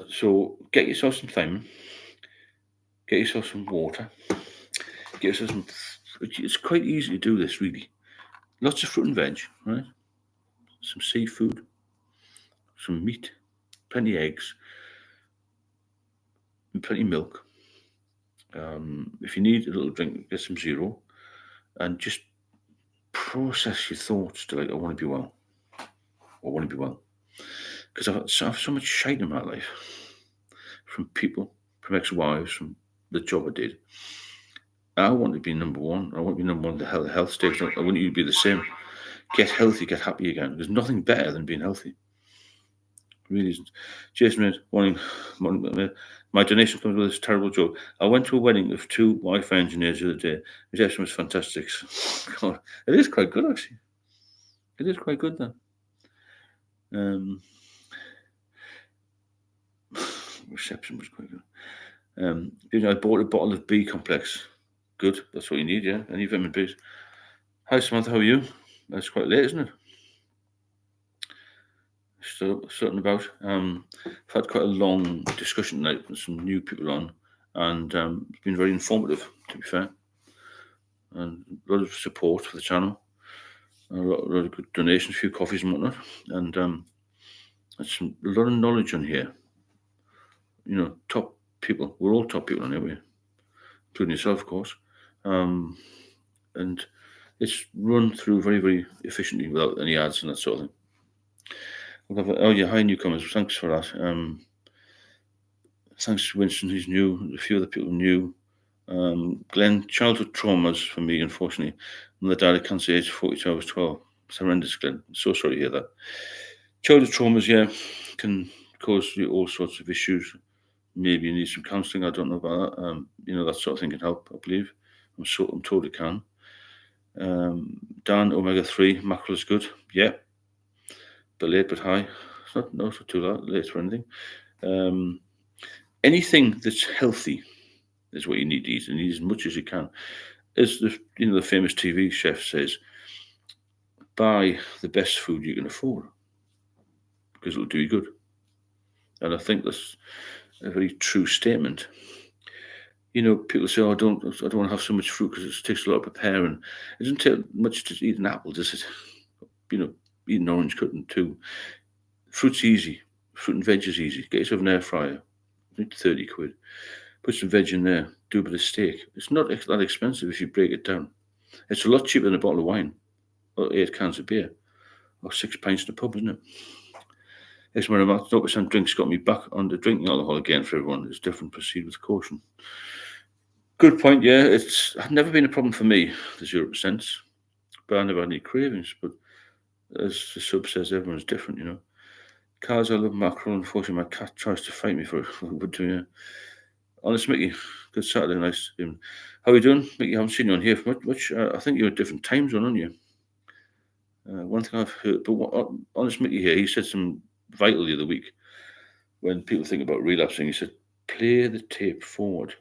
So get yourself some thiamine, get yourself some water, get yourself some. It's quite easy to do this, really. Lots of fruit and veg, right? Some seafood, some meat, plenty of eggs, and plenty of milk. If you need a little drink, get some zero, and just process your thoughts to, like, I want to be well. I want to be well. Because I have so much shite in my life from people, from ex-wives, from the job I did. I want to be number one. I want to be number one in the health stage. I want you to be the same. Get healthy, get happy again. There's nothing better than being healthy. It really isn't. Jason, morning. My donation comes with this terrible joke. I went to a wedding of two Wi-Fi engineers the other day. The reception was fantastic. God, it is quite good, actually. It is quite good, then. Reception was quite good. I bought a bottle of B complex. Good, that's what you need, yeah. Any vitamin B's. Hi Samantha, how are you? It's quite late, isn't it? Still certain about. I've had quite a long discussion tonight with some new people on, and it's been very informative, to be fair. And a lot of support for the channel, a lot of good donations, a few coffees and whatnot, and there's a lot of knowledge on here. You know, top people. We're all top people on here, including yourself, of course. And it's run through very, very efficiently without any ads and that sort of thing. Oh yeah, hi newcomers. Thanks for that. Thanks to Winston, who's new. A few other people new. Glenn, childhood traumas for me, unfortunately. My dad had cancer age 42, I was 12. It's horrendous, Glenn. So sorry to hear that. Childhood traumas, yeah, can cause you all sorts of issues. Maybe you need some counselling. I don't know about that. You know, that sort of thing can help, I believe. I'm told it can. Dan, omega-3, mackerel is good. Yeah. But late but high. It's not too late for anything. Anything that's healthy is what you need to eat, and eat as much as you can. As the famous TV chef says, buy the best food you can afford, because it'll do you good. And I think that's a very true statement. You know, people say, "Oh, I don't want to have so much fruit because it takes a lot of preparing." It doesn't take much to eat an apple, does it? You know, eat an orange cutting too. Fruit's easy. Fruit and veg is easy. Get yourself an air fryer. Need 30 quid. Put some veg in there. Do a bit of steak. It's not that expensive if you break it down. It's a lot cheaper than a bottle of wine, or 8 cans of beer, or 6 pints in a pub, isn't it? Estimated amount, 0% drinks got me back onto drinking alcohol again for everyone. It's different, proceed with caution. Good point, yeah. It's never been a problem for me, the 0%, but I never had any cravings. But as the sub says, everyone's different, you know. Cars, I love mackerel. Unfortunately, my cat tries to fight me for it. But honest Mickey, good Saturday, nice. How are you doing, Mickey? I haven't seen you on here for much. I think you're at different time zone, aren't you? One thing I've heard, but honest Mickey here, he said some vital the other week when people think about relapsing. He said, play the tape forward.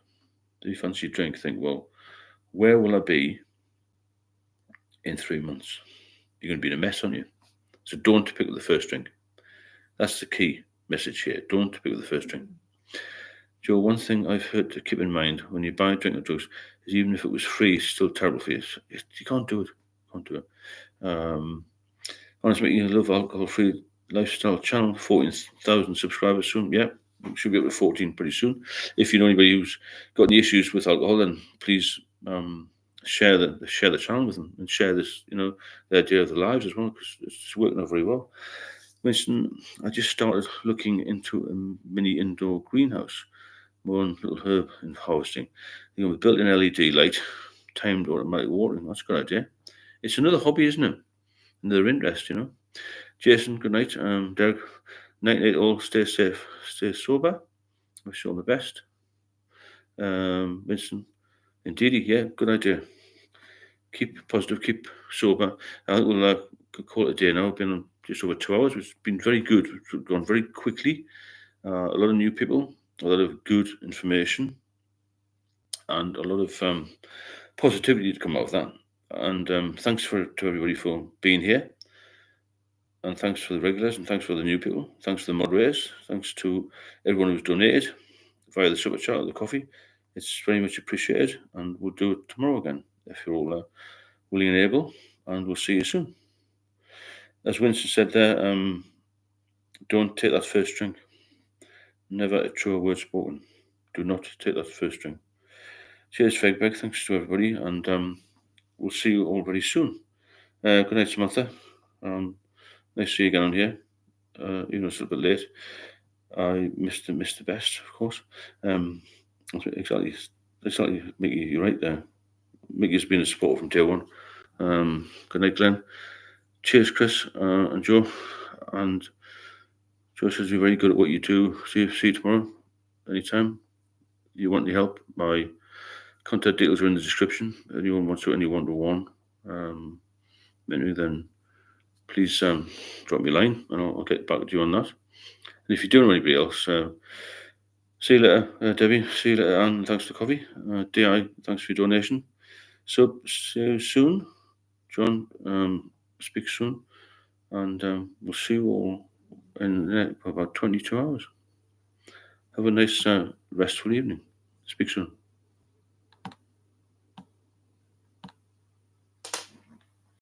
Do you fancy a drink? Think, well, where will I be in 3 months? You're going to be in a mess, aren't you? So don't pick up the first drink. That's the key message here. Don't pick up the first drink. Joe, one thing I've heard to keep in mind when you buy drink or drugs is even if it was free, it's still terrible for you. You can't do it. Can't do it. Honestly, you love alcohol-free lifestyle channel. 14,000 subscribers soon. Yeah, we should be up to 14 pretty soon. If you know anybody who's got any issues with alcohol, then please share the channel with them and share this, the idea of their lives as well, because it's working out very well. Winston, I just started looking into a mini indoor greenhouse, more on little herb and harvesting. With built-in LED light, timed automatic watering. That's a good idea. It's another hobby, isn't it? Another interest, Jason, good night. Derek, night all. Stay safe, stay sober. I wish you all the best. Winston, indeed, yeah, good idea. Keep positive, keep sober. I think we'll call it a day now. We've been on just over 2 hours, which has been very good. It's gone very quickly. A lot of new people, a lot of good information, and a lot of positivity to come out of that. And thanks to everybody for being here. And thanks for the regulars, and thanks for the new people. Thanks to the moderators. Thanks to everyone who's donated via the super chat or the coffee. It's very much appreciated, and we'll do it tomorrow again if you're all willing and able. And we'll see you soon. As Winston said there, don't take that first drink. Never a truer word spoken. Do not take that first drink. Cheers, Fegbeg. Thanks to everybody, and we'll see you all very soon. Good night, Samantha. Nice to see you again on here. Even though it's a little bit late. I missed the best, of course. Exactly, Mickey, you're right there. Mickey's been a supporter from day one. Good night, Glenn. Cheers, Chris and Joe. And Joe says you're very good at what you do. See you tomorrow, anytime. You want any help? My contact details are in the description. Anyone wants to any one-to-one menu, then please drop me a line and I'll get back to you on that. And if you don't know anybody else, see you later, Debbie. See you later, Anne. Thanks for the coffee. Di, thanks for your donation. So, see you soon. John, speak soon. And we'll see you all in about 22 hours. Have a nice, restful evening. Speak soon.